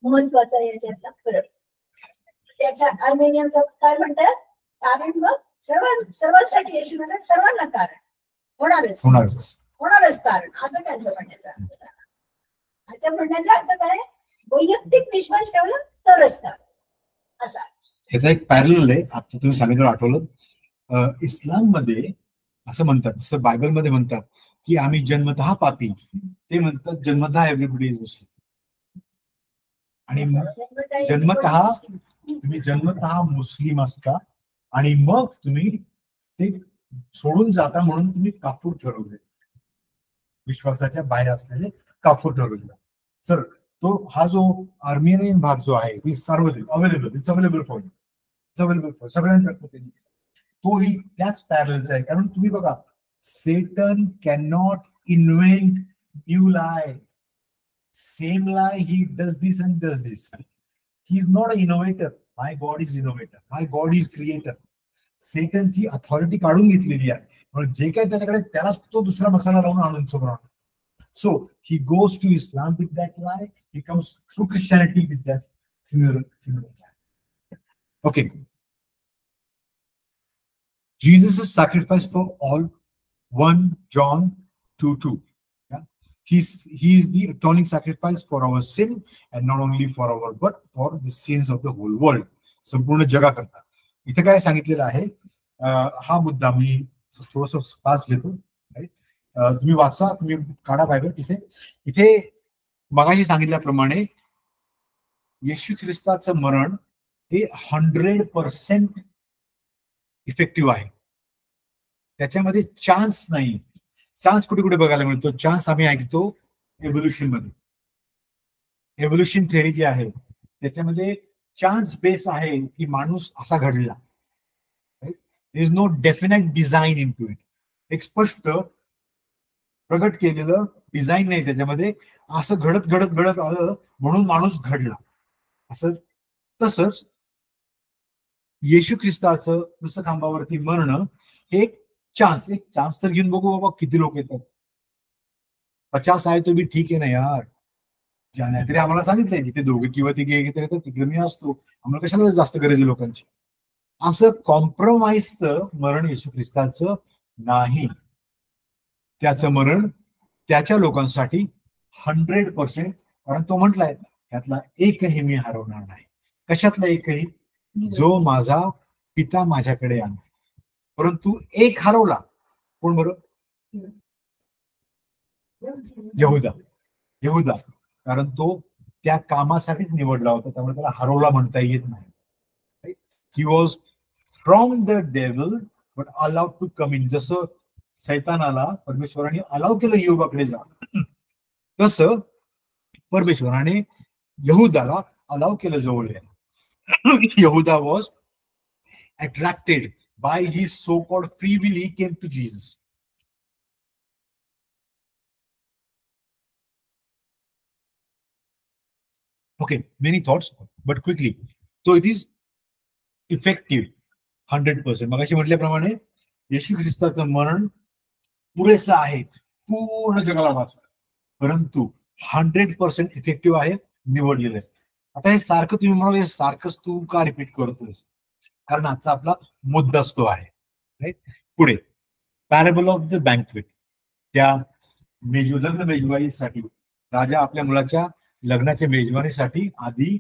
महत्वाचा याच्यातला फरक. त्याच्या अर्मेनियनचं काय म्हणतात, कारण मग सर्वांसाठी येशू म्हणा, सर्वांना कारण होणारच कारण, असं त्यांचं म्हणण्याचा अर्थ. असं म्हणण्याचा अर्थ काय, वैयक्तिक विश्वास ठेवला तरच कारण असा. ह्याचा एक पॅरलल आहे, आता तुम्ही सांगितलं आठवलं. इस्लाम मध्ये असं म्हणतात, जसं बायबलमध्ये म्हणतात की आम्ही जन्मतः पापी, ते म्हणतात जन्मतः एव्हरीबडी इज मुस्लिम. आणि तुम्ही जन्मतः मुस्लिम असता आणि मग तुम्ही ते सोडून जाता म्हणून तुम्ही काफूर ठरवले, विश्वासाच्या बाहेर असलेले काफूर ठरवले. तर तो हा जो आर्मेनियन भाग जो आहे, ती सार्वजनिक अवेलेबल फॉर सगळ्यांकरता, तोही त्याच पॅरलचा आहे. कारण तुम्ही बघा, Satan cannot invent new lie लाय. सेम lie, he does this and does this. He is not an innovator. My God is innovator. My God is creator. सेटनची अथॉरिटी काढून घेतलेली आहे, म्हणून जे काही त्याच्याकडे त्यालाच तो दुसरा मसाला लावून आणून समोर. So he goes to Islam with that lie. He comes through Christianity with that similar lie. Okay. Jesus' sacrifice for all, 1 John 2:2. He is the atoning sacrifice for our sin, and not only for our but for the sins of the whole world. संपूर्ण जगाकरता. इथे काय सांगितलेलं आहे, हा मुद्दा मी थोडस fast घेतो. तुम्ही वाचा, तुम्ही काढा बायबल. इथे मगाशी सांगितल्याप्रमाणे येशू ख्रिस्ताचं मरण हे 100% इफेक्टिव्ह आहे. त्याच्यामध्ये चान्स नाही. चान्स कुठे कुठे बघायला मिळतो? चान्स आम्ही ऐकतो एव्होल्युशन मध्ये. एव्होल्युशन थेअरी जी आहे त्याच्यामध्ये चान्स बेस आहे की माणूस असा घडला. There is no definite design in to it. एक स्पष्ट प्रगट केलेलं डिझाईन नाही त्याच्यामध्ये. असं घडत आलं म्हणून माणूस घडला असं. तसंच येशू ख्रिस्ताचं क्रूसखांबावरती मरणं हे एक चान्स तर घेऊन बघू बाबा किती लोक येतात. 50 आहे तो बी ठीक आहे ना यार. नाहीतरी आम्हाला सांगितलंय जिथे दोघे किंवा तिघे एकत्र येतात तिकडे मी असतो, आम्हाला कशाला जास्त गरज आहे लोकांची. असं कॉम्प्रोमाइजचं मरण येशू ख्रिस्ताचं नाही. त्याचं मरण त्याच्या लोकांसाठी 100%, कारण तो म्हटलाय त्यातला एकही मी हरवणार नाही. कशातला एकही? जो माझा पिता माझ्याकडे आणला. परंतु एक हरवला. कोण बरं? यहुदा, कारण तो त्या कामासाठीच निवडला होता, त्यामुळे त्याला हरवला म्हणता येत नाही. He was from the devil but allowed to come in. जसं सैतानाला परमेश्वराने अलाव केलं यहोवाकडे जा, तसं परमेश्वराने यहुदाला अलाव केलं जवळ यायला. यहुदा was attracted by his so-called free will. He came to Jesus. Okay, many thoughts, but quickly. So it is effective 100%. मगाशी म्हटल्याप्रमाणे येशू ख्रिस्ताचं मरण पुरेसं आहे पूर्ण जगाला वाचवा, परंतु 100% इफेक्टिव्ह आहे, निवडलेलं आहे. आता हे सारखं तुम्ही म्हणाल सारखंच तू का रिपीट करतोस? कारण आजचा आपला मुद्दाच तो आहे. राईट. पुढे पॅरेबल ऑफ द बँक्वेट. त्या लग्न मेजवानीसाठी राजा आपल्या मुलाच्या लग्नाच्या मेजवानीसाठी आधी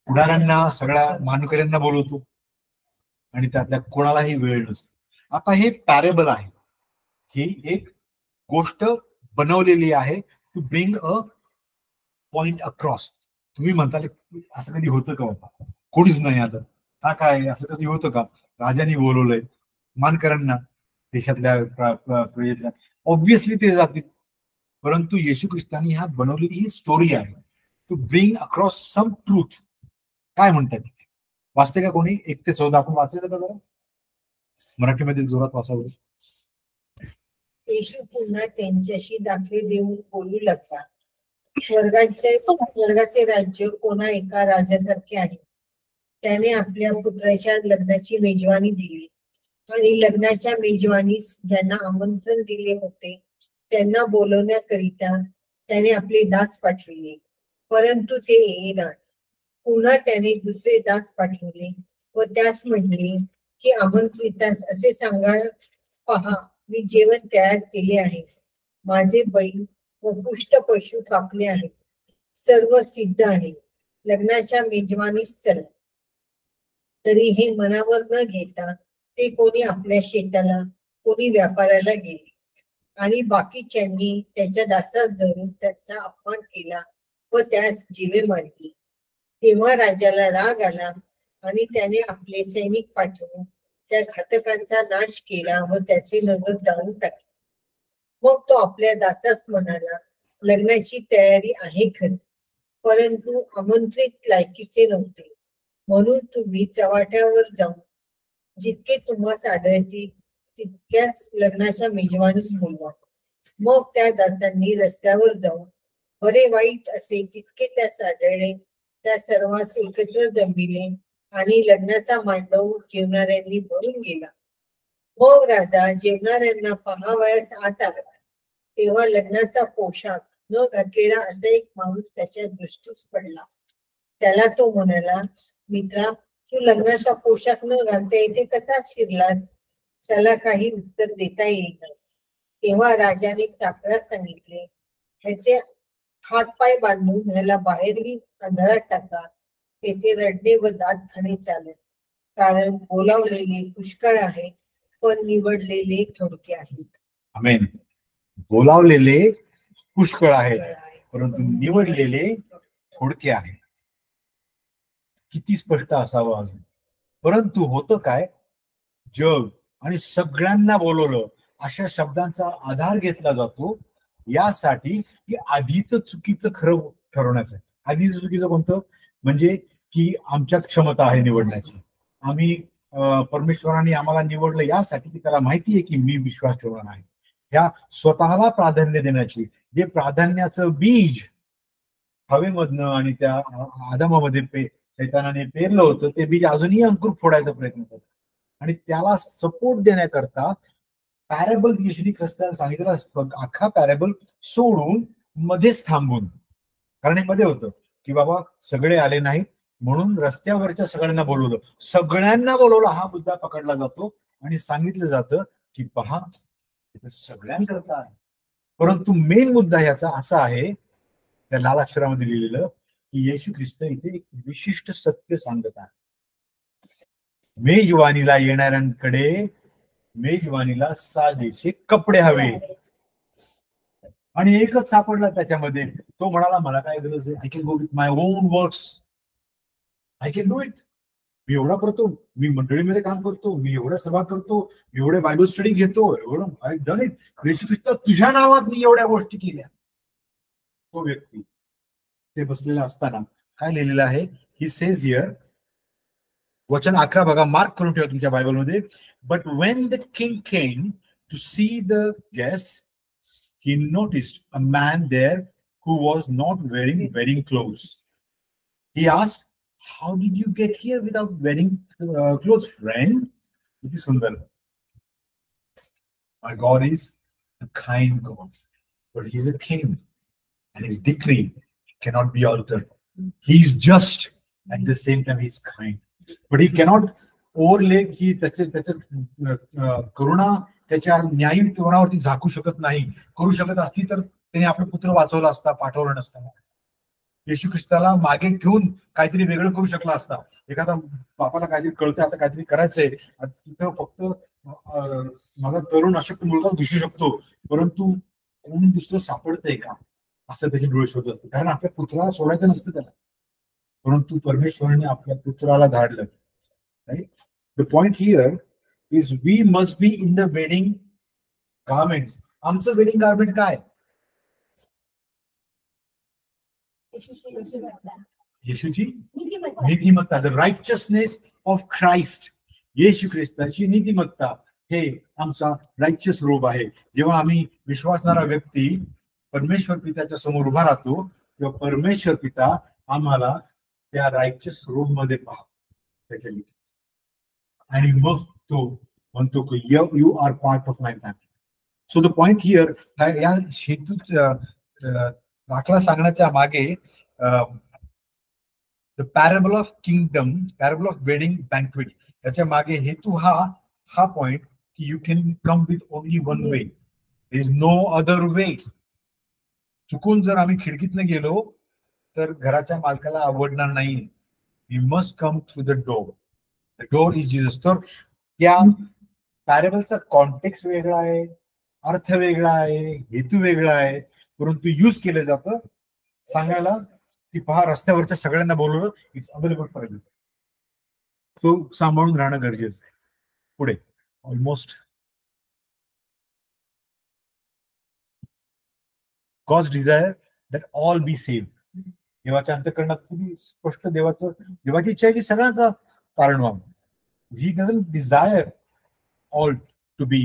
पुढाऱ्यांना सगळ्या मानकऱ्यांना बोलवतो आणि त्यातल्या कोणालाही वेळ नसतो. आता हे पॅरेबल आहे, ही एक गोष्ट बनवलेली आहे to bring a point across. तुम्ही म्हणताल असं कधी होतं का बाबा? कोणीच नाही आलं हा काय? असं कधी होतं का? राजाने बोलवलंय मानकरांना देशातल्या, ऑब्विसली ते जातील. परंतु येशू ख्रिस्तानी हा बनवलेली ही स्टोरी आहे to bring across some truth. काय म्हणतात तिथे? वाचते का कोणी? 1 ते 14 आपण वाचायचं का जरा? मराठीमध्ये जोरात वाचावं. येशू पुन्हा त्यांच्याशी दाखले देऊन बोलू लागला, स्वर्गाचे राज्य कोणा एका राजासारखे आहे. त्याने आपल्या पुत्राच्या लग्नाची मेजवानी दिली आणि लग्नाच्या मेजवानीस ज्यांना आमंत्रण दिले होते त्यांना बोलवण्याकरिता त्याने आपले दास पाठविले, परंतु ते येईनात. पुन्हा त्याने दुसरे दास पाठवले व त्यास म्हणले की आमंत्रितास असे सांगा, पहा मी जेवण तयार केले आहे, माझे बैल व पुष्ट पशु कापले आहेत, सर्व सिद्ध आहे, लग्नाच्या मेजवानीस चला. तरी हे मनावर न घेता ते कोणी आपल्या शेताला कोणी व्यापाराला गेले आणि बाकीच्यांनी त्याच्या दासास धरून त्याचा अपमान केला व त्यास जीवे मारली. तेव्हा राजाला राग आला आणि त्याने आपले सैनिक पाठवून त्या घातकांचा नाश केला व त्याचे नगर जाळून टाकले. मग तो आपल्या दासास म्हणाला, लग्नाची तयारी आहे खरी, परंतु आमंत्रित लायकीचे नव्हते, म्हणून तुम्ही चव्हाट्यावर जाऊन जितके तुम्हाला आढळतील तितक्याच लग्नाच्या मेजवानीस बोलवा. मग त्या दासांनी रस्त्यावर जाऊन बरे वाईट असे जितके त्यास आढळले त्या सर्वांस एकत्र जमविले आणि लग्नाचा मांडव जेवणाऱ्यांनी भरून गेला. मग राजा जेवणाऱ्यांना पाहावयास आत आला, तेव्हा लग्नाचा पोशाख न घातलेला असा एक माणूस त्याच्या दृष्टीस पडला. त्याला तो म्हणाला, मित्रा, तू लग्नाचा पोशाख न घालता इथे कसा शिरलास? त्याला काही उत्तर देता येईल. तेव्हा राजाने चाकरास सांगितले, ह्याचे हातपाय बांधून ह्याला बाहेरही अंधारात टाका, तेथे रडणे व दात खाणे चालेल, कारण बोलावलेले पुष्कळ आहे पण निवडलेले थोडके आहेत. आमेन. बोलावलेले पुष्कळ आहेत परंतु निवडलेले थोडके आहेत. किती स्पष्ट असावं अजून. परंतु होतं काय, जग आणि सगळ्यांना बोलवलं अशा शब्दांचा आधार घेतला जातो यासाठी की आधीच चुकीचं खरं ठरवण्याचं. आधीच चुकीचं कोणतं? म्हणजे की आमच्यात क्षमता आहे निवडण्याची, आम्ही परमेश्वराने आम्हाला निवडलं यासाठी की त्याला माहिती आहे की मी विश्वास ठेवणार आहे. ह्या स्वतःला प्राधान्य देण्याची, जे प्राधान्याचं बीज हवेमधनं आणि त्या आदामामध्ये शैतानाने पेरलं होतं ते बीज अजूनही अंकुर फोडायचा प्रयत्न करतो. आणि त्याला सपोर्ट देण्याकरता पॅरेबल येशूने ख्रिस्ताला सांगितलं, अख्खा पॅरेबल सोडून मध्येच थांबून. कारण हे मध्ये होतं की बाबा सगळे आले नाहीत म्हणून रस्त्यावरच्या सगळ्यांना बोलवलं, सगळ्यांना बोलवलं हा मुद्दा पकडला जातो आणि सांगितलं जातं की पहा सगळ्यांकरता आहे. परंतु मेन मुद्दा याचा असा आहे, त्या लाल अक्षरामध्ये लिहिलेलं की येशू ख्रिस्त इथे एक विशिष्ट सत्य सांगत आहे. मेजवानीला येणाऱ्यांकडे मेजवानीला साजेसे कपडे हवे. आणि एकच सापडला त्याच्यामध्ये. तो म्हणाला मला काय गरज आहे, I can go with my own works, I can do it. मी एवढा करतो, मी मंडळीमध्ये काम करतो, मी एवढ्या सभा करतो, मी एवढे बायबल स्टडी घेतो, एवढं आय डन इट. येशू ख्रिस्त तुझ्या नावात मी एवढ्या गोष्टी केल्या. तो व्यक्ती ते बसलेला असताना काय लिहिलेलं आहे, ही सेज हिअर, वचन 11 बघा, मार्क करून ठेवा तुमच्या बायबलमध्ये. But when the king came to see the guest, he noticed a man there who was not wearing wedding clothes. He asked, how did you get here without wedding clothes, friend? It is sundar. My God is a kind God, but he is a king and his decree cannot be altered. He is just, at the same time he is kind, but he cannot overlay की त्याचं करुणा त्याच्या न्यायी तोरणावरती झाकू शकत नाही. करू शकत असती तर त्याने आपला पुत्र वाचवला असता, पाठवलं नसताना. येशू ख्रिस्ताला मागे ठेवून काहीतरी वेगळं करू शकला असता. एखादा बापाला काहीतरी कळतंय, आता काहीतरी करायचंय, तिथं फक्त मला तरुण अशक्त मुलगा दिसू शकतो, परंतु कोणी दुसरं सापडतंय का असं त्याचे डोळे शोधत असते. कारण आपल्या पुत्राला सोडायचं नसतं त्याला, परंतु परमेश्वराने आपल्या पुत्राला धाडलं. Right. The point here is we must be in the wedding garments. आमचं वेडिंग गार्मेंट काय? येशूची नीतिमत्ता, द राइचियसनेस ऑफ क्राइस्ट. येशू ख्रिस्ताची नीतिमत्ता हे आमचा राइचियस रोब आहे. जेव्हा आम्ही विश्वासणारा व्यक्ती परमेश्वर पित्याच्या समोर उभा राहतो तेव्हा परमेश्वर पिता आम्हाला त्या राइचियस रोब मध्ये पाहतो त्याच्या लिहितो. आणि मग तो म्हणतो की you are part of my family. So the point here, या हेतू दाखला सांगण्याच्या मागे the parable of kingdom, parable of wedding banquet, त्याच्या मागे हेतू हा पॉइंट की you can come with only one way, there is no other way. चुकून जर आम्ही खिडकीतनं गेलो तर घराच्या मालकाला आवडणार नाही. We must come through the door. The door is Jesus. तर या पॅरेबलचा कॉन्टेक्स्ट वेगळा आहे, अर्थ वेगळा आहे, हेतू वेगळा आहे, परंतु यूज केलं जातं सांगायला की पहा रस्त्यावरच्या सगळ्यांना बोलवलं, इट्स अवेलेबल फॉर एव्हरीवन. तो सांभाळून राहणं गरजेचं आहे. पुढे almost God's desire that all be saved. देवाच्या अंतःकरणात खूप स्पष्ट देवाची इच्छा आहे की सगळ्यांचा तारण व्हावं. He doesn't desire all to be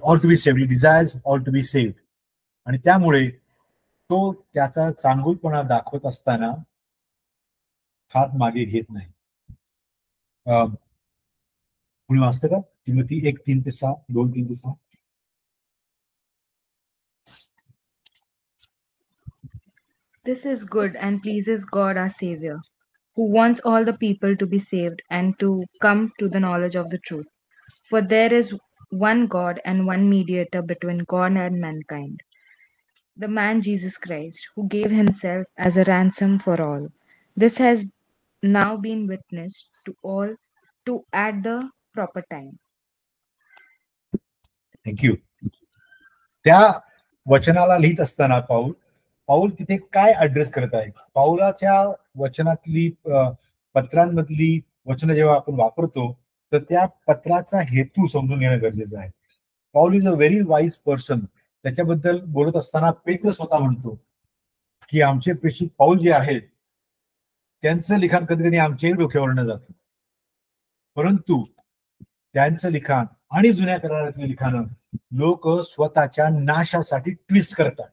all to be saved. He desires all to be saved. आणि त्यामुळे तो त्याचा चांगुलपणा दाखवत असताना हात मागे घेत नाही. कुणी वाचतं का Timothy 1:3-6, 2:3-6? This is good and pleases God our Savior, who wants all the people to be saved and to come to the knowledge of the truth. For there is one God and one mediator between God and mankind, the man Jesus Christ, who gave himself as a ransom for all. This has now been witnessed to all at the proper time. Thank you. त्या वचनाला लिहित असताना पाऊल तिथे काय address करत आहे? पाऊलाच्या वचनातली पत्रांमधली वचनं जेव्हा आपण वापरतो तर त्या पत्राचा हेतू समजून घेणं गरजेचं आहे. पाऊल is a very wise person. त्याच्याबद्दल बोलत असताना पेत्र स्वतः म्हणतो की आमचे प्रेषित पाऊल जे आहेत त्यांचं लिखाण कधी कधी आमच्याही डोक्यावरनं जातं, परंतु त्यांचं लिखाण आणि जुन्या करारातली लिखाणं लोक स्वतःच्या नाशासाठी ट्विस्ट करतात.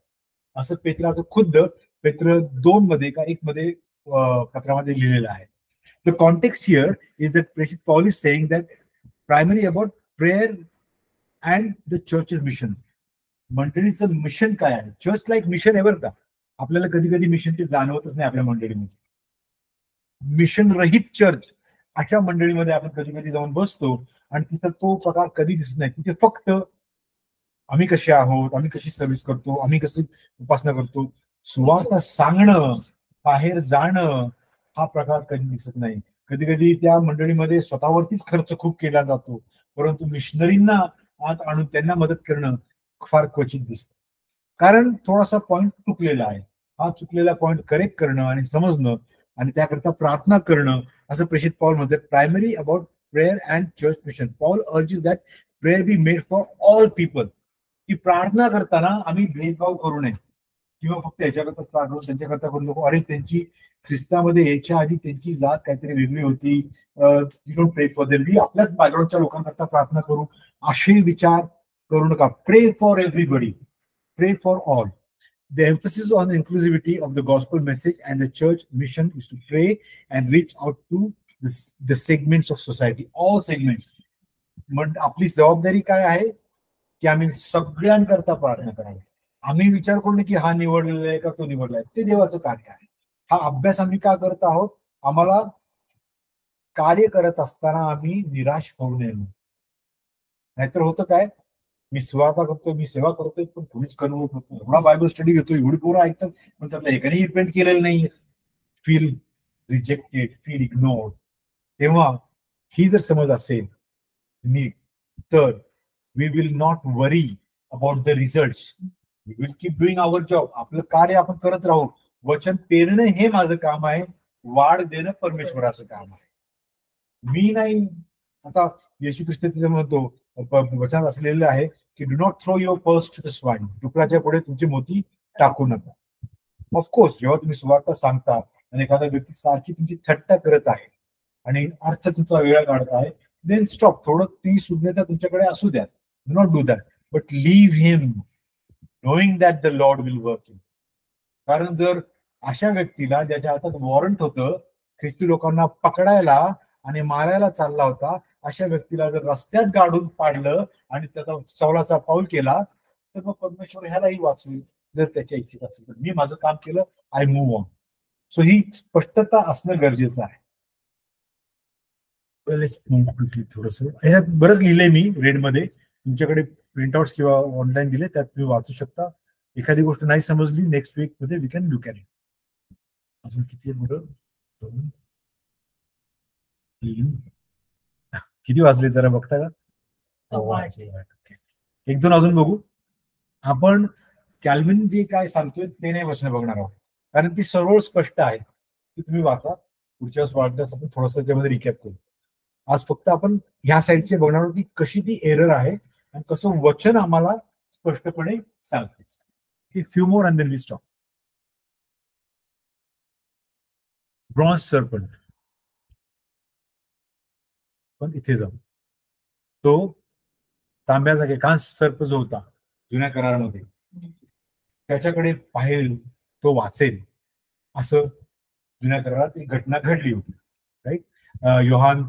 असं पेत्राचं खुद्द पेत्र 2 मध्ये का 1 मध्ये पत्रामध्ये लिहिलेलं आहे. The context here is that precise Paul is saying that primary about prayer and the church mission. मंडळीचं मिशन काय आहे? चर्च लाईक मिशन आहे बरं का. आपल्याला कधी कधी मिशन ते जाणवतच नाही आपल्या मंडळीमध्ये. मिशन रहित चर्च अशा मंडळीमध्ये आपण कधी कधी जाऊन बसतो आणि तिथं तो प्रकार कधी दिसत नाही. तिथे फक्त आम्ही कसे आहोत, आम्ही कशी सर्व्हिस करतो, आम्ही कशी उपासना करतो, सुवार्ता सांगणं, बाहेर जाणं हा प्रकार कधी दिसत नाही. कधी कधी त्या मंडळीमध्ये स्वतःवरतीच खर्च खूप केला जातो, परंतु मिशनरींना आत आणून त्यांना मदत करणं फार क्वचित दिसतं. कारण थोडासा पॉइंट चुकलेला आहे. हा चुकलेला पॉइंट करेक्ट करणं आणि समजणं आणि त्याकरता प्रार्थना करणं, असं प्रेषित पॉल म्हणतात. Primary about prayer and church mission. Paul urges that prayer be made for all people. की प्रार्थना करताना आम्ही भेदभाव करू नये किंवा फक्त याच्याकरताच प्रार्थना त्यांच्याकरता करू नको. अरे त्यांची ख्रिस्तामध्ये याच्या आधी त्यांची जात काहीतरी वेगळी होती, यू डोंट प्रे फॉर देम, मी आपल्याच बॅकग्राऊंडच्या लोकांकरता प्रार्थना करू, असे विचार करू नका. प्रे फॉर एव्हरीबडी, प्रे for all. The emphasis on the inclusivity of the gospel message and the church mission is to pray and reach out to the segments of society, all segments. आपली जबाबदारी काय आहे की आम्ही सगळ्यांकरता प्रार्थना करावी. आम्ही विचार करू नये की हा निवडलेला आहे का तो निवडलाय, ते देवाचं कार्य आहे. हा अभ्यास आम्ही का करत आहोत? आम्हाला कार्य करत असताना आम्ही निराश होऊ नये. नाहीतर होतं काय, मी स्वार्थ करतोय, मी सेवा करतोय, पण कोणीच कन्वर्ट होत नाही. एवढा बायबल स्टडी घेतोय, एवढी पोरं ऐकतात, पण त्यातला एकाने रिपेंट केलेलं नाही. Feel rejected, feel ignored. तेव्हा ही जर समज असेल नीट, तर we will not worry about the results. We will keep doing our job. आपलं कार्य आपण करत राहू. वचन पेरणं हे माझं काम आहे, वाढ देणं परमेश्वराचं काम आहे. मी नाही. आता येशू ख्रिस्त तिथे म्हणतो, वचनात असलेलं आहे की do not throw your purse to the swine. डुकराच्या पुढे तुमची मोती टाकू नका. ऑफकोर्स जेव्हा तुम्ही सुवार्ता सांगता आणि एखाद्या व्यक्ती सारखी तुमची थट्टा करत आहे आणि अर्थ तुमचा वेळ काढत आहे, देन स्टॉप. थोडं ती सुज्ञता तुमच्याकडे असू द्या. Do not do that, but leave him knowing that the Lord will work in. कारण जर अशा व्यक्तीला ज्याच्या हातात वॉरंट होतं, ख्रिस्ती लोकांना पकडायला आणि मारायला चालला होता, अशा व्यक्तीला जर रस्त्यात गाडून पाडलं आणि त्याचा सवलाचा पाऊल केला, तर मग परमेश्वर ह्यालाही वाचवेल जर त्याच्या इच्छित असेल तर. मी माझं काम केलं, आय मूव्ह ऑन. सो ही स्पष्टता असणं गरजेचं आहे. थोडस ह्याच्यात बरंच लिहिलंय मी रेडमध्ये. तुमच्याकडे प्रिंटआउट्स किंवा ऑनलाईन दिले, त्यात तुम्ही वाचू शकता. एखादी गोष्ट नाही समजली, नेक्स्ट वीक मध्ये we can look at it. अजून किती आहे बरं? 3 किती वाजले जरा बघता का? 1-2 अजून बघू. आपण कॅल्विन जे काय सांगतोय ते नाही वचन बघणार आहोत, कारण ती सरळ स्पष्ट आहे. ती तुम्ही वाचा. पुढच्या वेळेस वाटल्यास आपण थोडंसं त्याच्यामध्ये रिकॅप करू. आज फक्त आपण ह्या साईडचे बघणार आहोत की कशी ती एरर आहे आणि कसं वचन आम्हाला स्पष्टपणे सांगते. की few more and then we stop. Bronze serpent. पण इथे जाऊ. तो तांब्याचा कांस सर्प जो होता जुन्या करारामध्ये, त्याच्याकडे पाहिल तो वाचेल असं जुन्या करारात एक घटना घडली होती. राईट. योहान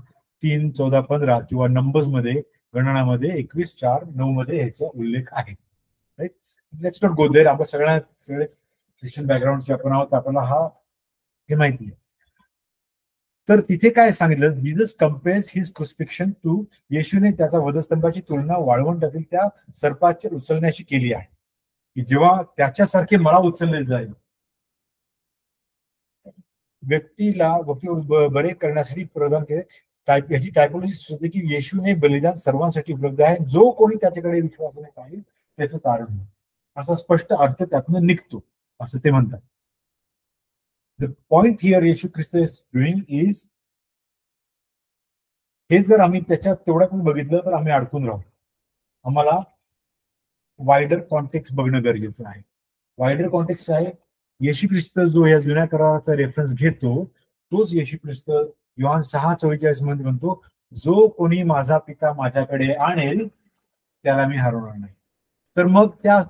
3:14-15 किंवा नंबर्स मध्ये, गणनामध्ये 21:4-9 मध्ये ह्याचा उल्लेख आहे. Right. Let's not go there. आपण सगळेच ख्रिश्चन बॅकग्राऊंडचे आपण आहोत, आपल्याला हे माहिती आहे. तर तिथे काय सांगितलं, जीसस कम्पेअर्स हिज क्रुसिफिक्शन टू, येशूने त्याचा वधस्तंभाची तुलना वाळवंटातील त्या सर्पाच्या उचलण्याशी केली आहे, की जेव्हा त्याच्यासारखे मला उचलले जाईल. व्यक्तीला बरे करण्यासाठी प्रदान केले. याची टायपोलॉजी होते की येशूने बलिदान सर्वांसाठी उपलब्ध आहे, जो कोणी त्याच्याकडे विश्वासाने पाहिजे त्याचं तारण. असा स्पष्ट अर्थ त्यातनं निघतो असं ते म्हणतात. The point here Yeshu Christ is doing is, हे जर आम्ही त्याच्यात तेवढ्यात बघितलं तर आम्ही अडकून राहू. आम्हाला वायडर कॉन्टेक्स्ट बघणं गरजेचं आहे. वायडर कॉन्टेक्स्ट आहे, येशू ख्रिस्त जो या जुन्या कराराचा रेफरन्स घेतो तोच येशू ख्रिस्त योहान 6:44 मध्ये म्हणतो, जो कोणी माझा पिता माझ्याकडे आणेल त्याला मी हरवणार नाही. तर मग त्या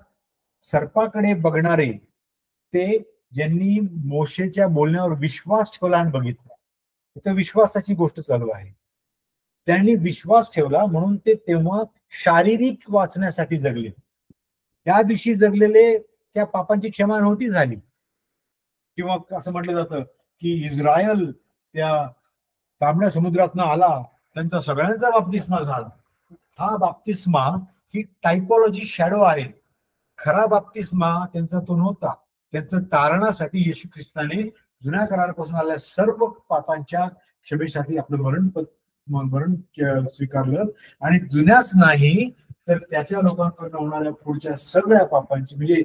सर्पाकडे बघणारे ते ज्यांनी मोशेच्या बोलण्यावर विश्वास ठेवला आणि बघितला. इथं विश्वासाची गोष्ट चालू आहे. त्यांनी विश्वास ठेवला म्हणून ते तेव्हा शारीरिक वाचण्यासाठी जगले. त्या दिवशी जगलेले त्या पापांची क्षमा नव्हती झाली. किंवा असं म्हटलं जातं की इस्रायल त्या तांबड्या समुद्रातनं आला, त्यांचा सगळ्यांचा बाप्तिस्मा झाला. हा बाप्तिस्मा ही टायपॉलॉजी शॅडो आहे. खरा बाप्तिस्मा त्यांचा तो नव्हता. त्यांचं तारणासाठी येशू ख्रिस्ताने जुन्या करारापासून आलेल्या सर्व पापांच्या क्षमेसाठी आपलं मरण स्वीकारलं. आणि जुन्याच नाही तर त्याच्या लोकांकडून होणाऱ्या पुढच्या सगळ्या पापांची, म्हणजे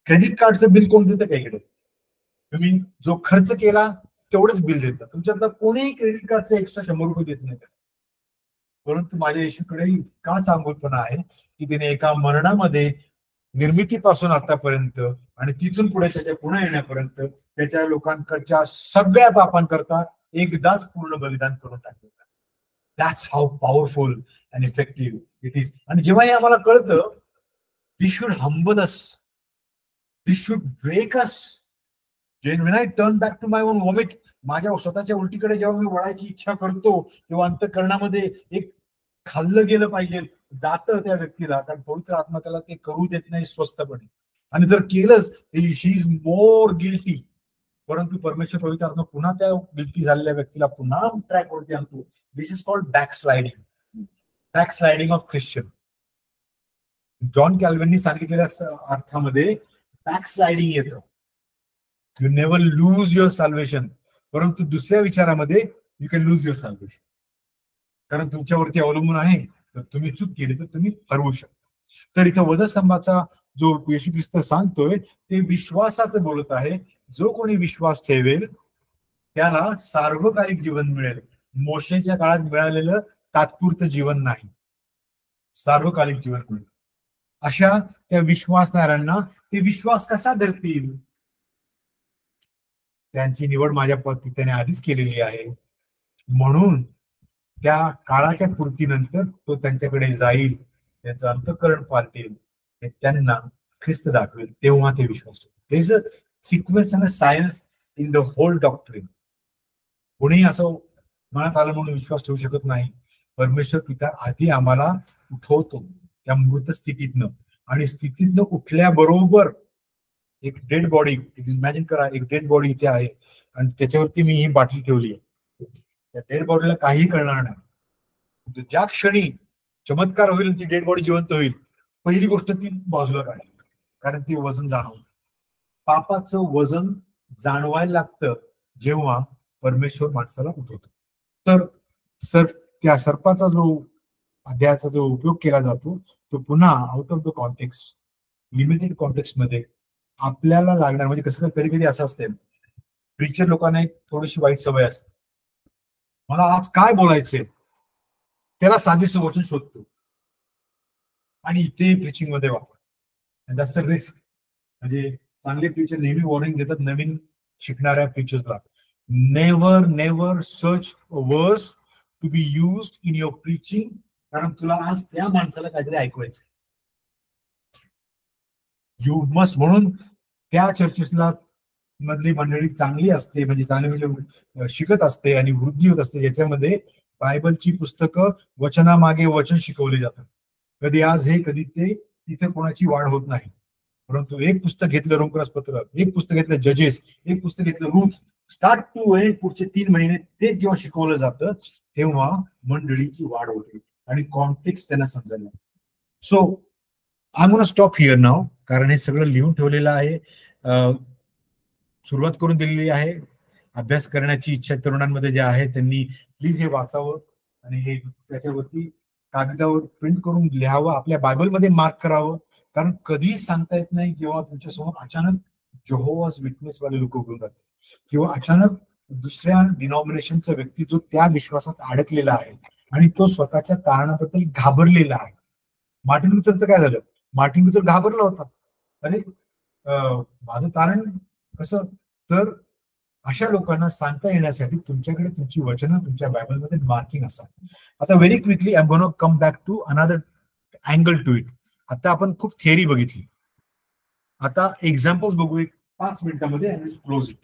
क्रेडिट कार्डचं बिल कोण देतं का इकडे? तुम्ही जो खर्च केला तेवढंच बिल देतात. तुमच्यातला कोणीही क्रेडिट कार्डचं एक्स्ट्रा 100 रुपये देत नाही. परंतु माझ्या येशूकडे इतका चांगुलपणा आहे की त्याने एका मरणामध्ये निर्मितीपासून आतापर्यंत आणि तिथून पुढे त्याच्या पुन्हा येण्यापर्यंत त्याच्या लोकांकडच्या सगळ्या पापांकरता एकदाच पूर्ण बलिदान करून टाकलं. That's how powerful and effective it is. आणि जेव्हा हे आम्हाला कळतं, this should humble us, this should break us. When I turn back to my own vomit, माझ्या स्वतःच्या उलटीकडे जेव्हा मी वळायची इच्छा करतो तेव्हा अंतःकरणामध्ये एक खाल्लं गेलं पाहिजे जातं त्या व्यक्तीला, कारण पवित्र आत्मा त्याला ते करू देत नाही स्वस्थपणे. आणि जर केलंच शी इज मोर गिल्टी. परंतु परमेश्वर पवित्र आत्मा पुन्हा त्या गिल्टी झालेल्या व्यक्तीला पुन्हा ट्रॅक वरती आणतो. This is called backsliding of Christian. John कॅल्विननी सांगितलेल्या अर्थामध्ये बॅकस्लाइडिंग येतं. You never lose your salvation. परंतु दुसऱ्या विचारामध्ये you can lose your salvation, कारण तुमच्यावरती अवलंबून आहे. तर तुम्ही चूक केली तर तुम्ही हरवू शकता. तर इथं वधस्तंभाचा जो येशू ख्रिस्त सांगतोय ते विश्वासाचं बोलत आहे. जो कोणी विश्वास ठेवेल त्याला सार्वकालिक जीवन मिळेल. मोशेच्या काळात मिळालेलं तात्पुरतं जीवन नाही, सार्वकालिक जीवन मिळेल. अशा त्या विश्वासणाऱ्यांना ते विश्वास कसा धरतील? त्यांची निवड माझ्या पित्याने आधीच केलेली आहे. म्हणून त्या काळाच्या पूर्तीनंतर तो त्यांच्याकडे जाईल, त्यांचं अंतःकरण पालटेल, त्यांना ख्रिस्त दाखवेल, तेव्हा ते विश्वास ठेवतील. There is a sequence and a science in the whole doctrine. कोणी असं मनात आलं म्हणून विश्वास ठेवू शकत नाही. परमेश्वर पिता आधी आम्हाला उठवतो त्या मृत स्थितीतनं, आणि स्थितीतनं उठल्याबरोबर एक डेड बॉडी, इमॅजिन करा, एक डेड बॉडी इथे आहे आणि त्याच्यावरती मी ही बाटली ठेवली आहे. त्या डेड बॉडीला काहीही कळणार नाही. ज्या क्षणी चमत्कार होईल, ती डेड बॉडी जिवंत होईल, पहिली गोष्ट ती बाजूला काढेल, कारण ती वजन जाणवतं. पापाचं वजन जाणवायला लागतं जेव्हा परमेश्वर माणसाला उठवतो. तर त्या सर्पाचा जो अध्यायाचा जो उपयोग केला जातो तो पुन्हा out of the context, limited context मध्ये आपल्याला लागणार. म्हणजे कसं कधी कधी असं असते, प्रीचर लोकांना एक थोडीशी वाईट सवय असते, मला आज काय बोलायचंय त्याला साधीचं वचन शोधतो आणि इथे प्रीचिंग मध्ये वापरतो. That's a risk. म्हणजे चांगले प्रीचर नेहमी वॉर्निंग देतात नवीन शिकणाऱ्या प्रीचर्सला, never search verse to be used in your preaching, कारण तुला आज त्या माणसाला काहीतरी ऐकवायचं. You must. म्हणून त्या चर्चेसला मधली मंडळी चांगली असते, म्हणजे चांगली म्हणजे शिकत असते आणि वृद्धी होत असते, याच्यामध्ये बायबलची पुस्तकं वचनामागे वचन शिकवले जातात. कधी आज हे कधी ते, तिथे कोणाची वाढ होत नाही. परंतु एक पुस्तक घेतलं रोमक्रस पत्र, एक पुस्तक घेतलं जजेस, एक पुस्तक घेतलं रूथ, स्टार्ट टू एंड पुढचे 3 महिने ते जेव्हा शिकवलं जातं तेव्हा मंडळीची वाढ होते आणि कॉन्टेक्स्ट त्यांना समजायला. So I am gonna stop here now, कारण हे सगळं लिहून ठेवलेलं आहे, सुरुवात करून दिलेली आहे. अभ्यास करण्याची इच्छा तरुणांमध्ये जे आहे त्यांनी प्लीज हे वाचावं आणि हे त्याच्यावरती कागदावर प्रिंट करून लिहावं, आपल्या बायबलमध्ये मार्क करावं. कारण कधीही सांगता येत नाही जेव्हा तुमच्यासमोर अचानक जेहोवाज विटनेस वाले लोक उभे राहतात किंवा अचानक दुसऱ्या डिनॉमिनेशनचा व्यक्ती जो त्या विश्वासात अडकलेला आहे आणि तो स्वतःच्या तारणाबद्दल घाबरलेला आहे. मार्टिन लुथरचं काय झालं? मार्टिन लुथर घाबरला होता, अरे माझं तारण कसं? तर अशा लोकांना सांगता येण्यासाठी तुमच्याकडे तुमची वचनं तुमच्या बायबलमध्ये मार्किंग असतात. आता very quickly I am gonna come back to another angle to it. आता आपण खूप थिअरी बघितली, आता एक्झाम्पल्स बघू. एक 5 मिनिटांमध्ये close it.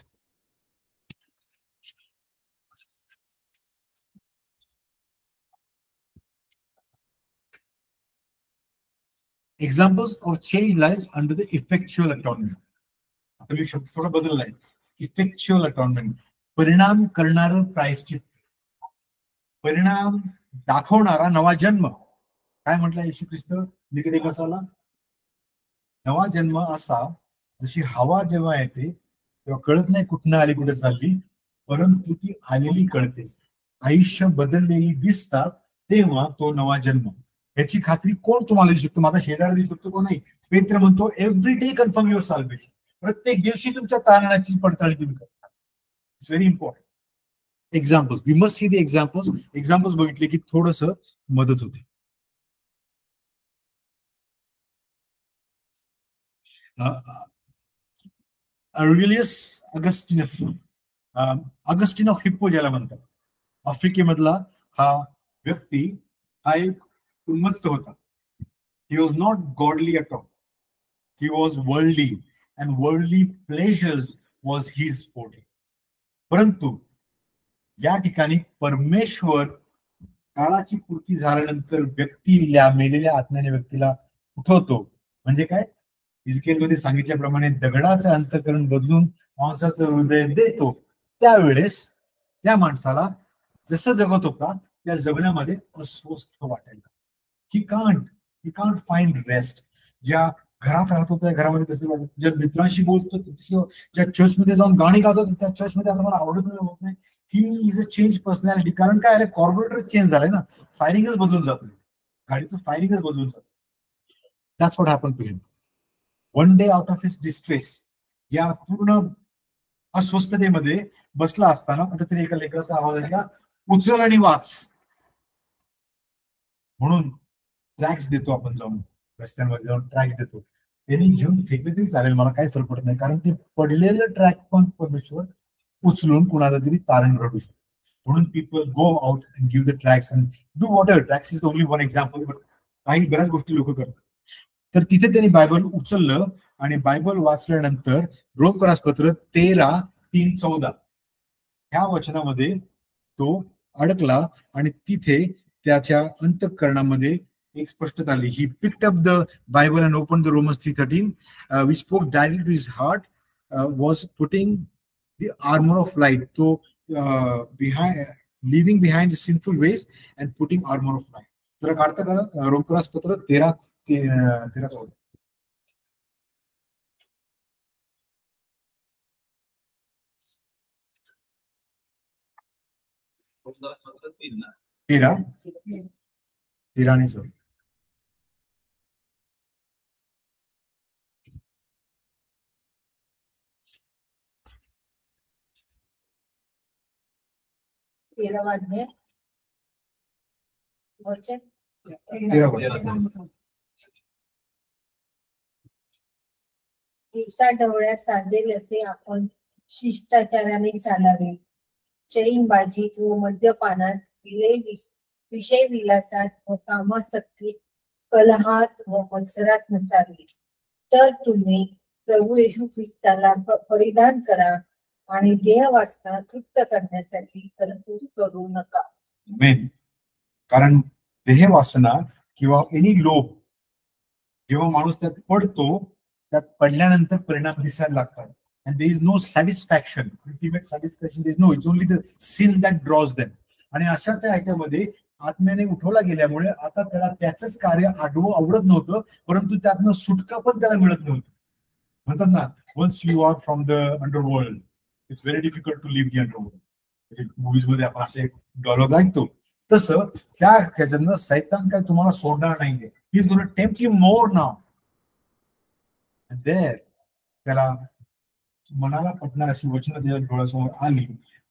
Examples of change lies under the effectual atonement. आता मी शब्द थोडा बदललाय. इफेक्च्युअल अटॉनमेंट, परिणाम करणारं प्रायश्चित्त, परिणाम दाखवणारा नवा जन्म. काय म्हटलं येशू ख्रिस्त निकोदेमसला? नवा जन्म असा, जशी हवा जेव्हा येते तेव्हा कळत नाही कुठनं आली कुठे चालली, परंतु ती आलेली कळते. आयुष्य बदललेली दिसतात तेव्हा तो नवा जन्म. याची खात्री कोण तुम्हाला देऊ शकतो? माझा शेजारी देऊ शकतो कोण? नाही. पेत्र म्हणतो every day confirm your salvation. प्रत्येक दिवशी तुमच्या तारणाची पडताळणी तुम्ही करा. It's very important. Examples, we must see the examples. Examples बघितले की थोडस मदत होते. Aurelius Augustinus, Augustine of Hippo ज्याला म्हणतात, आफ्रिकेमधला हा व्यक्ती हा एक उन्मत्त होता. He was not godly at all. He was worldly, and worldly pleasures was his forte. परंतु या ठिकाणी परमेश्वर काळाची पूर्ती झाल्यानंतर व्यक्तीला, मेलेल्या आत्म्याने व्यक्तीला उठवतो. म्हणजे काय? इजकेलमध्ये सांगितल्याप्रमाणे दगडाचं अंतःकरण बदलून माणसाचं हृदय देतो. त्यावेळेस त्या माणसाला जसं जगत होता त्या जगण्यामध्ये अस्वस्थ वाटायला. He can't find rest. ज्या घरात राहत होत्या घरामध्ये कसं वाटत, ज्या मित्रांशी बोलतो, ज्या चर्चमध्ये जाऊन गाणी गातो त्या चर्चमध्ये आता मला आवडत होत नाही. He is a change personality. कारण काय आहे, कॉर्पोरेटर चेंज झालाय ना, फायरिंगच बदलून जातो, गाडीचं फायरिंगच बदलून जातं. That's what happen to him. One day out of his distress, या पूर्ण अस्वस्थतेमध्ये बसला असताना कुठेतरी एका लेकराचा आवाज ऐकला, उचल आणि वाच. म्हणून ट्रॅक्स देतो आपण, जाऊन रस्त्यांमध्ये जाऊन ट्रॅक्स देतो. त्यांनी घेऊन फेकले तरी चालेल, मला काही फरक पडत नाही, कारण ते पडलेलं ट्रॅक पण परमेश्वर उचलून कुणाला तरी तारण घडू शकतो. म्हणून people go out and give the tracks and do water. Tracks is only one example, but काही बऱ्याच गोष्टी लोक करतात. तर तिथे त्यांनी बायबल उचललं आणि बायबल वाचल्यानंतर रोमकरासपत्र 13:3-14 ह्या वचनामध्ये तो अडकला आणि तिथे त्याच्या अंतःकरणामध्ये एक स्पष्टता आली. ही picked up the Bible and opened the Romans 3:13, which spoke directly to his heart, was putting the armor of light. So leaving behind the sinful ways and putting armor of light. जरा काढता का रोमकरासपत्र 13:14? तेरा आणि 14. दिवसा डोळ्यात साजेल असे आपण शिष्टाचाराने चालावे. चैनबाजीत व मद्यपानात, विषय विलासात व कामासक्तीत, कलहात व मत्सरात नसावे. तर तुम्ही प्रभू येशू ख्रिस्ताला परिधान करा आणि देहवासना तृप्त करण्यासाठी तरतूद करू नका. कारण देहवासना किंवा एनी लोभ, जेव्हा माणूस त्यात पडतो, त्यात पडल्यानंतर परिणाम दिसायला लागतात. And there is no satisfaction, ultimate satisfaction. There is no, it's only the sin that draws them. आणि अशा त्या ह्याच्यामध्ये आत्म्याने उठवला गेल्यामुळे आता त्याला त्याच कार्य आवडत नव्हतं, परंतु त्यातनं सुटका पण त्याला मिळत नव्हती. म्हणतात ना, once you are from the underworld, it's very difficult to leave the underworld. Movies मध्ये आपण असे डायलॉग ऐकतो, तसं त्या ह्याच्यानं सैतान काय तुम्हाला सोडणार नाहीये. He is going to tempt you more now. And there त्याला मनाला पटणार अशी वचनं त्याच्या डोळ्यासमोर आली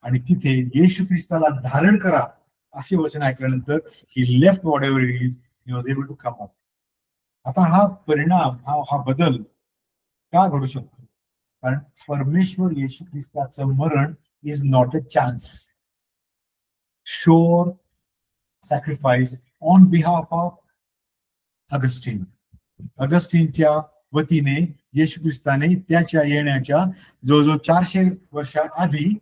आणि तिथे येशू ख्रिस्ताला धारण करा अशी वचन ऐकल्यानंतर he left whatever it is, he was able to come up. आता हा परिणाम, हा बदल का घडू शकतो? कारण परमेश्वर येशू ख्रिस्ताचं मरण is not a chance. Sure sacrifice on behalf of Augustine. अगस्टिनच्या वतीने येशू ख्रिस्ताने त्याच्या येण्याच्या जवळजवळ 400 वर्षाआधी,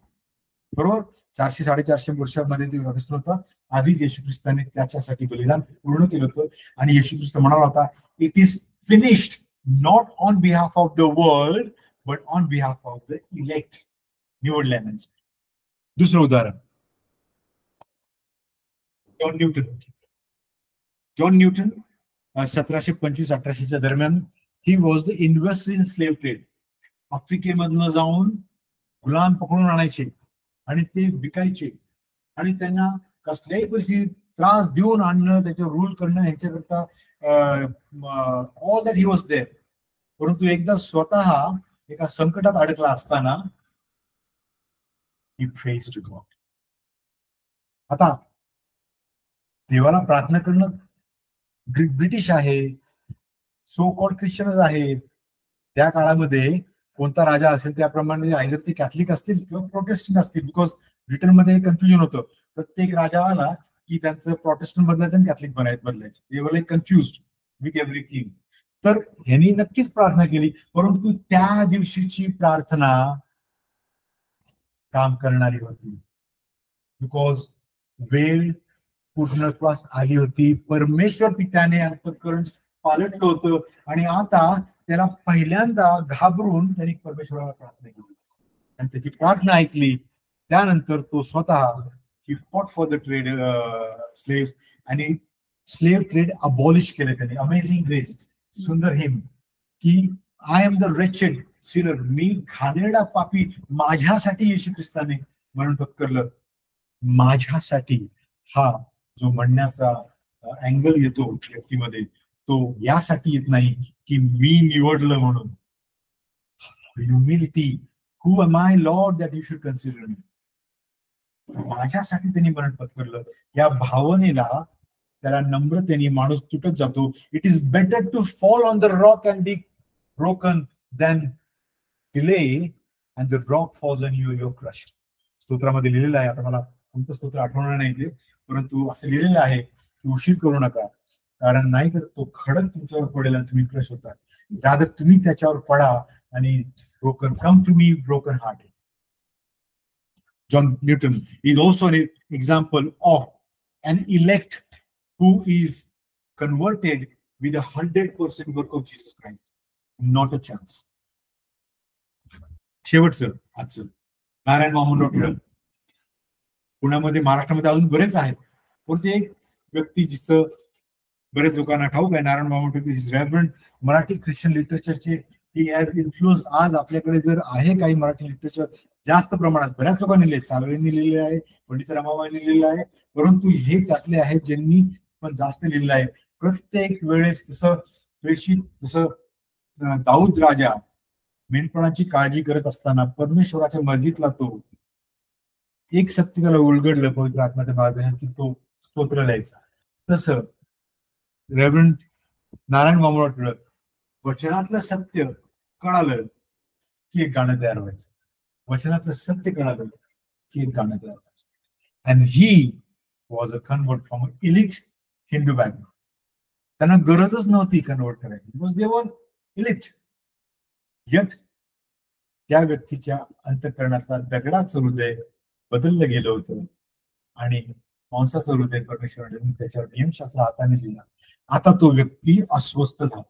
बरोबर 400-450 वर्षामध्ये ते व्यवस्थित होता, आधीच येशू ख्रिस्ताने त्याच्यासाठी बलिदान पूर्ण केलं होतं. आणि येशू ख्रिस्त म्हणाला होता, it is finished, not on behalf of the world but on behalf of the elect, निवडल्यानंतर. दुसरं उदाहरण, जॉन न्यूटन. जॉन न्यूटन 1725-1800च्या दरम्यान he was the investor in slave trade. आफ्रिकेमधनं जाऊन गुलाम पकडून आणायचे आणि ते विकायचे आणि त्यांना कसल्याही परिस्थितीत त्रास देऊन आणणं, त्याच्यावर रूल करणं, ह्याच्याकरता all that he was there. परंतु एकदा स्वतः एका संकटात अडकला असताना ही प्रेज टू गॉड. आता देवाला प्रार्थना करणं ब्रिटिश आहे, सो कॉल्ड ख्रिश्चनच आहेत. त्या काळामध्ये कोणता राजा असेल त्याप्रमाणे आयदर ते कॅथलिक असतील किंवा प्रोटेस्टंट असतील, बिकॉज ब्रिटनमध्ये कन्फ्युजन होतं. प्रत्येक राजा आला की त्यांचं प्रोटेस्टंट बदलायचं आणि कॅथलिक बदलायचं. दे वर like confused with every king. तर ह्यांनी नक्कीच प्रार्थना केली, परंतु त्या दिवशीची प्रार्थना काम करणारी होती, बिकॉज वेळ पूर्णत्वास आली होती. परमेश्वर पित्याने अंतःकरण पालटलं होतं आणि आता त्याला पहिल्यांदा घाबरून त्यांनी परमेश्वराला प्रार्थना केली आणि त्याची प्रार्थना ऐकली. त्यानंतर तो स्वतः he fought for the trade slaves आणि स्लेव्ह ट्रेड अबॉलिश केले त्यांनी. अमेझिंग ग्रेस, सुंदर हिम की I am the wretched sinner, मी घाणेरडा पापी, माझ्यासाठी येशू ख्रिस्ताने मरण पत्करलं. माझ्यासाठी हा जो म्हणण्याचा अँगल येतो व्यक्तीमध्ये, तो यासाठी येत नाही की मी निवडलं म्हणून. Humility, who am I Lord that you should consider me. माझ्यासाठी त्यांनी मरण पत्करलं. या भावनेला, त्याला नम्रतेने माणूस तुटत जातो. It is better to fall on the rock and be broken than delay and the rock falls on you, your crushed. स्तोत्रामध्ये लिहिलेलं आहे, आता मला कोणतं स्तोत्र आठवणार नाही ते, परंतु असं लिहिलेलं आहे की उशीर करू नका, कारण नाही तर तो खडक तुमच्यावर पडेल आणि तुम्ही क्रश होता. रादर तुम्ही त्याच्यावर पडा आणि broken, come to me broken heart. John Newton is also an example of an elect who is converted with 100% work of Jesus Christ. Not a chance. शेवटचं आजचं नारायण वामनराव टिळक. पुण्यामध्ये, महाराष्ट्रामध्ये अजून बरेच आहेत, पण एक व्यक्ती जिचं बरेच लोकांना ठाऊक आहे, Narayan Vamanrao Tilak is reverend Marathi Christian लिटरेचरचे. He has influence. आज आपल्याकडे जर आहे काही मराठी लिटरेचर जास्त प्रमाणात, बऱ्याच लोकांनी लिहिले, सागळेंनी लिहिलेले आहे, पंडित रमाबाईंनी लिहिलेलं आहे, परंतु हे त्यातले आहेत ज्यांनी पण जास्त लिहिलेलं आहे. प्रत्येक वेळेस जसं दाऊद राजा मेंढपाळांची काळजी करत असताना परमेश्वराच्या मर्जीतला तो एक सत्य त्याला उलगडलं पवित्र आत्म्याच्या मार्गाने की तो स्तोत्र लिहायचा. तसं रेव्हरंड नारायण वामनराव टिळक, वचनातलं सत्य कळालं की एक गाणं तयार व्हायचं. वचनातलं सत्य कळालं की एक गाणं तयार व्हायचं. And he was a convert from a elite Hindu background. त्यांना गरजच नव्हती कन्वर्ट करायची, बिकॉज दे वर इलिक्ट. यट त्या व्यक्तीच्या अंतःकरणातला दगडाचं हृदय बदललं गेलं होतं आणि मांसाचं हृदय परमेश्वराने त्याच्यावर नियमशास्त्र हाताने लिहिला. आता तो व्यक्ती अस्वस्थ झाला,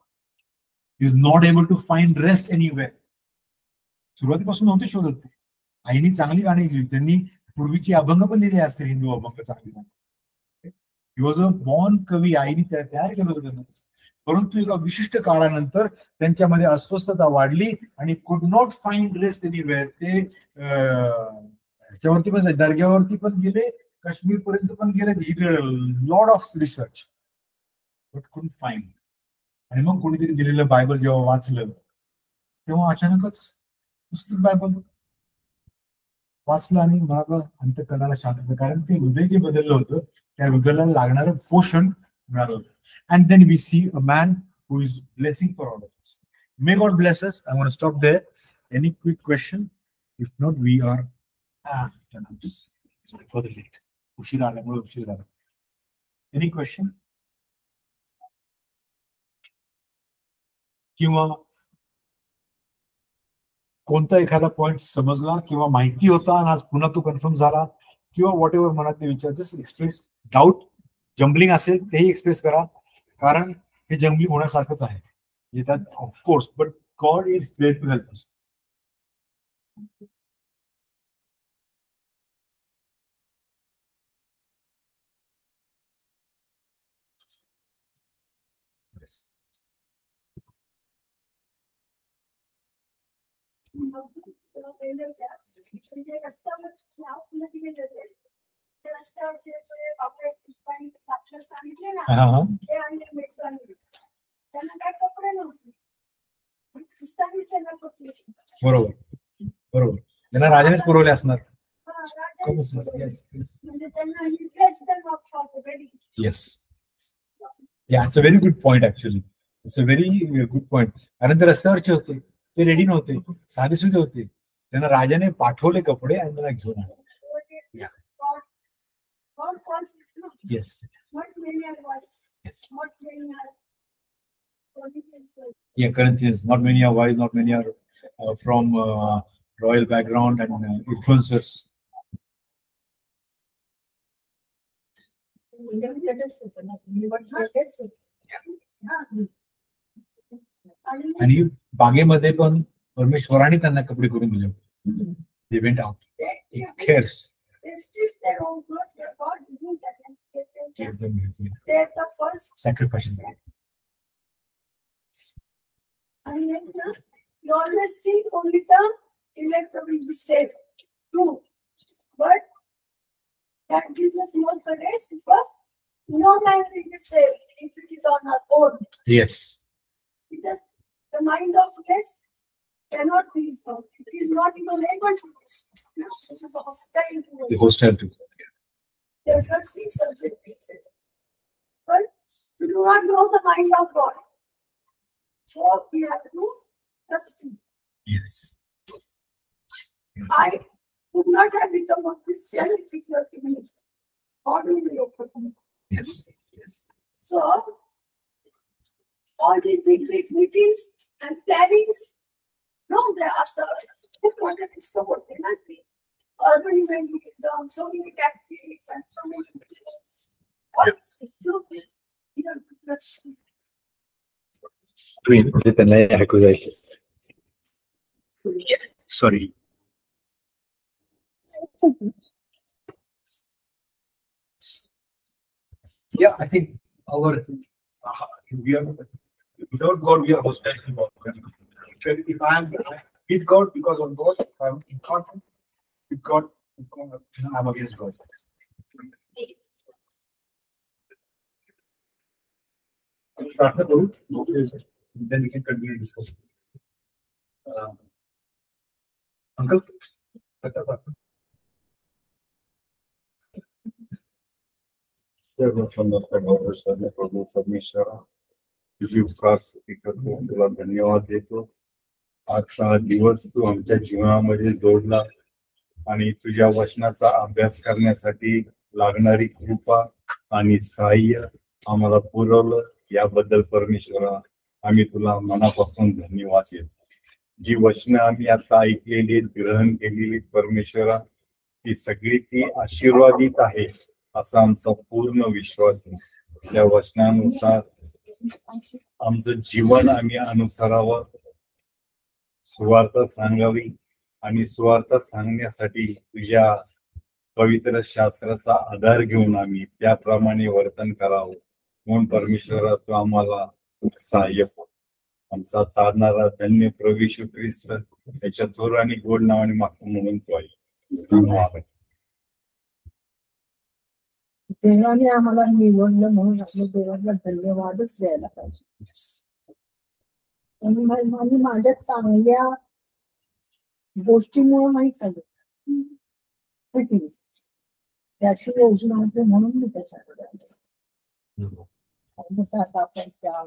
is not able to find rest anywhere. सुरुवातीपासून नव्हते शोधत ते. आईनी चांगली गाणी लिहिली, त्यांनी पूर्वीची अभंग पण लिहिले असतील, हिंदू अभंग चांगली चांगली. ही वॉज अ बॉर्न कवी. आईने तयार केलं होतं, परंतु एका विशिष्ट काळानंतर त्यांच्यामध्ये अस्वस्थता वाढली आणि कुड नॉट फाइंड रेस्ट एनीवेअर. ते ह्याच्यावरती पण, दर्ग्यावरती पण गेले, काश्मीर पर्यंत पण गेले, lot of research, but couldn't find. आणि मग कोणीतरी दिलेलं बायबल जेव्हा वाचलं तेव्हा अचानकच नुसतंच बायबल वाचलं आणि मला अंतःकरणाला शांत, कारण ते हृदय जे बदललं होतं त्या हृदयाला लागणारं पोषण मिळालं होतं. And then we see a man who is blessing for all of us. May God bless us. I'm going to stop there. Any quick question? If not, we are further late. Any question? किंवा कोणता एखादा point समजला किंवा माहिती होता आणि आज पुन्हा तो कन्फर्म झाला, किंवा व्हॉट एव्हर मनातले विचार, जस्ट एक्सप्रेस. डाऊट जम्बलिंग असेल तेही एक्सप्रेस करा, कारण हे जम्बलिंग होण्यासारखंच आहे त्यात, of course. But God is there to help us. सांगितले ना, त्यांना काय कपडे नव्हते, बरोबर बरोबर, त्यांना राजानेच पुरवले असणार. Yes, it's a very good point. Actually it's a very good point. कारण ते रस्त्यावरचे होते, ते रेडी नव्हते, साधेसुधे होते. त्यांना राजाने पाठवले कपडे आणि त्यांना घेऊन आले. Yes. Not many are wise. Yes. Not many are Corinthians. Yeah, Corinthians. Not many are wise. Not many are from royal background and influencers. आणि बागेमध्ये पण परमेश्वराने त्यांना कपडे करून दिले. They went out. He cares. They stitched their own clothes, but God didn't Give them They're the first sacrifices. And you always think only the elect will be saved. True. But that gives us more courage because no man will be saved if it is on our own. Yes. Because the mind of flesh cannot be solved. It is not even able to be solved. It is hostile to The hostile to God. does not see subject. But we do not know the mind of God. So we have to trust Him. Yes. I would not have become a Christian if it were to me. God will be open to me. Yes. Yes. So all these big meetings and plannings, no, there are some urban evangelism, so many tactics and so many meetings. It's so big. You know, Christian. Sorry. Yeah, I think we are without God, we are hostile to God. If I am with God because of God, if I am not with God, I am against God. Then we can continue discussing. Uncle? सर्व समजता प्रभू परमेश्वरा, तुझी उपकार स्तुती करतो, तुला धन्यवाद देतो. आजचा हा दिवस तू आमच्या जीवनामध्ये जोडला आणि तुझ्या वचनाचा अभ्यास करण्यासाठी लागणारी कृपा आणि सहाय्य आम्हाला पुरवलं. याबद्दल परमेश्वरा आम्ही तुला मनापासून धन्यवाद देतो. जी वचनं आम्ही आता ऐकलेली, ग्रहण केलेली परमेश्वरा, ती सगळी ती आशीर्वादित आहे असा आमचा पूर्ण विश्वास आहे. त्या वचनानुसार आमचं जीवन आम्ही अनुसरावं, सुवार्थ सांगावी आणि सुवार्थ सांगण्यासाठी तुझ्या पवित्र शास्त्राचा आधार घेऊन आम्ही त्याप्रमाणे वर्तन करावं म्हणून परमेश्वरा तू आम्हाला सहाय्य कर. आमचा तारणारा धन्य प्रभू येशू ख्रिस्त त्याच्या थोर आणि गोड नावाने मागतो म्हणून तो आहे. देवाने आम्हाला निवडलं म्हणून आपल्या देवाला धन्यवादच द्यायला पाहिजे. आणि माझ्या चांगल्या गोष्टीमुळे नाही चालत, त्याची योजना होते म्हणून मी त्याच्याकडे आले. जसं आता आपण त्या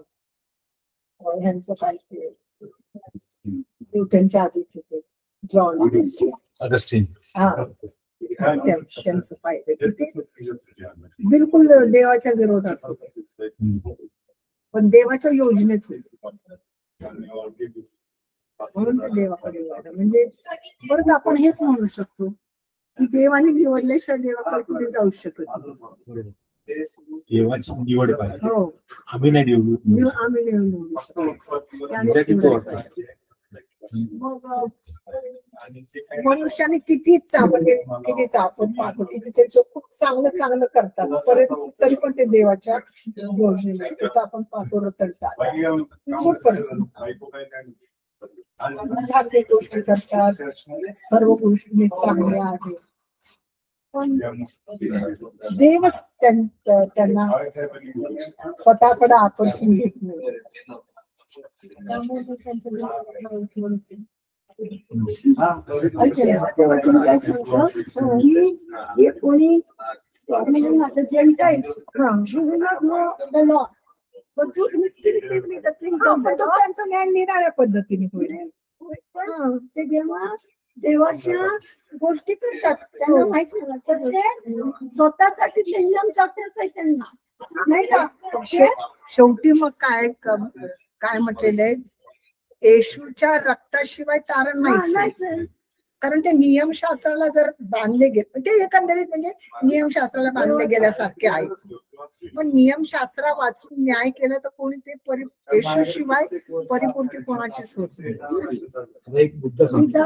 ह्यांचं काय ते न्यूटनच्या आधीचे ते जॉन अगस्टिन, त्यांचं पाहिजे ते बिलकुल देवाच्या विरोधात होते, पण देवाच्या योजनेत होते. म्हणून ते देवाकडे वळलं. म्हणजे परत आपण हेच म्हणू शकतो की देवाने निवडल्याशिवाय देवाकडे कुठे जाऊ शकत नाही. देवाची निवड पाहिजे, हो, आम्ही नाही निवडू. आम्ही निवडू शकतो. त्यानेच Exactly तो निवडायला अर्थ पाहिजे. आहे. मग मनुष्याने कितीच आपण पाहतो किती ते खूप चांगलं चांगलं करतात, परंतु तरी पण ते देवाच्या योजने तसं आपण पाहतो रतन टाटा गुड पर्सन, धार्मिक गोष्टी करतात, सर्व गोष्टी चांगल्या आहेत, पण देवच त्यांना स्वतःकडे आकर्षून घेत नाही. त्यामुळे ते त्यांचं काय सांगतो की कोणी the Gentiles, who will not know the law, but who instinctively the things of the law. त्यांचं ज्ञान निराळ्या पद्धतीने होईल. ते जेव्हा देवाच्या गोष्टी करतात त्यांना माहिती नाही, तर ते स्वतःसाठी ते नियमशास्त्राचं आहे त्यांना नाही का. शेवटी मग काय म्हटलेलं आहे, येशूच्या रक्ताशिवाय तारण नाही. कारण ते नियमशास्त्राला जर बांधले गेले, ते एकंदरीत म्हणजे नियमशास्त्राला बांधले गेल्यासारखे आहे. पण नियमशास्त्र वाचून न्याय केला तर कोणी ते येशूशिवाय परिपूर्ती कोणाचीच होत नाही. एक मुद्दा सांगतो.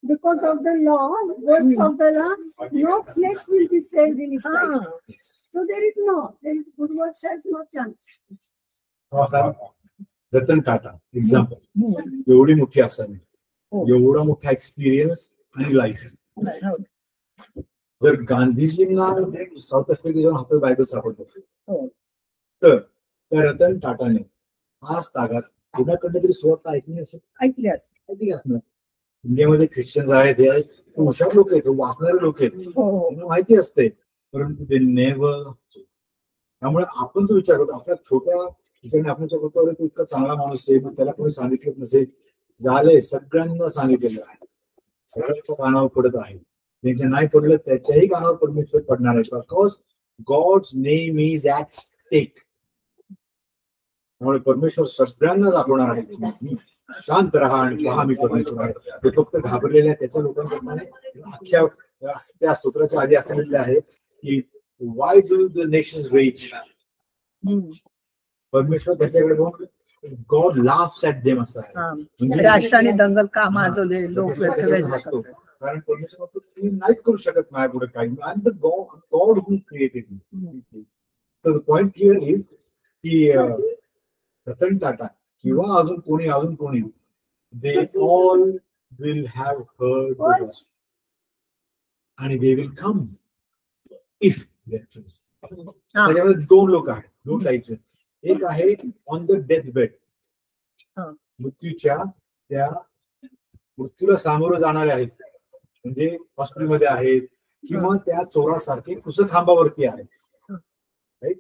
Because of the law, words of the law, no flesh will be saved in his sight. So there is good works has no chance. Ratan Tata example, एवढी मोठी असावी, एवढा मोठा एक्सपिरियन्स आणि लाईफ. जर गांधीजींना साऊथ आफ्रिकेत जाऊन हातात बायबल सापडतो, तर त्या रतन टाटाने आज तागात कोणाकडे तरी सुवार्ता ऐकली असणार. इंडियामध्ये ख्रिश्चन्स आहेत, हे आहेत, हुशार लोक आहेत, वाचणारे लोक आहेत, त्यांना माहिती असते, परंतु ते नेव्हर. त्यामुळे आपण जो विचार करतो आपल्या छोट्या ठिकाणी, आपण विचार करतो तो इतका चांगला माणूस आहे, मग त्याला कोणी सांगितलं नसेल, झालंय सगळ्यांना सांगितलेलं आहे, सगळ्यांच्या कानावर पडत आहे. ज्यांच्या नाही पडलं त्याच्याही कानावर परमेश्वर पडणार आहे, because God's name is at stake. त्यामुळे परमेश्वर सगळ्यांना दाखवणार आहे, शांत राहा आणि पहा मी परमेश्वर आहे. ते फक्त घाबरलेल्या त्याच्या लोकांप्रमाणे अख्ख्या त्या स्तोत्राच्या आधी असं म्हटलं आहे की why do the nations rage. परमेश्वर त्याच्याकडे बघून गॉड लाफ्स ॲट देम असं आहे. म्हणजे राष्ट्राने दंगल का माजवले लोक, कारण परमेश्वर तुम्ही नाहीच करू शकत माझ्या पुढे काही. I am the God who created मी. तर पॉइंट हिअर इज की रतन टाटा किंवा अजून कोणी they all will have heard the gospel आणि दे विल कम इफ त्याच्यामध्ये दोन लोक आहेत, दोन टाईप्स आहेत. एक आहे ऑन द डेथ बेड, मृत्यूला सामोरं जाणारे आहेत, म्हणजे हॉस्पिटलमध्ये आहेत किंवा त्या चोरासारखे कुसखांबावरती आहेत, right.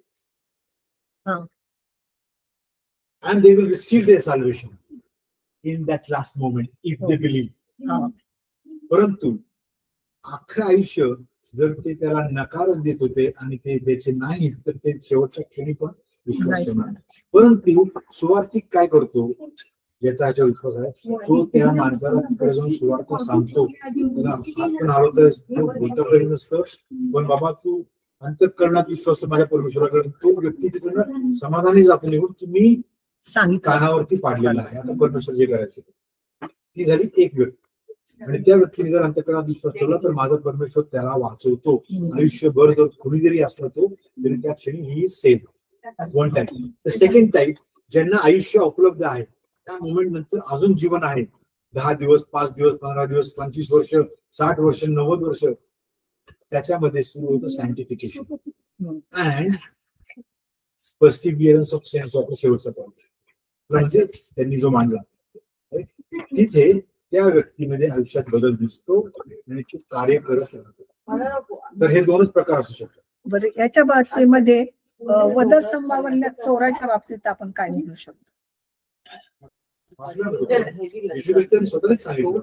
And they will receive their salvation in that last moment if they believe. परंतु अख्खं आयुष्य जर ते त्याला नकारच देत होते आणि ते द्यायचे नाही, तर ते शेवटच्या क्षणी पण विश्वास ठेवणार. परंतु सुवार्थिक काय करतो, ज्याचा ह्याच्या विश्वास आहे, तो त्या माणसाला तिकडे जाऊन सुवार्थ सांगतो. त्याला हात पण हलवता बोलता पाहिजे नसतं, पण बाबा तू अंतःकरणात विश्वास माझ्या परमेश्वराकडे. तो व्यक्ती तिकडनं समाधानी जातो निघून की मी कानावरती पाडलेला आहे, आता परमेश्वर जे करायचं. ती झाली एक व्यक्ती. आणि त्या व्यक्तीने जर अंतःकरणात विश्वास ठेवला तर माझा परमेश्वर त्याला वाचवतो. आयुष्यभर जर कुणी जरी असला तो तरी त्या क्षणी he save. One type. The second type, ज्यांना आयुष्य उपलब्ध आहे, त्या मोमेंट नंतर अजून जीवन आहे, 10 दिवस, 5 दिवस, 15 दिवस, 25 वर्ष, 60 वर्ष, 90 वर्ष, त्याच्यामध्ये सुरू होतं सायंटिफिकेशन अँड पर्सिव्हिअरन्स ऑफ सेन्स ऑफ शेवटचा पॉईंट. म्हणजे त्यांनी जो मांडला तिथे त्या व्यक्तीमध्ये आयुष्यात बदल दिसतो आणि ते कार्य करत राहतो. तर हे दोनच प्रकार असू शकतात. बरं, याच्या बाबतीमध्ये वधस्तंभावरल्या चोराच्या बाबतीत आपण काय म्हणू शकतो? स्वतःच सांगितलं.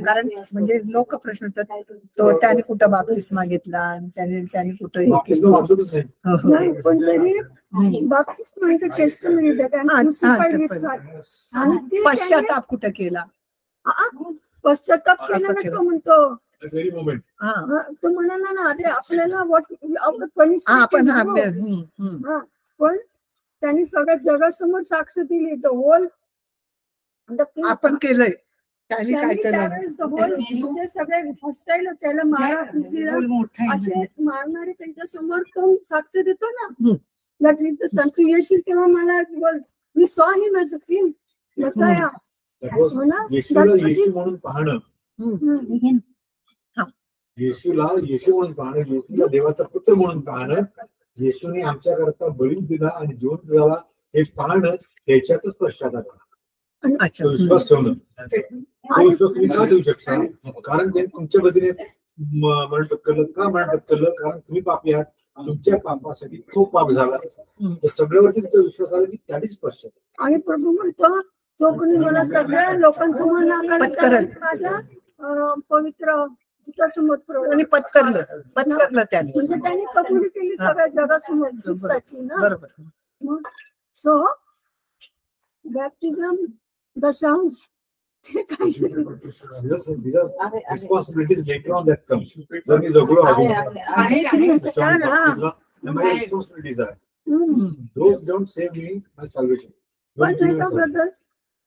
कारण म्हणजे लोक प्रश्न विचारतात, तो त्याने कुठं बाप्तिस्मा घेतला आणि त्याने कुठं हे केलं. वाचतच नाही. नाही, पण तरी बाप्तिस्माचं टेस्टमनी पश्चाताप कुठं केला, पश्चाताप केला असं ना केलं. तो म्हणतो. Very moment. तो म्हणाला ना, अरे आपल्याला पण त्यांनी सगळ्या जगासमोर साक्ष दिली. द होल आपण केलंय, त्याने काय केलं. त्यावेळेस द होल म्हणजे सगळे हॉस्टाईल त्याला मारा असे मारणारे त्यांच्या समोर तो साक्ष देतो ना. तू येशील तेव्हा मला बोल, मी सॉ हिम ॲज अ किंग मसाया. येशू म्हणून पाहणं, येशूला येशू म्हणून पाहणं, येशूला देवाचा पुत्र म्हणून पाहणं, येशूने आमच्याकरता बळी दिला आणि जिवंत झाला हे पाहणं, त्याच्यातच पश्चाताप. विश्वास ठेवणं. तो विश्वास तुम्ही का ठेवू शकता? कारण त्यांनी तुमच्या वतीने मरण पत्करलं. का मरण पत्करलं? कारण तुम्ही पापी आहात, तुमच्या पापासाठी तो पाप झाला. तर सगळ्यावरती तुमचा विश्वास आला की त्यानेच पश्चाताप. आणि प्रभू म्हणतो, जो कोणी मला सगळ्या लोकांसमोर नाकारलं, माझ्या पवित्र आणि पत्करलं त्याने, म्हणजे त्यांनी कबुली केली सगळ्या जगासमोर ख्रिस्ताची ना. बरोबर. सो बॅप्टिझम दशांश ते काही Responsibilities later on that come. जर मी जगलो अजून responsibilities are. Those don't save me my salvation. पण त्याच्याबद्दल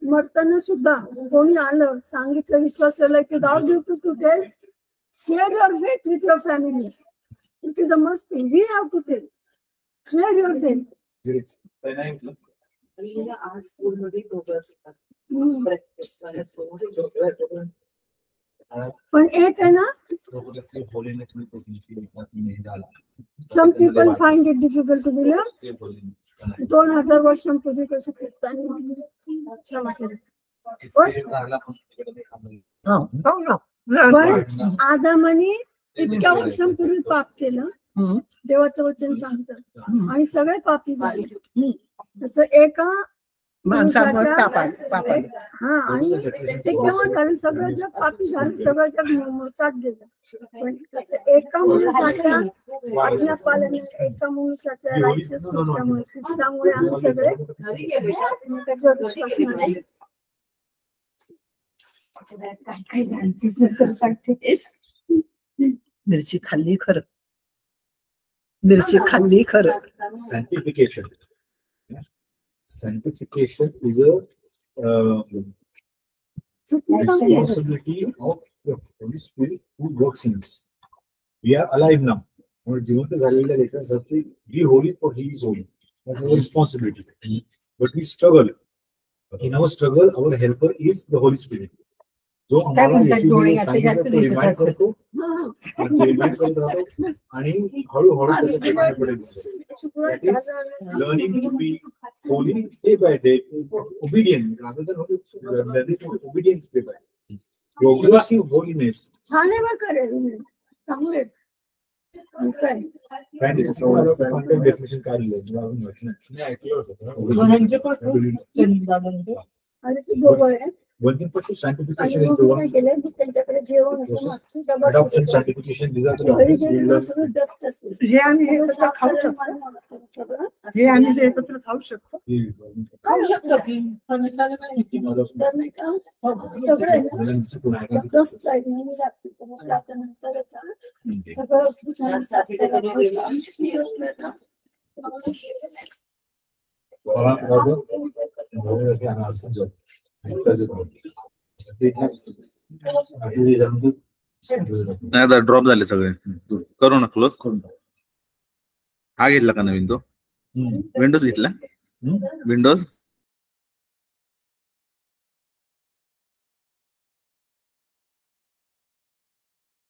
मरताना सुद्धा कोणी आलं, सांगितलं, विश्वास ठेवला की जाऊ duty to tell, share your faith with your family. It is a must thing. We have to tell. Share your faith. पण एक आहे ना, some people find it difficult to believe. 2000 वर्षांपूर्वी कसं ख्रिस्तांनी क्षमा केलं. पण आदामाने इतक्या वर्षांपूर्वी पाप केलं, देवाचं वचन सांगतं, आणि सगळे पापी झाले. तसं एका माणसावर आणि ते केव्हा झालं, सगळं जग पापी झालं, सगळं जग मृतात गेलं. पण एका मनुष्याच्या आज्ञा पालन, एका मनुष्याच्या राक्षस कृत्यामुळे, ख्रिस्तामुळे आम्ही सगळे त्याच्यावर विश्वास नाही. काय झालं सांगते, मिरची खाल्ली खरं, मिरची खाल्ली खरं. Sanctification is a responsibility of the Holy Spirit who works in us. We are alive now. जिवंत झालेल्या लेकरांसाठी be holy for he is holy. That's our responsibility. But we struggle. In our struggle, our helper is the Holy Spirit. जो आम्हाला remind करतो, remind करत राहतो, आणि हळूहळू learning to be holy day by day, obedient rather than obedient day by day. Progressive holiness. छान आहे बरं करेल, चांगले. डेफिनेशन अरे ती दोघं आहे. One thing for sure, sanctification is the one. त्यांच्याकडे जेवण Adoption, sanctification, these are the doctrines. हे आम्ही एकत्र खाऊ शकतो, हे आम्ही एकत्र खाऊ शकतो. खाऊ शकतो की नाही आता ड्रॉप झाले सगळे. करू ना क्लोज. हा घेतला का नवीन तो विंडोज घेतला, विंडोज